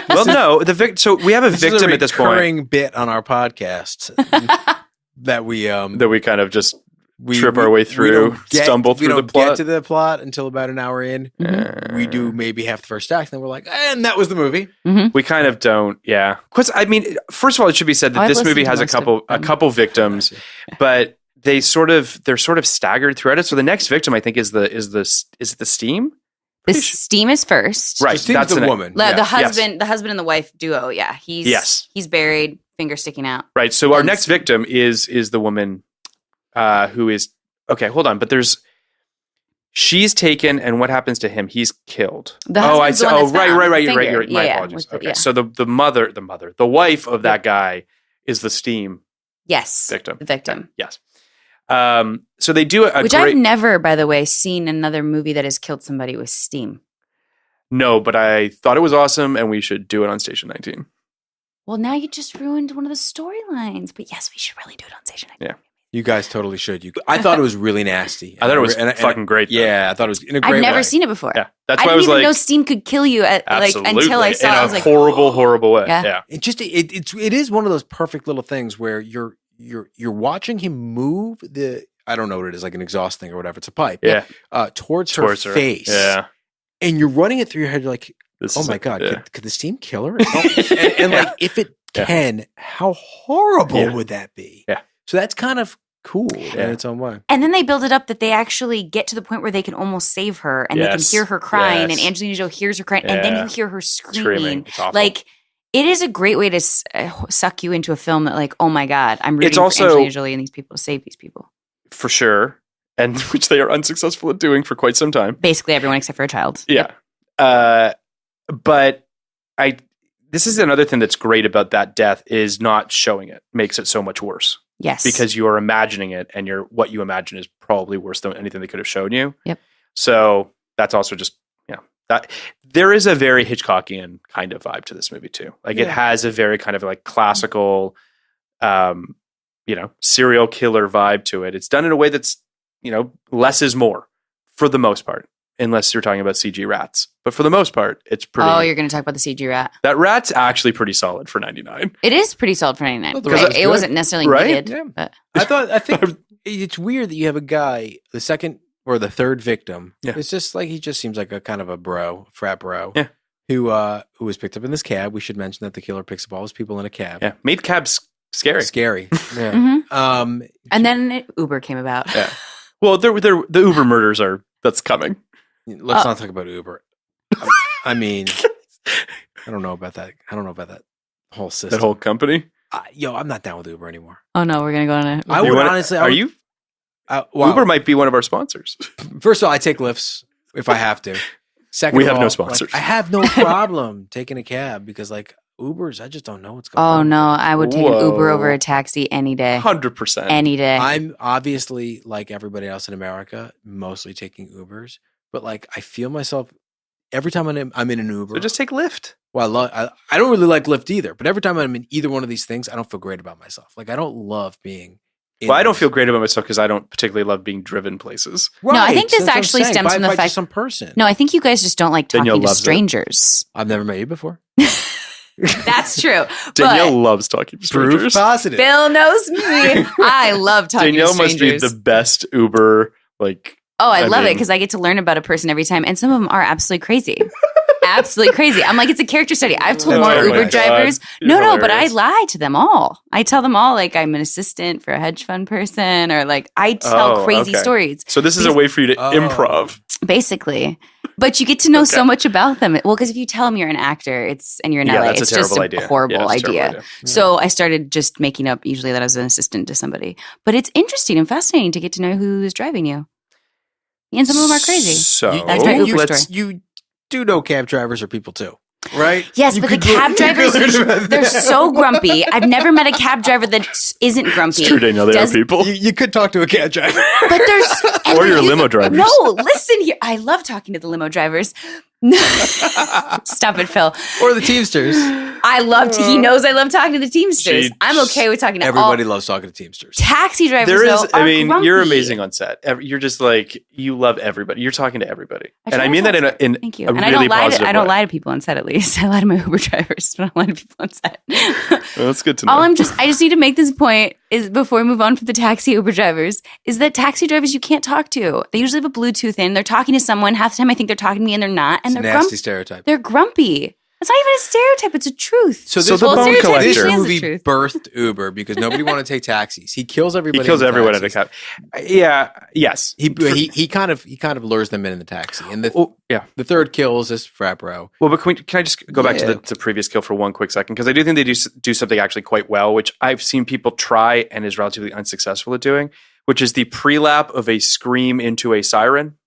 Speaker 3: Well, no, so we have a victim at this point.
Speaker 2: Recurring bit on our podcast that we
Speaker 3: kind of just trip our way through, stumble through the plot.
Speaker 2: We don't get to the plot until about an hour in. We do maybe half the first act, and then we're like, and that was the movie.
Speaker 4: Mm-hmm.
Speaker 3: We kind of don't, yeah. Because I mean, first of all, it should be said that this movie has a couple victims, but they're sort of staggered throughout it. So the next victim, I think, is it the Steam?
Speaker 4: The Steam is first,
Speaker 3: right?
Speaker 2: So that's the woman.
Speaker 4: The husband and the wife duo. Yeah, he's buried, finger sticking out.
Speaker 3: Right. So our next victim is the woman who is okay. Hold on, but she's taken, and what happens to him? He's killed.
Speaker 4: Right.
Speaker 3: Right. My apologies. Okay. So the wife of that guy is the Steam.
Speaker 4: Yes.
Speaker 3: Victim.
Speaker 4: The victim.
Speaker 3: Yes. So they do
Speaker 4: which I've never, by the way, seen another movie that has killed somebody with steam.
Speaker 3: No, but I thought it was awesome, and we should do it on Station 19.
Speaker 4: Well, now you just ruined one of the storylines. But yes, we should really do it on Station 19.
Speaker 3: Yeah.
Speaker 2: You guys totally should. I thought it was really nasty.
Speaker 3: I thought it was fucking great. Though.
Speaker 2: Yeah, I thought it was in a great way.
Speaker 4: I've never seen it before.
Speaker 3: Yeah, that's
Speaker 4: I
Speaker 3: why
Speaker 4: didn't even
Speaker 3: like,
Speaker 4: know steam could kill you until I saw it. I was like,
Speaker 3: horrible way.
Speaker 4: Yeah.
Speaker 2: It is one of those perfect little things where you're watching him move I don't know what it is, like an exhaust thing or whatever. It's a pipe.
Speaker 3: Yeah.
Speaker 2: Towards her face.
Speaker 3: Yeah.
Speaker 2: And you're running it through your head. You're like, oh my God, could the steam kill her? and like, if it can, how horrible would that be?
Speaker 3: Yeah.
Speaker 2: So that's kind of cool in its own way.
Speaker 4: And then they build it up that they actually get to the point where they can almost save her and they can hear her crying and Angelina Jolie hears her crying and then you hear her screaming. Like, it is a great way to suck you into a film that like, oh my God, I'm rooting for Angelina Jolie and these people to save these people.
Speaker 3: For sure. And which they are unsuccessful at doing for quite some time.
Speaker 4: Basically everyone except for a child.
Speaker 3: Yeah. But this is another thing that's great about that death is not showing it makes it so much worse.
Speaker 4: Yes.
Speaker 3: Because you are imagining it and what you imagine is probably worse than anything they could have shown you.
Speaker 4: Yep.
Speaker 3: So that's also just, that there is a very Hitchcockian kind of vibe to this movie too. Like it has a very kind of like classical, serial killer vibe to it. It's done in a way that's, less is more for the most part, unless you're talking about CG rats. But for the most part, it's pretty.
Speaker 4: Oh, you're going to talk about the CG rat.
Speaker 3: That rat's actually pretty solid for 99.
Speaker 4: It is pretty solid for 99.
Speaker 2: Well,
Speaker 4: it wasn't necessarily needed.
Speaker 2: Yeah.
Speaker 4: But.
Speaker 2: I think it's weird that you have a guy, the second or the third victim. Yeah. It's just like, he just seems like a kind of a frat bro.
Speaker 3: Yeah.
Speaker 2: Who was picked up in this cab. We should mention that the killer picks up all his people in a cab.
Speaker 3: Yeah. Made cabs scary.
Speaker 2: Yeah.
Speaker 4: Mm-hmm. And then Uber came about.
Speaker 3: Yeah. Well, the Uber murders that's coming.
Speaker 2: Let's not talk about Uber. I mean, I don't know about that. I don't know about that whole system.
Speaker 3: That whole company?
Speaker 2: I'm not down with Uber anymore.
Speaker 4: Oh no, we're going to go on a...
Speaker 2: I would honestly...
Speaker 3: Are you? Uber might be one of our sponsors.
Speaker 2: First of all, I take lifts if I have to. Second
Speaker 3: we
Speaker 2: of
Speaker 3: have
Speaker 2: all,
Speaker 3: no sponsors.
Speaker 2: I have no problem taking a cab because like Ubers, I just don't know what's going on.
Speaker 4: Oh no, I would take an Uber over a taxi any day.
Speaker 3: 100%.
Speaker 4: Any day.
Speaker 2: I'm obviously, like everybody else in America, mostly taking Ubers, but like I feel myself every time I'm in an Uber.
Speaker 3: So just take Lyft.
Speaker 2: Well, I don't really like Lyft either, but every time I'm in either one of these things, I don't feel great about myself. Like I don't love being.
Speaker 3: Well, I don't feel great about myself because I don't particularly love being driven places.
Speaker 2: Right.
Speaker 4: No, I think this actually stems from the fact
Speaker 2: some person.
Speaker 4: No, I think you guys just don't like talking
Speaker 3: Danielle
Speaker 4: to strangers.
Speaker 2: I've never met you before.
Speaker 4: That's true.
Speaker 3: Danielle loves talking to strangers.
Speaker 2: Proof positive.
Speaker 4: Phil knows me. I love talking to strangers.
Speaker 3: Danielle must be the best Uber.
Speaker 4: I love it because I get to learn about a person every time, and some of them are absolutely crazy. Absolutely crazy. I'm like, it's a character study. I've told more Uber drivers. No, but I lie to them all. I tell them all like I'm an assistant for a hedge fund person, or like I tell crazy stories.
Speaker 3: So this is a way for you to improv.
Speaker 4: Basically. But you get to know so much about them. Well, because if you tell them you're an actor, and you're in LA, it's just a horrible idea. So I started just making up usually that I was an assistant to somebody. But it's interesting and fascinating to get to know who is driving you. And some of them are crazy.
Speaker 3: So
Speaker 4: that's my Uber story.
Speaker 2: You do know cab drivers are people too, right?
Speaker 4: Yes, but the cab drivers, they're so grumpy. I've never met a cab driver that isn't grumpy.
Speaker 3: It's true, Danielle, they are people.
Speaker 2: You could talk to a cab driver.
Speaker 4: But there's...
Speaker 3: or your limo drivers.
Speaker 4: No, listen here. I love talking to the limo drivers. Stop it, Phil.
Speaker 2: Or the Teamsters.
Speaker 4: He knows I love talking to the Teamsters. I'm okay with talking to
Speaker 2: everybody loves talking to Teamsters.
Speaker 4: Taxi drivers, grumpy.
Speaker 3: You're amazing on set. You're just like, you love everybody. You're talking to everybody. And I mean that in
Speaker 4: Thank you.
Speaker 3: a
Speaker 4: and
Speaker 3: really positive way.
Speaker 4: I don't lie to people on set, at least. I lie to my Uber drivers, but I don't lie to people on set.
Speaker 3: Well, that's good to know.
Speaker 4: I just need to make this point is before we move on from the taxi Uber drivers, is that taxi drivers you can't talk to. They usually have a Bluetooth in. They're talking to someone. Half the time I think they're talking to me and they're not. And
Speaker 2: it's a nasty stereotype.
Speaker 4: They're grumpy. It's not even a stereotype. It's a truth.
Speaker 3: So the bone collector.
Speaker 2: This movie birthed Uber because nobody wanted to take taxis. He kills everybody.
Speaker 3: He kills everyone in the cab. Yeah. Yes.
Speaker 2: He kind of lures them in the taxi, and the third kills this frat bro.
Speaker 3: Well, but can I just go back to the previous kill for one quick second? Because I do think they do something actually quite well, which I've seen people try and is relatively unsuccessful at doing, which is the pre-lap of a scream into a siren.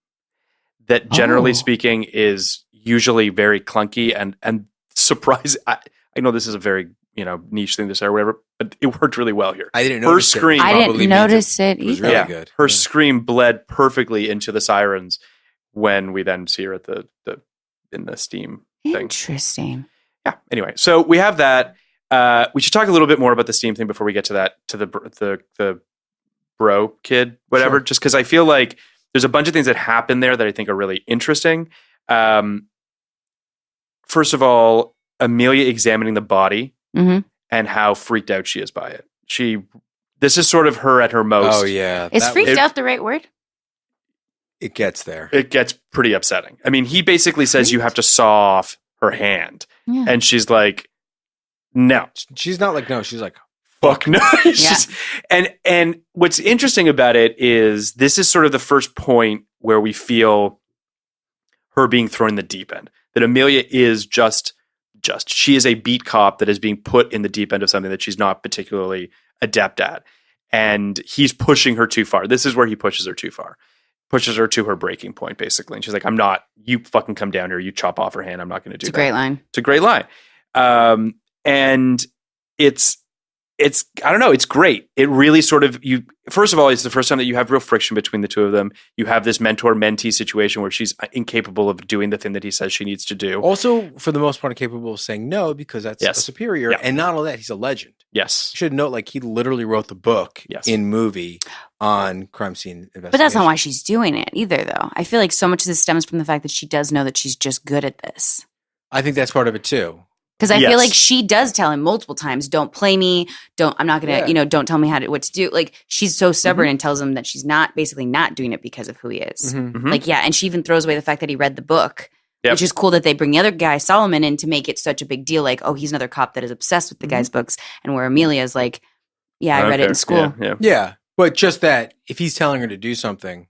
Speaker 3: That generally speaking is usually very clunky and surprising. I know this is a very niche thing to say or whatever, but it worked really well here.
Speaker 2: I didn't notice
Speaker 3: scream.
Speaker 4: I didn't notice it either.
Speaker 2: It was really good.
Speaker 3: Her scream bled perfectly into the sirens when we then see her at in the steam thing.
Speaker 4: Interesting.
Speaker 3: Yeah. Anyway, so we have that. We should talk a little bit more about the steam thing before we get to that the bro kid, whatever, just because I feel like there's a bunch of things that happen there that I think are really interesting. First of all, Amelia examining the body and how freaked out she is by it. This is sort of her at her most.
Speaker 2: Oh, yeah.
Speaker 4: Is freaked out the right word?
Speaker 2: It gets there.
Speaker 3: It gets pretty upsetting. I mean, he basically says you have to saw off her hand. Yeah. And she's like, no.
Speaker 2: She's not like, no. She's like,
Speaker 3: fuck no. And what's interesting about it is this is sort of the first point where we feel her being thrown in the deep end. That Amelia is she is a beat cop that is being put in the deep end of something that she's not particularly adept at. And he's pushing her too far. This is where he pushes her too far. Pushes her to her breaking point, basically. And she's like, you fucking come down here, you chop off her hand, I'm not going to do that.
Speaker 4: It's a great line.
Speaker 3: It's a great line. And it's I don't know, it's great. It really sort of, first of all, it's the first time that you have real friction between the two of them. You have this mentor-mentee situation where she's incapable of doing the thing that he says she needs to do.
Speaker 2: Also, for the most part, incapable of saying no because that's a superior. Yeah. And not only that, he's a legend.
Speaker 3: Yes.
Speaker 2: You should note, like, he literally wrote the book in movie on crime scene investigation.
Speaker 4: But that's not why she's doing it either, though. I feel like so much of this stems from the fact that she does know that she's just good at this.
Speaker 2: I think that's part of it, too.
Speaker 4: Because I feel like she does tell him multiple times, don't play me, I'm not going to, don't tell me what to do. Like, she's so stubborn and tells him that she's basically not doing it because of who he is. Like, and she even throws away the fact that he read the book, which is cool that they bring the other guy, Solomon, in to make it such a big deal. Like, oh, he's another cop that is obsessed with the guy's books. And where Amelia is like, I read it in school.
Speaker 2: Yeah. But just that, if he's telling her to do something,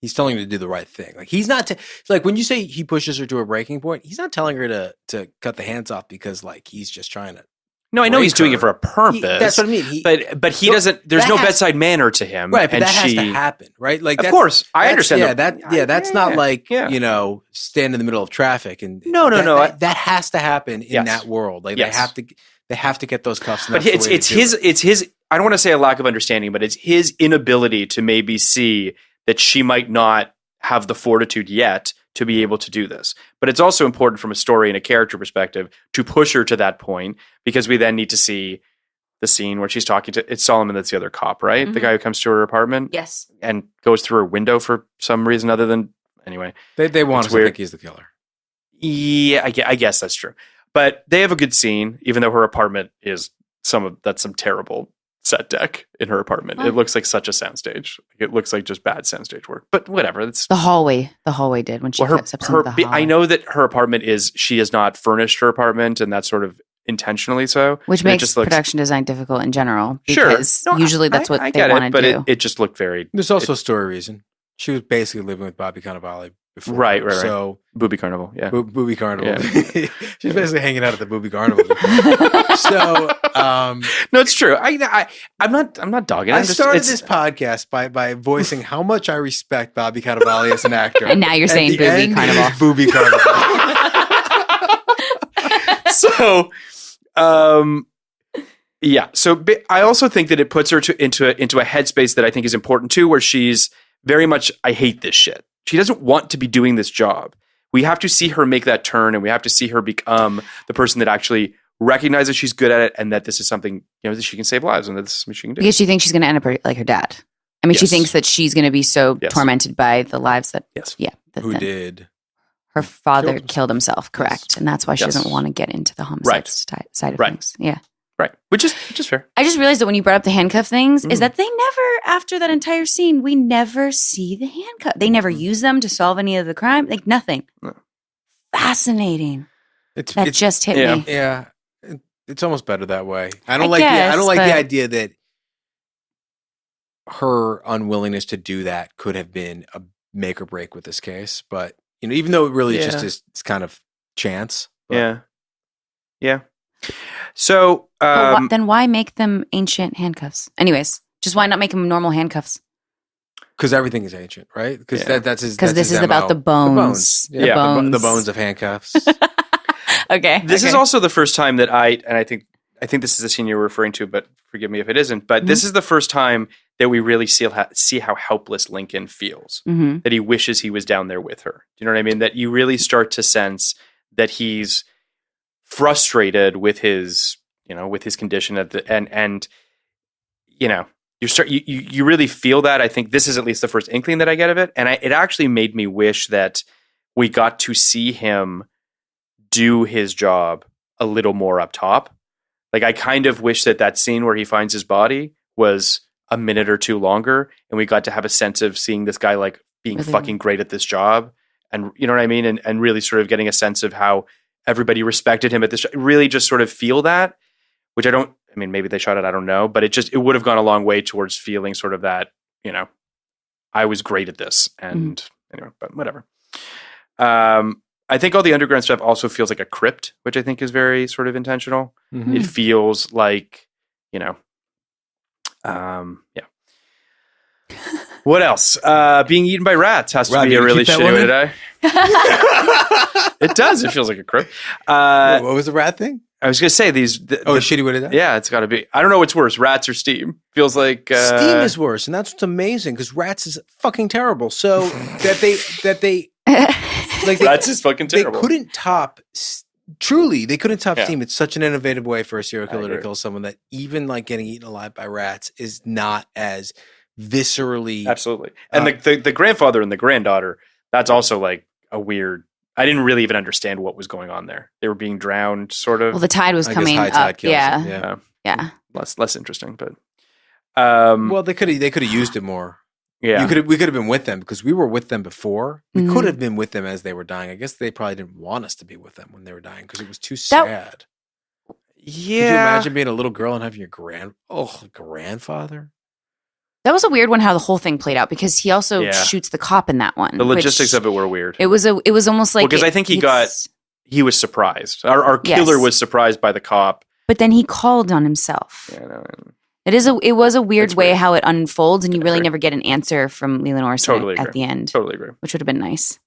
Speaker 2: he's telling her to do the right thing. Like, he's not, like, when you say he pushes her to a breaking point, he's not telling her to cut the hands off because, like, he's just trying to.
Speaker 3: No, I know he's doing it for a purpose. That's
Speaker 2: what I mean.
Speaker 3: But he doesn't, there's no bedside manner to him.
Speaker 2: Right, but that has to happen, right? Like,
Speaker 3: of course, I understand.
Speaker 2: That's not like, stand in the middle of traffic. And
Speaker 3: No.
Speaker 2: That has to happen in that world. Like, they have to get those cuffs.
Speaker 3: But it's his, I don't want to say a lack of understanding, but it's his inability to maybe see that she might not have the fortitude yet to be able to do this. But it's also important from a story and a character perspective to push her to that point, because we then need to see the scene where she's talking to, it's Solomon that's the other cop, right? Mm-hmm. The guy who comes to her apartment?
Speaker 4: Yes.
Speaker 3: And goes through her window for some reason other than, anyway.
Speaker 2: They want us to think he's the killer.
Speaker 3: Yeah, I guess that's true. But they have a good scene, even though her apartment is some terrible set deck in her apartment. What? It looks like such a soundstage. It looks like just bad soundstage work. But whatever. It's
Speaker 4: the hallway. The hallway did when she steps up into the hallway.
Speaker 3: I know that her apartment she has not furnished her apartment, and that's sort of intentionally so.
Speaker 4: Which makes production design difficult in general. Because usually that's what they want to do.
Speaker 3: It just looked very.
Speaker 2: There's also a story reason. She was basically living with Bobby Cannavale before.
Speaker 3: Right.
Speaker 2: So
Speaker 3: Booby Carnival, yeah.
Speaker 2: Booby Carnival. Yeah. She's basically hanging out at the Booby Carnival. So
Speaker 3: no, it's true. I'm not dogging.
Speaker 2: I started this podcast by voicing how much I respect Bobby Cannavale as an actor.
Speaker 4: And now you're saying Booby Carnival.
Speaker 2: Booby Carnival.
Speaker 3: So So I also think that it puts her into a headspace that I think is important too, where she's very much, I hate this shit. She doesn't want to be doing this job. We have to see her make that turn, and we have to see her become the person that actually recognizes she's good at it, and that this is something, that she can save lives, and that this is something she can do.
Speaker 4: Because she thinks she's going to end up like her dad. I mean, she thinks that she's going to be so tormented by the lives that,
Speaker 2: who did.
Speaker 4: Her father killed himself, correct. And that's why she doesn't want to get into the homicide side of things. Yeah.
Speaker 3: Right. Which is fair.
Speaker 4: I just realized that when you brought up the handcuff things, is that they never, after that entire scene, we never see the handcuff. They never use them to solve any of the crime. Like nothing. No. Fascinating. That just hit me.
Speaker 2: Yeah. It's almost better that way. I don't like the idea that her unwillingness to do that could have been a make or break with this case. But even though it really just is, it's kind of chance. But.
Speaker 3: Yeah. So
Speaker 4: then why make them ancient handcuffs? Anyways, just why not make them normal handcuffs?
Speaker 2: Because everything is ancient, right? Because that's his.
Speaker 4: Because this is about the bones.
Speaker 2: The bones of handcuffs.
Speaker 4: Okay.
Speaker 3: This is also the first time that I think this is the scene you're referring to, but forgive me if it isn't. But this is the first time that we really see how helpless Lincoln feels. Mm-hmm. That he wishes he was down there with her. Do you know what I mean? That you really start to sense that he's frustrated with his condition and you really feel that. I think this is at least the first inkling that I get of it. And it actually made me wish that we got to see him do his job a little more up top. Like, I kind of wish that scene where he finds his body was a minute or two longer, and we got to have a sense of seeing this guy like being fucking great at this job. And you know what I mean? And really sort of getting a sense of how everybody respected him at this, really just sort of feel that, which maybe they shot it, I don't know, but it would have gone a long way towards feeling sort of that, I was great at this. And anyway, but whatever. I think all the underground stuff also feels like a crypt, which I think is very sort of intentional. Mm-hmm. It feels like, yeah. What else? Being eaten by rats has to be a really shitty way to die. It does. It feels like a crypt.
Speaker 2: What was the rat thing?
Speaker 3: I was going to say these.
Speaker 2: Shitty way to die?
Speaker 3: Yeah, it's got to be. I don't know what's worse, rats or steam. Feels like
Speaker 2: steam is worse, and that's what's amazing because rats is fucking terrible. So that they like
Speaker 3: rats is fucking terrible.
Speaker 2: They couldn't top. Truly, they couldn't top steam. It's such an innovative way for a serial killer to kill someone that even like getting eaten alive by rats is not as viscerally.
Speaker 3: Absolutely. And the grandfather and the granddaughter, that's also like a weird. I didn't really even understand what was going on there. They were being drowned, sort of.
Speaker 4: Well, the tide was coming up. Yeah.
Speaker 3: Less interesting, but.
Speaker 2: Well, they could have used it more.
Speaker 3: Yeah,
Speaker 2: we could have been with them because we were with them before. We could have been with them as they were dying. I guess they probably didn't want us to be with them when they were dying because it was too sad.
Speaker 3: Yeah,
Speaker 2: could you imagine being a little girl and having your grandfather?
Speaker 4: That was a weird one. How the whole thing played out because he also shoots the cop in that one.
Speaker 3: The logistics of it were weird.
Speaker 4: It was almost like
Speaker 3: because I think he was surprised. Our killer was surprised by the cop,
Speaker 4: but then he called on himself.
Speaker 3: Yeah, no,
Speaker 4: it was a weird way how it unfolds, and you really never get an answer from Leland Orser at the end.
Speaker 3: Totally agree.
Speaker 4: Which would have been nice.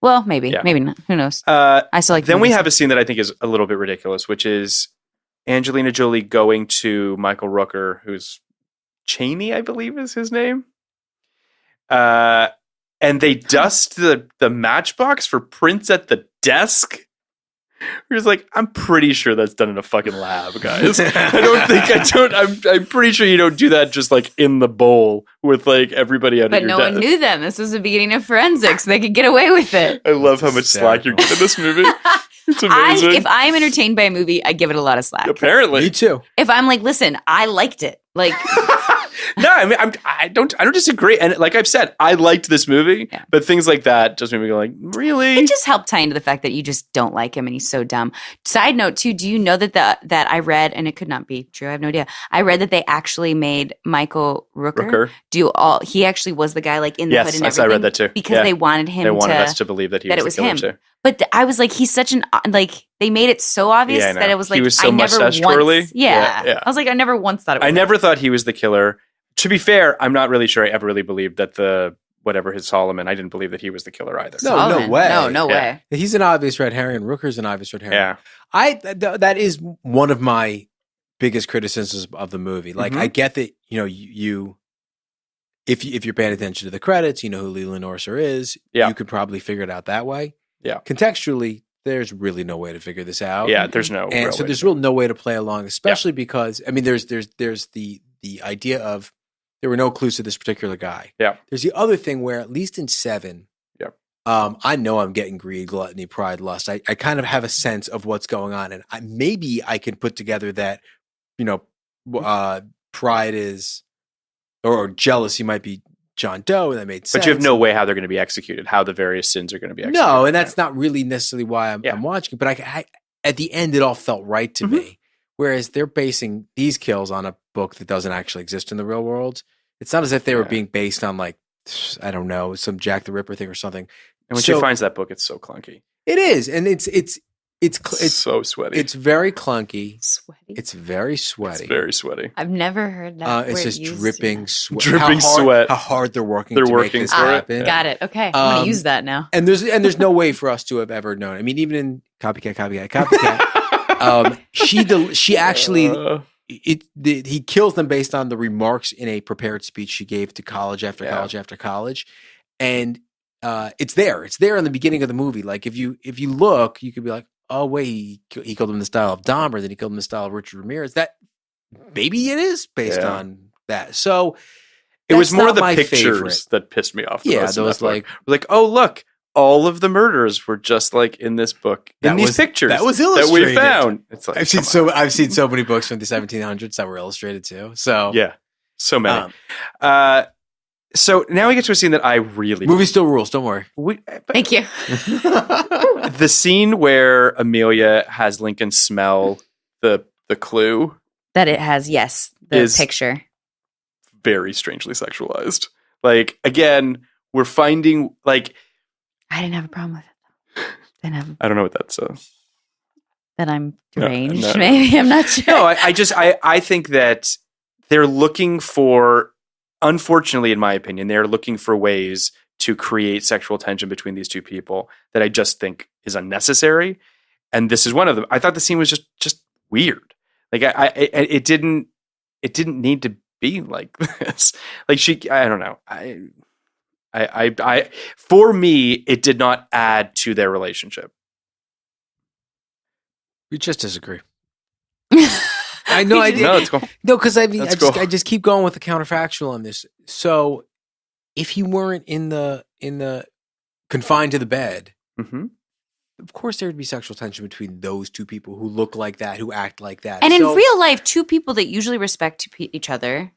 Speaker 4: Well, maybe not. Who knows?
Speaker 3: I still like. Then we have a scene that I think is a little bit ridiculous, which is Angelina Jolie going to Michael Rooker, who's Cheney, I believe is his name. And they dust the matchbox for prints at the desk. We're just like, I'm pretty sure that's done in a fucking lab, guys. I'm pretty sure you don't do that just like in the bowl with like everybody out of your desk.
Speaker 4: But no one knew them. This was the beginning of forensics. They could get away with it.
Speaker 3: I love how much slack you're giving this movie. It's amazing.
Speaker 4: If I'm entertained by a movie, I give it a lot of slack.
Speaker 3: Apparently.
Speaker 2: Me too.
Speaker 4: If I'm like, listen, I liked it. Like...
Speaker 3: No, I mean, I don't disagree. And like I've said, I liked this movie, but things like that just made me go like, really?
Speaker 4: It just helped tie into the fact that you just don't like him and he's so dumb. Side note too, do you know that I read, and it could not be true, I have no idea. I read that they actually made Michael Rooker do he actually was the guy like in the hood and everything. Yes, I read that too. Because they wanted him
Speaker 3: us to believe that it was him. Too.
Speaker 4: But I was like, he's such an, like, they made it so obvious that it was like,
Speaker 3: he was so
Speaker 4: I never once.
Speaker 3: Twirly.
Speaker 4: Yeah. I was like, I never once thought it was
Speaker 3: I never thought he was the killer. To be fair, I'm not really sure I ever really believed that whatever his Solomon, I didn't believe that he was the killer either.
Speaker 2: No way.
Speaker 4: No way.
Speaker 2: He's an obvious red herring. Rooker's an obvious red herring.
Speaker 3: Yeah.
Speaker 2: That is one of my biggest criticisms of the movie. Like, I get that, you if you're paying attention to the credits, you know who Leland Orser is. You could probably figure it out that way.
Speaker 3: Yeah.
Speaker 2: Contextually, there's really no way to figure this out.
Speaker 3: Yeah, there's no.
Speaker 2: And so there's no way to play along, especially because I mean, there's the idea of there were no clues to this particular guy.
Speaker 3: Yeah.
Speaker 2: There's the other thing where at least in 7, I know I'm getting greed, gluttony, pride, lust. I kind of have a sense of what's going on, and maybe I can put together that pride is or jealousy might be John Doe, and that made sense.
Speaker 3: But you have no way how they're going to be executed, how the various sins are going to be executed.
Speaker 2: No, and that's not really necessarily why I'm watching. But I at the end, it all felt right to me. Whereas they're basing these kills on a book that doesn't actually exist in the real world. It's not as if they were being based on like, I don't know, some Jack the Ripper thing or something.
Speaker 3: And when she finds that book, it's so clunky.
Speaker 2: It is, and it's
Speaker 3: so sweaty.
Speaker 2: It's very clunky.
Speaker 4: Sweaty.
Speaker 2: It's very sweaty.
Speaker 3: It's very sweaty.
Speaker 4: I've never heard that.
Speaker 2: It's just dripping sweat.
Speaker 3: Dripping sweat.
Speaker 2: How hard they're working. They're working make this happen.
Speaker 4: Got it. Okay, I'm gonna use that now.
Speaker 2: And there's no way for us to have ever known. I mean, even in copycat. She actually he kills them based on the remarks in a prepared speech she gave to college after college after college, and it's there in the beginning of the movie. Like if you look, you could be like, oh wait, he killed him in the style of Dahmer, then he killed him in the style of Richard Ramirez. That maybe it is based on that. So
Speaker 3: it was more the pictures that pissed me off.
Speaker 2: Yeah, those
Speaker 3: like, oh, look, all of the murders were just like in this book, in these pictures
Speaker 2: that was illustrated.
Speaker 3: That we found. It's like,
Speaker 2: I've seen so many books from the 1700s that were illustrated too. So
Speaker 3: yeah, so many. So now we get to a scene that I really
Speaker 2: movie still rules. Don't worry.
Speaker 4: Thank you.
Speaker 3: The scene where Amelia has Lincoln smell the clue
Speaker 4: that it has, the picture.
Speaker 3: Very strangely sexualized. Like, again, we're finding, like...
Speaker 4: I didn't have a problem with it.
Speaker 3: I don't know what that says.
Speaker 4: That I'm deranged, no. Maybe? I'm not sure.
Speaker 3: No, I think that they're looking for... Unfortunately, in my opinion, they're looking for ways to create sexual tension between these two people that I just think is unnecessary. And this is one of them. I thought the scene was just weird. Like, it didn't need to be like this. Like, I don't know. I for me, it did not add to their relationship.
Speaker 2: We just disagree. I know I did.
Speaker 3: No, it's cool.
Speaker 2: No, because I just keep going with the counterfactual on this. So, if you weren't in the confined to the bed, of course there would be sexual tension between those two people who look like that, who act like that.
Speaker 4: And in real life, two people that usually respect each other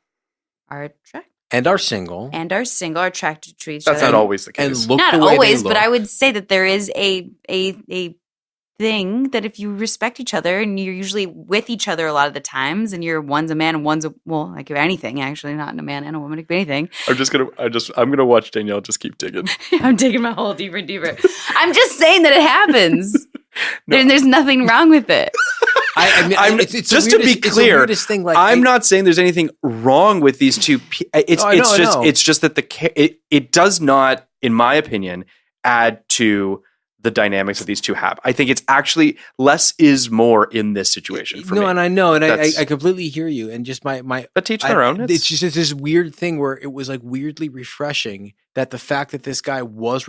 Speaker 4: are attracted.
Speaker 2: And are single.
Speaker 4: Are attracted to each other.
Speaker 3: That's not always the case.
Speaker 2: And look
Speaker 4: not
Speaker 2: the way
Speaker 4: always,
Speaker 2: they
Speaker 4: but
Speaker 2: look.
Speaker 4: I would say that there is a thing that if you respect each other and you're usually with each other a lot of the times and one's a man and one's like anything, actually, not a man and a woman, it could be anything.
Speaker 3: I'm gonna watch Danielle just keep digging.
Speaker 4: I'm digging my hole deeper and deeper. I'm just saying that it happens. No. There's nothing wrong with it.
Speaker 3: It's just to be clear, thing, like, I'm not saying there's anything wrong with these two. It's just that it does not, in my opinion, add to the dynamics that these two have. I think it's actually less is more in this situation for me.
Speaker 2: No, and I know, and I completely hear you. And just my
Speaker 3: but teach their own.
Speaker 2: It's just this weird thing where it was like weirdly refreshing that the fact that this guy was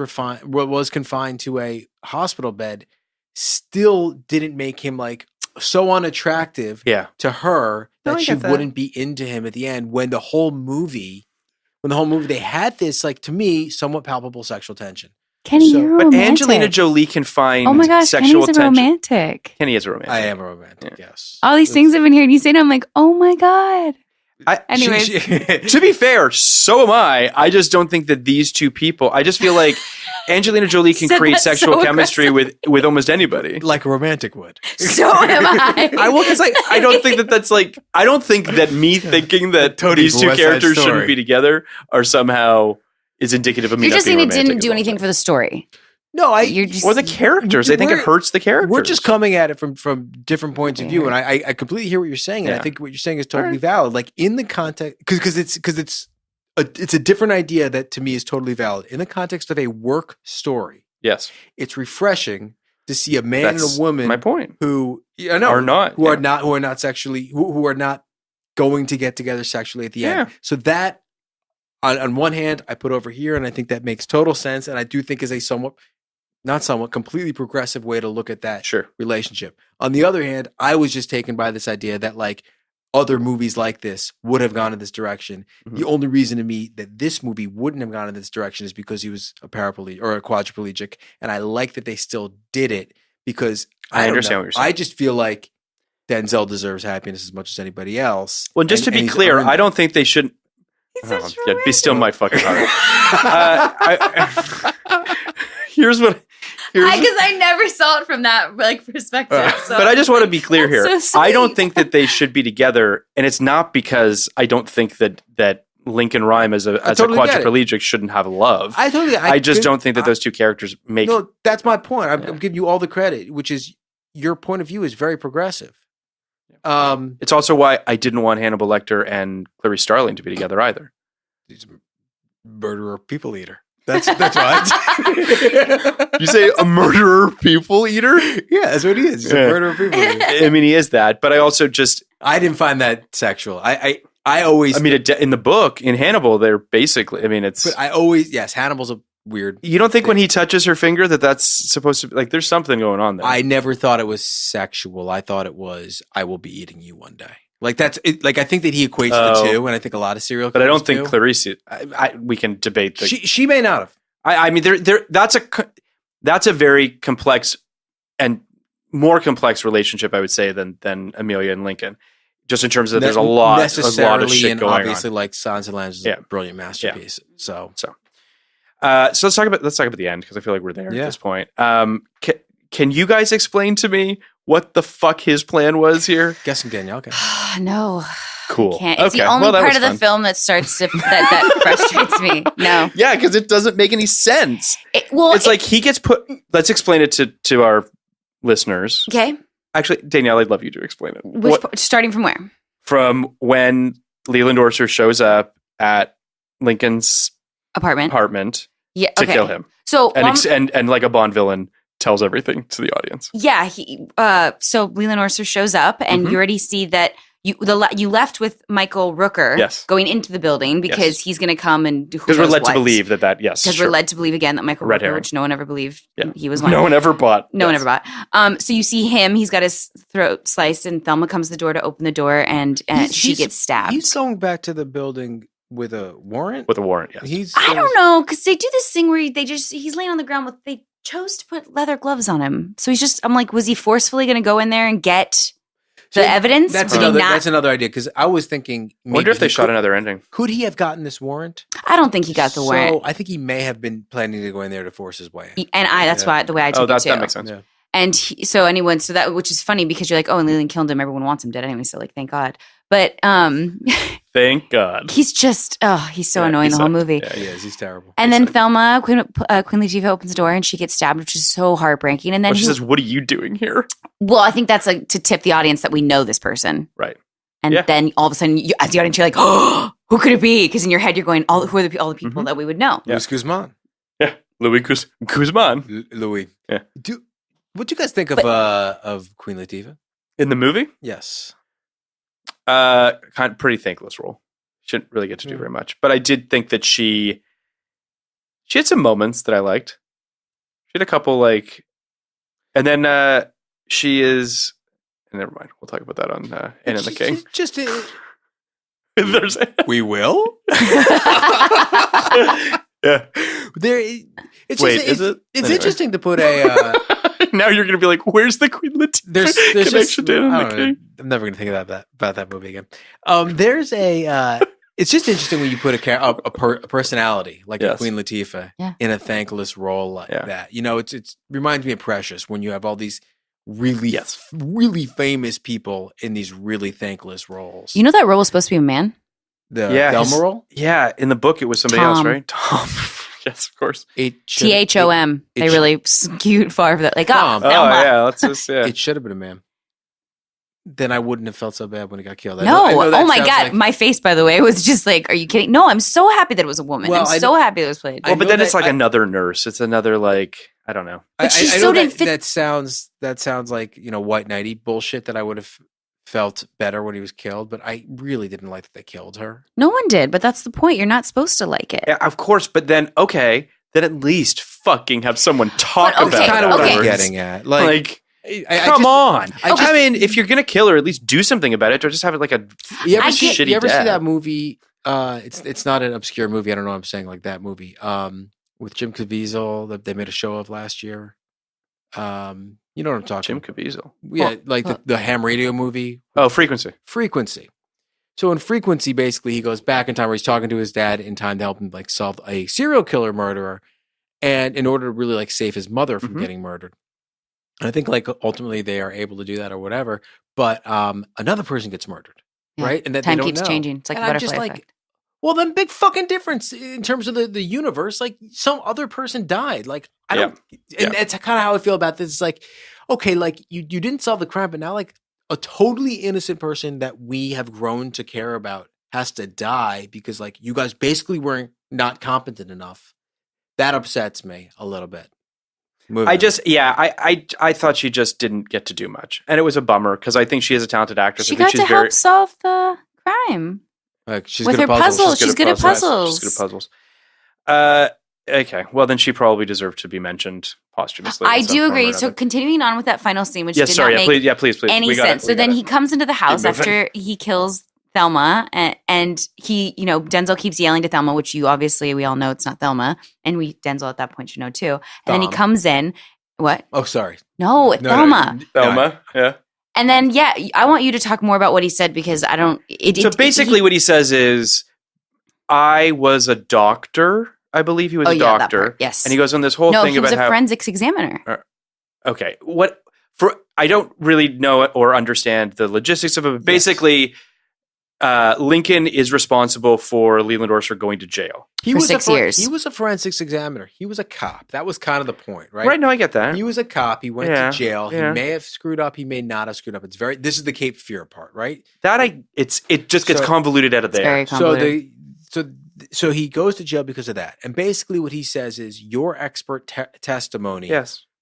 Speaker 2: confined to a hospital bed still didn't make him like so unattractive to her that she wouldn't be into him at the end when the whole movie they had this, like, to me, somewhat palpable sexual tension.
Speaker 4: Kenny, you're romantic.
Speaker 3: But Angelina Jolie can find
Speaker 4: oh my gosh,
Speaker 3: sexual
Speaker 4: Kenny's
Speaker 3: tension.
Speaker 4: Romantic.
Speaker 3: Kenny is a romantic.
Speaker 2: I am a romantic, yes.
Speaker 4: All these things I've been hearing you say, and I'm like, oh my God. Anyways.
Speaker 3: To be fair, so am I. I just don't think that these two people, I just feel like Angelina Jolie can create sexual chemistry with almost anybody.
Speaker 2: Like a romantic would.
Speaker 4: So am I.
Speaker 3: I don't think that's like, I don't think that me thinking that these two characters shouldn't be together are somehow is indicative of me not being romantic.
Speaker 4: You're just saying it didn't do anything for the story.
Speaker 2: No,
Speaker 3: or the characters. I think it hurts the characters.
Speaker 2: We're just coming at it from different points of view, and I completely hear what you're saying, and I think what you're saying is totally valid. Like in the context, because it's a different idea that to me is totally valid in the context of a work story.
Speaker 3: Yes,
Speaker 2: it's refreshing to see a man and a woman.
Speaker 3: My point.
Speaker 2: Who are not going to get together sexually at the end. So that on one hand, I put over here, and I think that makes total sense, and I do think is a completely progressive way to look at that relationship. On the other hand, I was just taken by this idea that like other movies like this would have gone in this direction. Mm-hmm. The only reason to me that this movie wouldn't have gone in this direction is because he was a paraplegic or a quadriplegic. And I like that they still did it because
Speaker 3: I understand what you're saying.
Speaker 2: I just feel like Denzel deserves happiness as much as anybody else.
Speaker 3: Well, just to be clear, I don't think they should. Be still my fucking heart. Here's what.
Speaker 4: Because I never saw it from that perspective. So.
Speaker 3: But I just want to be clear here.
Speaker 4: So
Speaker 3: I don't think that they should be together, and it's not because I don't think that Lincoln Rhyme as a quadriplegic shouldn't have love. I just don't think that those two characters make.
Speaker 2: No, that's my point. I'm giving you all the credit, which is your point of view is very progressive.
Speaker 3: It's also why I didn't want Hannibal Lecter and Clarice Starling to be together either.
Speaker 2: He's a murderer, people eater. That's right.
Speaker 3: You say a murderer, people eater?
Speaker 2: Yeah, that's what he is. He's a murderer, people eater.
Speaker 3: I mean, he is that, but I also
Speaker 2: I didn't find that sexual. In
Speaker 3: the book, in Hannibal, they're basically,
Speaker 2: But Hannibal's a weird.
Speaker 3: You don't think when he touches her finger that's supposed to be, like, there's something going on there?
Speaker 2: I never thought it was sexual. I thought it was, I will be eating you one day. Like that's it, like I think that he equates the two, and I think a lot of serial killers.
Speaker 3: But I don't think
Speaker 2: do.
Speaker 3: Clarice. We can debate.
Speaker 2: She may not have.
Speaker 3: I mean, that's a very complex and more complex relationship, I would say, than Amelia and Lincoln. Just in terms of there's a lot of shit
Speaker 2: and
Speaker 3: going
Speaker 2: obviously,
Speaker 3: on.
Speaker 2: like Silence of the Lambs is a brilliant masterpiece. Yeah. So
Speaker 3: let's talk about the end because I feel like we're there at this point. Can you guys explain to me what the fuck his plan was here?
Speaker 2: Guessing Danielle can.
Speaker 4: No.
Speaker 3: Cool.
Speaker 4: Can't. It's the only part of the film that starts to that frustrates me. No.
Speaker 3: Yeah, because it doesn't make any sense. It's like he gets put. Let's explain it to our listeners.
Speaker 4: Okay.
Speaker 3: Actually, Danielle, I'd love you to explain it.
Speaker 4: Starting from where?
Speaker 3: From when Leland Orser shows up at Lincoln's apartment to kill him.
Speaker 4: So
Speaker 3: and like a Bond villain tells everything to the audience.
Speaker 4: Yeah. So Leland Orser shows up, and you already see that you left with Michael Rooker going into the building because he's going to come and do
Speaker 3: because we're led to believe that
Speaker 4: because we're led to believe again that Michael Rooker, which no one ever believed he was one.
Speaker 3: No one ever bought.
Speaker 4: No one ever bought. So you see him; he's got his throat sliced, and Thelma comes to the door to open the door, and she gets stabbed.
Speaker 2: He's going back to the building with a warrant.
Speaker 3: With a warrant, yes.
Speaker 4: I don't know because they do this thing where he's laying on the ground they chose to put leather gloves on him. So I'm like, was he forcefully going to go in there and get the evidence?
Speaker 2: That's another idea because I was thinking.
Speaker 3: I wonder if they shot another ending.
Speaker 2: Could he have gotten this warrant?
Speaker 4: I don't think he got the warrant.
Speaker 2: I think he may have been planning to go in there to force his way in.
Speaker 4: And that's why the way I took it too.
Speaker 3: That makes sense. Yeah.
Speaker 4: And which is funny because you're like, oh, and Leland killed him. Everyone wants him dead anyway. So like, thank God. But
Speaker 3: thank God.
Speaker 4: He's just he's so annoying the whole movie.
Speaker 2: Yeah, he is. He's terrible.
Speaker 4: And then Thelma, Queen Latifah opens the door and she gets stabbed, which is so heartbreaking. And then
Speaker 3: she says, "What are you doing here?"
Speaker 4: Well, I think that's like to tip the audience that we know this person,
Speaker 3: right?
Speaker 4: And then all of a sudden, as the audience, you're like, "Oh, who could it be?" Because in your head, you're going, "Who are all the people that we would know?"
Speaker 2: Louis Guzmán.
Speaker 3: Yeah, Louis Guzmán.
Speaker 2: Louis.
Speaker 3: Yeah.
Speaker 2: What do you guys think of Queen Latifah
Speaker 3: in the movie?
Speaker 2: Yes.
Speaker 3: Kind of pretty thankless role. She didn't really get to do very much, but I did think that she had some moments that I liked. She had a couple and then she is. Never mind. We'll talk about that on Anne and the King.
Speaker 2: We will.
Speaker 3: Yeah.
Speaker 2: It's interesting to put a.
Speaker 3: Now you're going to be like, "Where's the Queen Latifah connection to Anne and the King?"
Speaker 2: I'm never going to think about that movie again. There's a. It's just interesting when you put a personality like a Queen Latifah in a thankless role like that. You know, it reminds me of Precious when you have all these really, really famous people in these really thankless roles.
Speaker 4: You know that role was supposed to be a man?
Speaker 2: The Thelma role?
Speaker 3: Yeah, in the book it was somebody else, right? Tom. Yes, of course.
Speaker 4: THOM. They really skewed far for that. Like, Thelma.
Speaker 3: Let's just,
Speaker 2: It should have been a man. Then I wouldn't have felt so bad when he got killed.
Speaker 4: Oh my God. My face, by the way, was just like, are you kidding? No, I'm so happy that it was a woman. I'm so happy that it was played.
Speaker 3: Well, but then it's like another nurse. It's another I don't know.
Speaker 4: But she didn't fit.
Speaker 2: That sounds like, white knighty bullshit that I would have felt better when he was killed, but I really didn't like that they killed her.
Speaker 4: No one did, but that's the point. You're not supposed to like it.
Speaker 3: Yeah, of course, but then then at least fucking have someone talk about it.
Speaker 2: That's kind of what I'm getting at.
Speaker 3: Come on. I mean, if you're gonna kill her, at least do something about it, or just have it like a shitty
Speaker 2: You ever
Speaker 3: death.
Speaker 2: see that movie? It's not an obscure movie. I don't know what I'm saying, like that movie. With Jim Caviezel that they made a show of last year. You know what I'm talking
Speaker 3: about? Jim Caviezel.
Speaker 2: Yeah, the ham radio movie.
Speaker 3: Oh, Frequency. So in Frequency, basically, he goes back in time where he's talking to his dad in time to help him solve a serial killer murderer, and in order to really save his mother from getting murdered. And I think ultimately they are able to do that or whatever, but another person gets murdered, right? And that
Speaker 4: time
Speaker 2: they don't
Speaker 4: keeps
Speaker 2: know.
Speaker 4: changing. It's like
Speaker 2: and
Speaker 4: a butterfly effect.
Speaker 2: Well, then big fucking difference in terms of the universe. Like some other person died. I don't, and that's kind of how I feel about this. It's like, okay, you didn't solve the crime, but now a totally innocent person that we have grown to care about has to die because you guys basically weren't not competent enough. That upsets me a little bit. I thought she just didn't get to do much, and it was a bummer because I think she is a talented actress.
Speaker 4: She got to help solve the crime.
Speaker 2: She's
Speaker 4: with
Speaker 2: good
Speaker 4: her
Speaker 2: at puzzles.
Speaker 4: She's good at puzzles.
Speaker 3: She's good at puzzles. Okay, well then she probably deserved to be mentioned posthumously.
Speaker 4: I do agree. So continuing on with that final scene, which please. Any sense. So then he comes into the house after he kills Thelma, and he, Denzel keeps yelling to Thelma, which we all know it's not Thelma, and Denzel at that point should know too. And then he comes in. What?
Speaker 2: Oh, sorry.
Speaker 4: No, Thelma.
Speaker 3: Thelma. Yeah.
Speaker 4: And then I want you to talk more about what he said because I don't.
Speaker 3: What he says is, I was a doctor. I believe he was a doctor.
Speaker 4: Yes.
Speaker 3: And he goes on this whole thing about how...
Speaker 4: he was a forensics examiner.
Speaker 3: Okay. I don't really know or understand the logistics of it. But basically, Lincoln is responsible for Leland Orser going to jail.
Speaker 4: For 6 years.
Speaker 2: He was a forensics examiner. He was a cop. That was kind of the point, right?
Speaker 3: Right, no, I get that.
Speaker 2: He was a cop. He went to jail. He may have screwed up. He may not have screwed up. This is the Cape Fear part, right?
Speaker 3: It just gets convoluted out of there.
Speaker 4: Very convoluted.
Speaker 2: So he goes to jail because of that. And basically what he says is, your expert testimony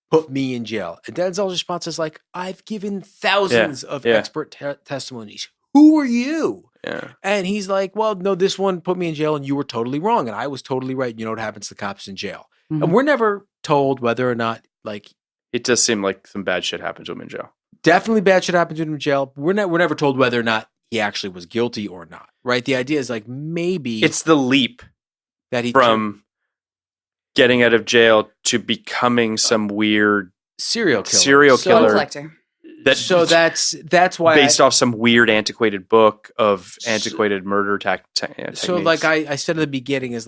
Speaker 2: put me in jail. And Denzel's response is like, I've given thousands of expert testimonies. Who are you?
Speaker 3: Yeah.
Speaker 2: And he's like, well, no, this one put me in jail and you were totally wrong. And I was totally right. You know what happens to cops in jail. Mm-hmm. And we're never told whether or not,
Speaker 3: it does seem like some bad shit happened to him in jail.
Speaker 2: Definitely bad shit happened to him in jail. We're never told whether or not he actually was guilty or not, right? The idea is maybe
Speaker 3: it's the leap
Speaker 2: that he
Speaker 3: from getting out of jail to becoming some weird
Speaker 2: serial
Speaker 3: killer
Speaker 4: collector.
Speaker 2: That's why
Speaker 3: based off some weird antiquated book of antiquated murder techniques.
Speaker 2: So I said at the beginning is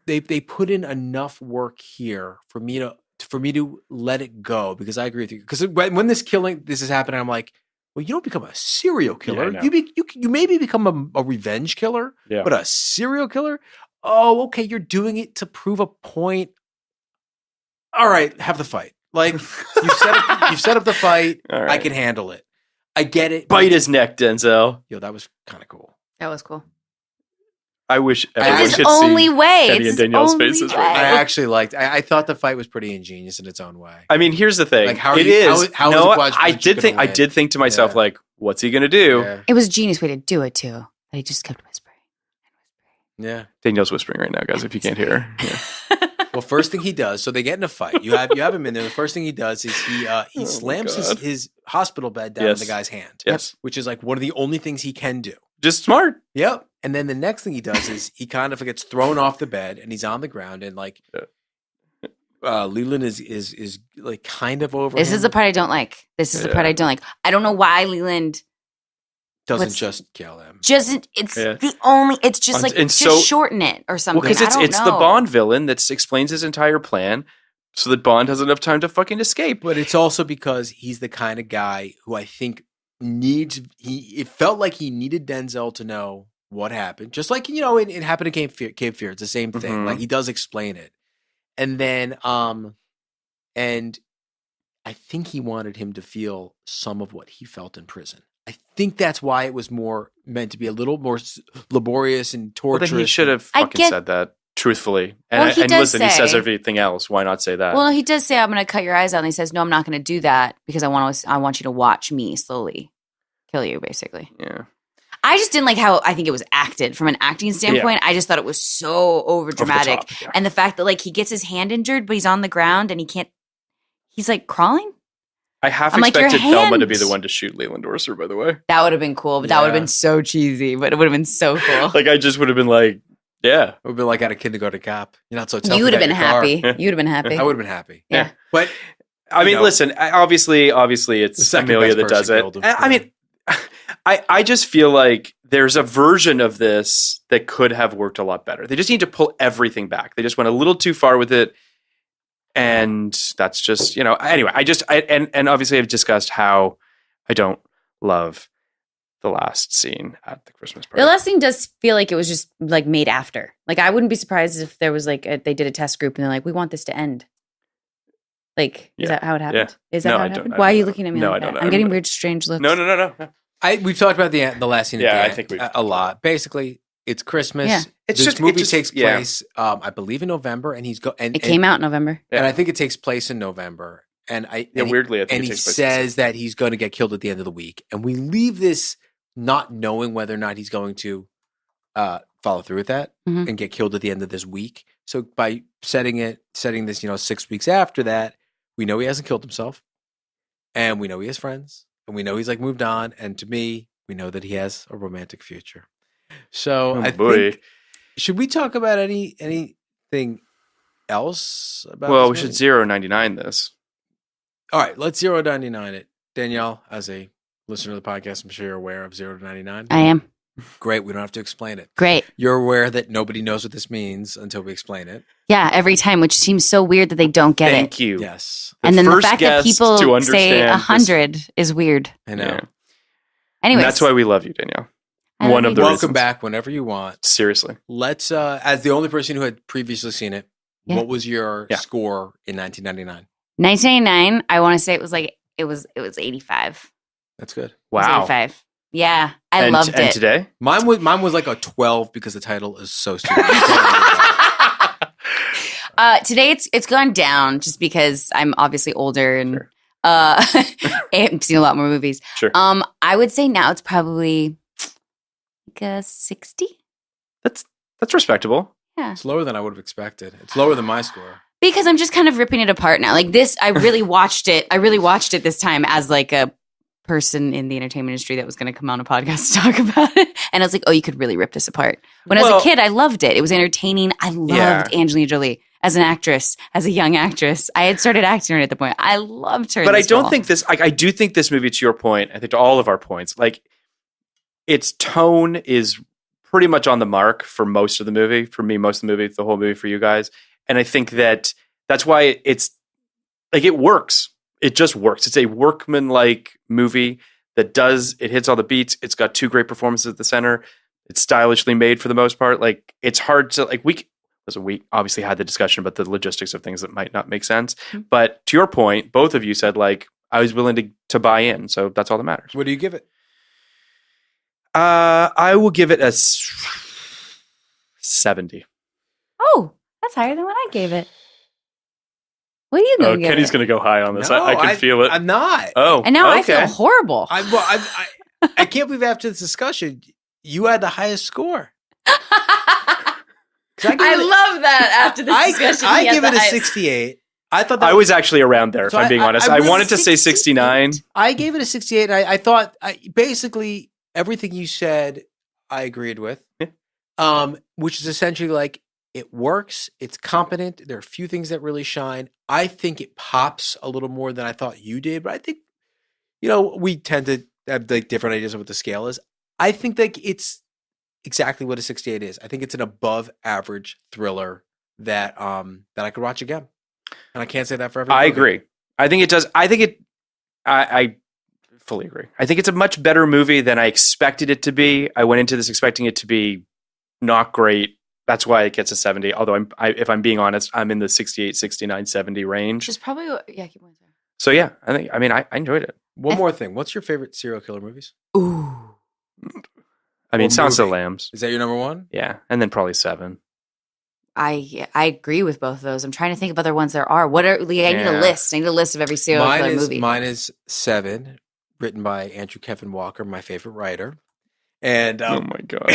Speaker 2: they put in enough work here for me to let it go, because I agree with you. Because when this is happening, I'm like, well, you don't become a serial killer.
Speaker 3: Yeah,
Speaker 2: you maybe become a revenge killer, but a serial killer? Oh, okay, you're doing it to prove a point. All right, have the fight. You've set up the fight. Right. I can handle it. I get it.
Speaker 3: Bite his neck, Denzel.
Speaker 2: Yo, that was kind of cool.
Speaker 4: That was cool.
Speaker 3: I wish everyone
Speaker 4: it's
Speaker 3: could
Speaker 4: his only
Speaker 3: see
Speaker 4: way.
Speaker 3: Eddie and Danielle's faces right now.
Speaker 2: I actually liked. I thought the fight was pretty ingenious in its own way.
Speaker 3: I mean, here's the thing.
Speaker 2: How
Speaker 3: I did think to myself, what's he gonna do?
Speaker 2: Yeah.
Speaker 4: It was a genius way to do it too. But he just kept whispering.
Speaker 2: Yeah,
Speaker 3: Danielle's whispering right now, guys. If you can't hear her. Yeah.
Speaker 2: Well, first thing he does, so they get in a fight. You have him in there. The first thing he does is he slams his hospital bed down in the guy's hand.
Speaker 3: Yes,
Speaker 2: which is one of the only things he can do.
Speaker 3: Just smart.
Speaker 2: Yep. And then the next thing he does is he kind of gets thrown off the bed and he's on the ground and Leland is kind of over.
Speaker 4: This is the part I don't like. The part I don't like. I don't know why Leland
Speaker 2: doesn't just kill him.
Speaker 4: The only. It's just shorten it or something.
Speaker 3: Well, because it's the Bond villain that explains his entire plan, so that Bond has enough time to fucking escape.
Speaker 2: But it's also because he's the kind of guy who I think it felt like he needed Denzel to know what happened, just like it happened to Cape Fear. It's the same thing.
Speaker 3: Mm-hmm.
Speaker 2: He does explain it, and then and I think he wanted him to feel some of what he felt in prison. I think that's why it was meant to be a little more laborious and torturous.
Speaker 3: Well, then he should have fucking said that truthfully. And listen, he says everything else. Why not say that?
Speaker 4: Well, he does say, "I'm going to cut your eyes out," and he says, "No, I'm not going to do that because I want you to watch me slowly kill you." Basically,
Speaker 3: yeah.
Speaker 4: I just didn't like how I think it was acted from an acting standpoint. Yeah. I just thought it was so over dramatic, and the fact that he gets his hand injured, but he's on the ground and he can't. He's crawling.
Speaker 3: I expected Thelma to be the one to shoot Leland Orser, by the way.
Speaker 4: That would have been cool, but that would have been so cheesy, but it would have been so cool.
Speaker 3: I just would have been yeah.
Speaker 2: It would have been like at a kindergarten cop. You're not so tough.
Speaker 4: You would have been happy. You would have been happy.
Speaker 2: I would have been happy.
Speaker 4: Yeah.
Speaker 2: But,
Speaker 3: I mean, listen, obviously it's Amelia that does it. I mean, I just feel like there's a version of this that could have worked a lot better. They just need to pull everything back. They just went a little too far with it. And that's just, anyway, and obviously I've discussed how I don't love the last scene at the Christmas party.
Speaker 4: The last scene does feel like it was just made after. I wouldn't be surprised if there was they did a test group and they're we want this to end. Is that how it happened?
Speaker 3: Yeah.
Speaker 4: Is that how it happened? Why are you looking at me like that?
Speaker 3: I don't know.
Speaker 4: I'm getting weird, strange looks.
Speaker 3: No.
Speaker 2: We've talked about the last scene.
Speaker 3: I think we've
Speaker 2: a lot. Basically, it's Christmas.
Speaker 4: Yeah.
Speaker 2: This movie takes place, I believe, in November, and it
Speaker 4: came out in November,
Speaker 2: and I think it takes place in November. And
Speaker 3: weirdly, I think
Speaker 2: he says that he's going to get killed at the end of the week, and we leave this not knowing whether or not he's going to follow through with that and get killed at the end of this week. So by setting this, 6 weeks after that, we know he hasn't killed himself, and we know he has friends, and we know he's like moved on. And to me, we know that he has a romantic future. So think, should we talk about anything else about?
Speaker 3: Well, we should 0.99 this.
Speaker 2: All right, let's 0.99 it. Danielle, as a listener to the podcast, I'm sure you're aware of 0.99.
Speaker 4: I am.
Speaker 2: Great. We don't have to explain it.
Speaker 4: Great.
Speaker 2: You're aware that nobody knows what this means until we explain it.
Speaker 4: Yeah, every time, which seems so weird that they don't get it.
Speaker 3: Thank you.
Speaker 2: Yes.
Speaker 4: And then the fact that people say 100 is weird.
Speaker 2: I know.
Speaker 3: Yeah.
Speaker 4: Anyways.
Speaker 3: And that's why we love you, Danielle.
Speaker 2: Welcome back whenever you want.
Speaker 3: Seriously.
Speaker 2: Let's, as the only person who had previously seen it, what was your score in 1999?
Speaker 4: 1999, I want to say it was 85.
Speaker 2: That's good.
Speaker 3: Wow.
Speaker 4: 85. Yeah, I loved it.
Speaker 3: And today?
Speaker 2: Mine was like a 12 because the title is so stupid.
Speaker 4: Today it's gone down just because I'm obviously older and I've seen a lot more movies.
Speaker 3: Sure.
Speaker 4: I would say now it's probably like a 60.
Speaker 3: That's respectable.
Speaker 4: Yeah.
Speaker 2: It's lower than I would have expected. It's lower than my score.
Speaker 4: Because I'm just kind of ripping it apart now. Like this, I really watched it. I really watched it this time as like a person in the entertainment industry that was going to come on a podcast to talk about it. And I was like, oh, you could really rip this apart. When I was a kid, I loved it. It was entertaining. I loved Angelina Jolie as an actress, as a young actress. I had started acting at the point. I loved her.
Speaker 3: But I don't think this, I do think this movie, to your point, I think to all of our points, like its tone is pretty much on the mark for most of the movie. For me, most of the movie, the whole movie for you guys. And I think that's why it's like, it works. It just works. It's a workman-like movie that it hits all the beats. It's got two great performances at the center. It's stylishly made for the most part. Like it's hard to we obviously had the discussion about the logistics of things that might not make sense. Mm-hmm. But to your point, both of you said like, I was willing to buy in. So that's all that matters.
Speaker 2: What do you give it?
Speaker 3: I will give it a 70.
Speaker 4: Oh, that's higher than what I gave it. What are you going to give
Speaker 3: Kenny's going to go high on this. No, I can feel it.
Speaker 2: I'm not.
Speaker 3: Oh,
Speaker 4: and now I feel horrible.
Speaker 2: I can't believe after this discussion, you had the highest score.
Speaker 4: I love that after this discussion.
Speaker 2: I give it a 68. I thought
Speaker 3: I was actually around there, if I'm being honest. I wanted to say 69.
Speaker 2: I gave it a 68. I thought basically everything you said, I agreed with, which is essentially like, it works. It's competent. There are a few things that really shine. I think it pops a little more than I thought you did, but I think, we tend to have like different ideas of what the scale is. I think that it's exactly what a 68 is. I think it's an above average thriller that I could watch again. And I can't say that for every movie.
Speaker 3: I agree. I think it does. I fully agree. I think it's a much better movie than I expected it to be. I went into this expecting it to be not great. That's why it gets a 70. Although if I'm being honest, I'm in the 68, 69, 70 range.
Speaker 4: Which is probably keep going there.
Speaker 3: So yeah, I enjoyed it.
Speaker 2: One more thing. What's your favorite serial killer movies?
Speaker 4: Ooh.
Speaker 3: Silence of the Lambs.
Speaker 2: Is that your number one?
Speaker 3: Yeah. And then probably 7.
Speaker 4: I agree with both of those. I'm trying to think of other ones there are. I need a list. I need a list of every serial killer movie.
Speaker 2: Mine is 7, written by Andrew Kevin Walker, my favorite writer. And
Speaker 3: oh my god,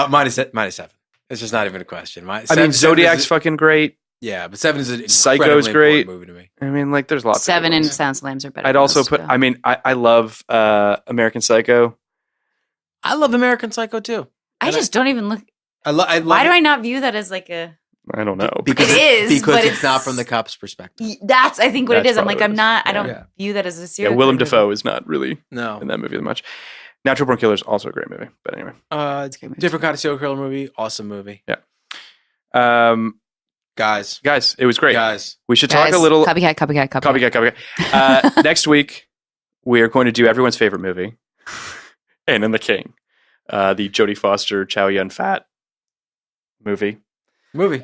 Speaker 2: mine is 7. It's just not even a question.
Speaker 3: Zodiac's fucking great.
Speaker 2: Yeah, but 7 is an
Speaker 3: Psycho's great
Speaker 2: movie to me.
Speaker 3: There's lots.
Speaker 4: 7 and Silence of the Lambs are better.
Speaker 3: I'd also put. I love American Psycho.
Speaker 2: I love American Psycho too.
Speaker 4: I just don't even look.
Speaker 2: Why
Speaker 4: do I not view that as like a?
Speaker 3: I don't know.
Speaker 2: Because it's not from the cop's perspective.
Speaker 4: That's I think what it is. I'm like I'm not. I don't view that as a serial.
Speaker 3: Yeah, Willem Dafoe is not really in
Speaker 2: that
Speaker 3: movie that much. Natural Born Killer is also a great movie, but anyway,
Speaker 2: it's a great movie. Different kind of serial killer movie, awesome movie.
Speaker 3: Yeah.
Speaker 2: Guys,
Speaker 3: it was great.
Speaker 2: Guys,
Speaker 3: we should talk a little
Speaker 4: copycat.
Speaker 3: Next week, we are going to do everyone's favorite movie, Anne and the King, the Jodie Foster, Chow Yun-Fat movie. And we're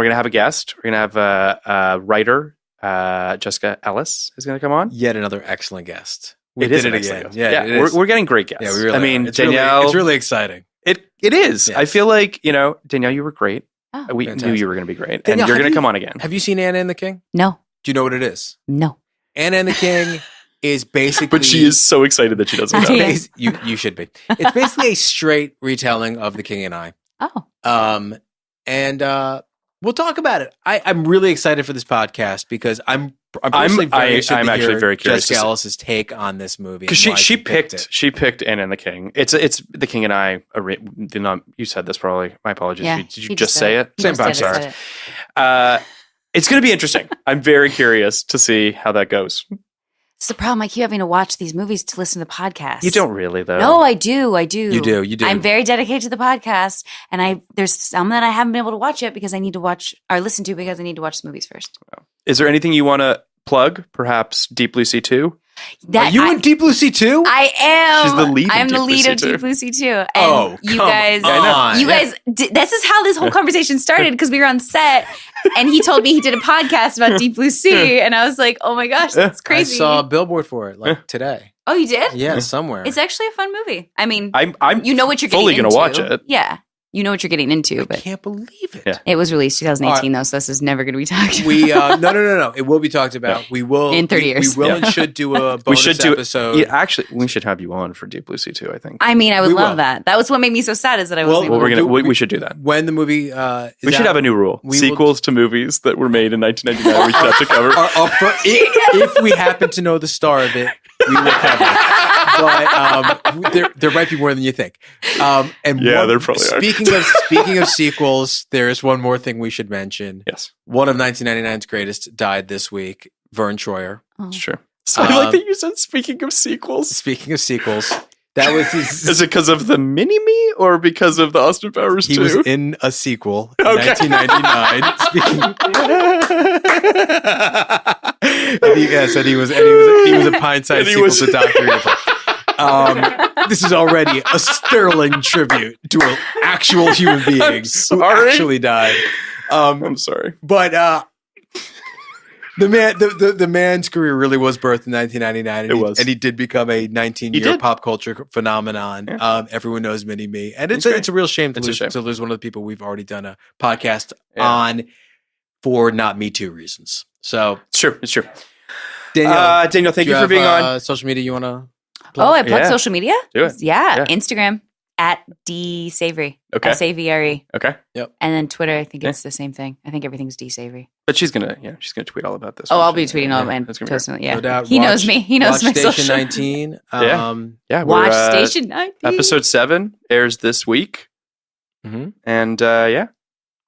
Speaker 3: gonna have a guest. We're gonna have a writer, Jessica Ellis, is gonna come on.
Speaker 2: Yet another excellent guest.
Speaker 3: We did it again. Yeah, we're getting great guests.
Speaker 2: Yeah, we really are.
Speaker 3: Danielle,
Speaker 2: it's really exciting.
Speaker 3: It is.
Speaker 2: Yeah.
Speaker 3: I feel like Danielle, you were great.
Speaker 4: Oh,
Speaker 3: we
Speaker 2: fantastic.
Speaker 3: knew you were going to be great,
Speaker 2: Danielle,
Speaker 3: and you're going to come on again.
Speaker 2: Have you seen Anna and the King?
Speaker 4: No.
Speaker 2: Do you know what it is?
Speaker 4: No.
Speaker 2: Anna and the King is basically...
Speaker 3: But she is so excited that she doesn't know.
Speaker 2: You should be. It's basically a straight retelling of The King and I.
Speaker 4: Oh.
Speaker 2: And we'll talk about it. I'm really excited for this podcast because I'm actually very curious Jessica Ellis's take on this movie
Speaker 3: because she picked Anne and the King. It's The King and I. You said this probably. My apologies.
Speaker 4: Yeah,
Speaker 3: did you just say it?
Speaker 2: Same time.
Speaker 3: Sorry. It's going to be interesting. I'm very curious to see how that goes.
Speaker 4: It's the problem. I keep having to watch these movies to listen to the podcast.
Speaker 3: You don't really, though.
Speaker 4: No, I do.
Speaker 2: You do.
Speaker 4: I'm very dedicated to the podcast, and there's some that I haven't been able to watch yet because I need to watch or listen to because I need to watch the movies first.
Speaker 3: Is there anything you want to plug? Perhaps Deep Blue Sea 2?
Speaker 2: Are you in Deep Blue Sea 2?
Speaker 4: I am.
Speaker 3: She's the lead.
Speaker 4: I'm the lead of Deep Blue Sea 2. And
Speaker 2: oh,
Speaker 4: you guys, this is how this whole conversation started because we were on set and he told me he did a podcast about Deep Blue Sea. And I was like, oh my gosh, that's crazy.
Speaker 2: I saw a billboard for it today.
Speaker 4: Oh, you did?
Speaker 2: Yeah, somewhere.
Speaker 4: It's actually a fun movie. I mean,
Speaker 3: I'm
Speaker 4: you know what you're
Speaker 3: fully
Speaker 4: getting into.
Speaker 3: Going to watch it.
Speaker 4: Yeah. You know what you're getting into, but
Speaker 2: I can't believe it.
Speaker 3: Yeah.
Speaker 4: It was released 2018 though, so this is never going to be talked
Speaker 2: No.
Speaker 4: about.
Speaker 2: It will be talked about. We will
Speaker 4: in 30 years.
Speaker 2: We will and should do a bonus episode.
Speaker 3: Yeah, actually, we should have you on for Deep Blue Sea 2, I think.
Speaker 4: I mean, I would love that. That was what made me so sad is that I wasn't
Speaker 3: we should do that.
Speaker 2: When the movie
Speaker 3: we should have a new rule. Sequels to movies that were made in 1999 we should have to cover.
Speaker 2: If we happen to know the star of it, we will cover it. But there might be more than you think.
Speaker 3: There probably are.
Speaker 2: Speaking of sequels, there's one more thing we should mention.
Speaker 3: Yes.
Speaker 2: One of 1999's greatest died this week, Vern Troyer.
Speaker 3: It's true. So I like that you said speaking of sequels.
Speaker 2: Speaking of sequels, that was his...
Speaker 3: Is it because of the Mini-Me or because of the Austin Powers 2?
Speaker 2: He was in a sequel in 1999. And he was a pint-sized sequel to Dr. Evil. This is already a sterling tribute to an actual human being who actually died.
Speaker 3: I'm sorry,
Speaker 2: but the man's career really was birthed in 1999. And he did become a 19-year pop culture phenomenon. Yeah. Everyone knows Mini-Me, and it's a real shame to lose one of the people we've already done a podcast on for not Me Too reasons. So
Speaker 3: it's true.
Speaker 2: Danielle, thank you for being on.
Speaker 3: Social media you want to
Speaker 4: plug? Oh, I plug social media?
Speaker 3: Do it.
Speaker 4: Yeah. Instagram @DSavory.
Speaker 3: Okay.
Speaker 4: SAVRE.
Speaker 3: Okay.
Speaker 2: Yep.
Speaker 4: And then Twitter, I think it's the same thing. I think everything's DSavory.
Speaker 3: But she's gonna tweet all about this.
Speaker 4: Oh, I'll be tweeting all my personally. Yeah.
Speaker 2: No doubt.
Speaker 4: He knows me. He knows my
Speaker 2: Station
Speaker 4: social.
Speaker 2: 19.
Speaker 4: Watch Station 19.
Speaker 3: Episode 7 airs this week.
Speaker 2: Mm-hmm.
Speaker 3: And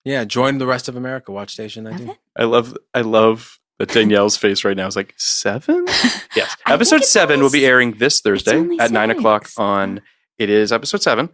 Speaker 2: yeah, join the rest of America. Watch Station 19.
Speaker 3: I love that Danielle's face right now is like 7. Yes, episode 7 will be airing this Thursday at 9 o'clock on. It is episode 7.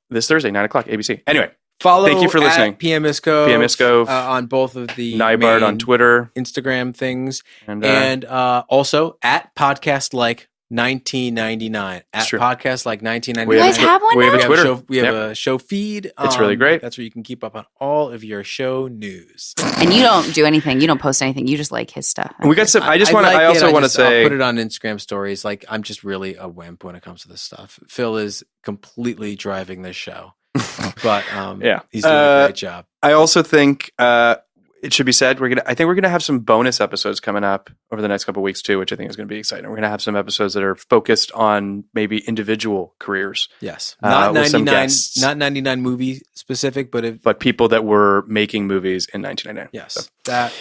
Speaker 3: This Thursday, 9 o'clock, ABC. Anyway, thank you for listening.
Speaker 2: PMisco on both of the
Speaker 3: Nybard on Twitter,
Speaker 2: Instagram things, and also at Podcast Like 1999 at Podcast Like 1999.
Speaker 4: You guys have one?
Speaker 3: We have a Twitter.
Speaker 2: We have a show feed.
Speaker 3: It's really great.
Speaker 2: That's where you can keep up on all of your show news.
Speaker 4: And you don't do anything. You don't post anything. You just like his stuff.
Speaker 3: We got some. I also want to say,
Speaker 2: I'll put it on Instagram stories. Like, I'm just really a wimp when it comes to this stuff. Phil is completely driving this show, but he's doing a great job.
Speaker 3: I also think it should be said I think we're gonna have some bonus episodes coming up over the next couple of weeks too, which I think is going to be exciting. We're gonna have some episodes that are focused on maybe individual careers.
Speaker 2: Yes, not 99 movie specific, but people that were making movies in 1999. Yes, so that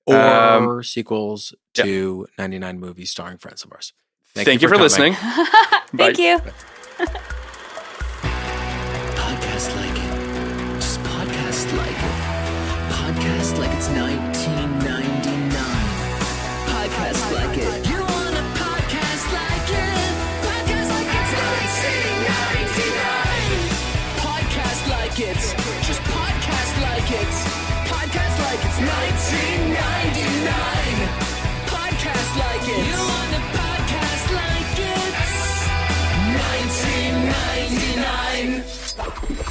Speaker 2: or sequels to 99 movies starring friends of ours. Thank you for listening.
Speaker 4: Thank you.
Speaker 1: Podcast like it. Just podcast like it. Podcast like it's 1999. Podcast like it. You want a podcast like it? Podcast like it's 1999. Podcast like it. Just podcast like it. Podcast like it's 1999. Podcast like it. You want a podcast like it's 1999.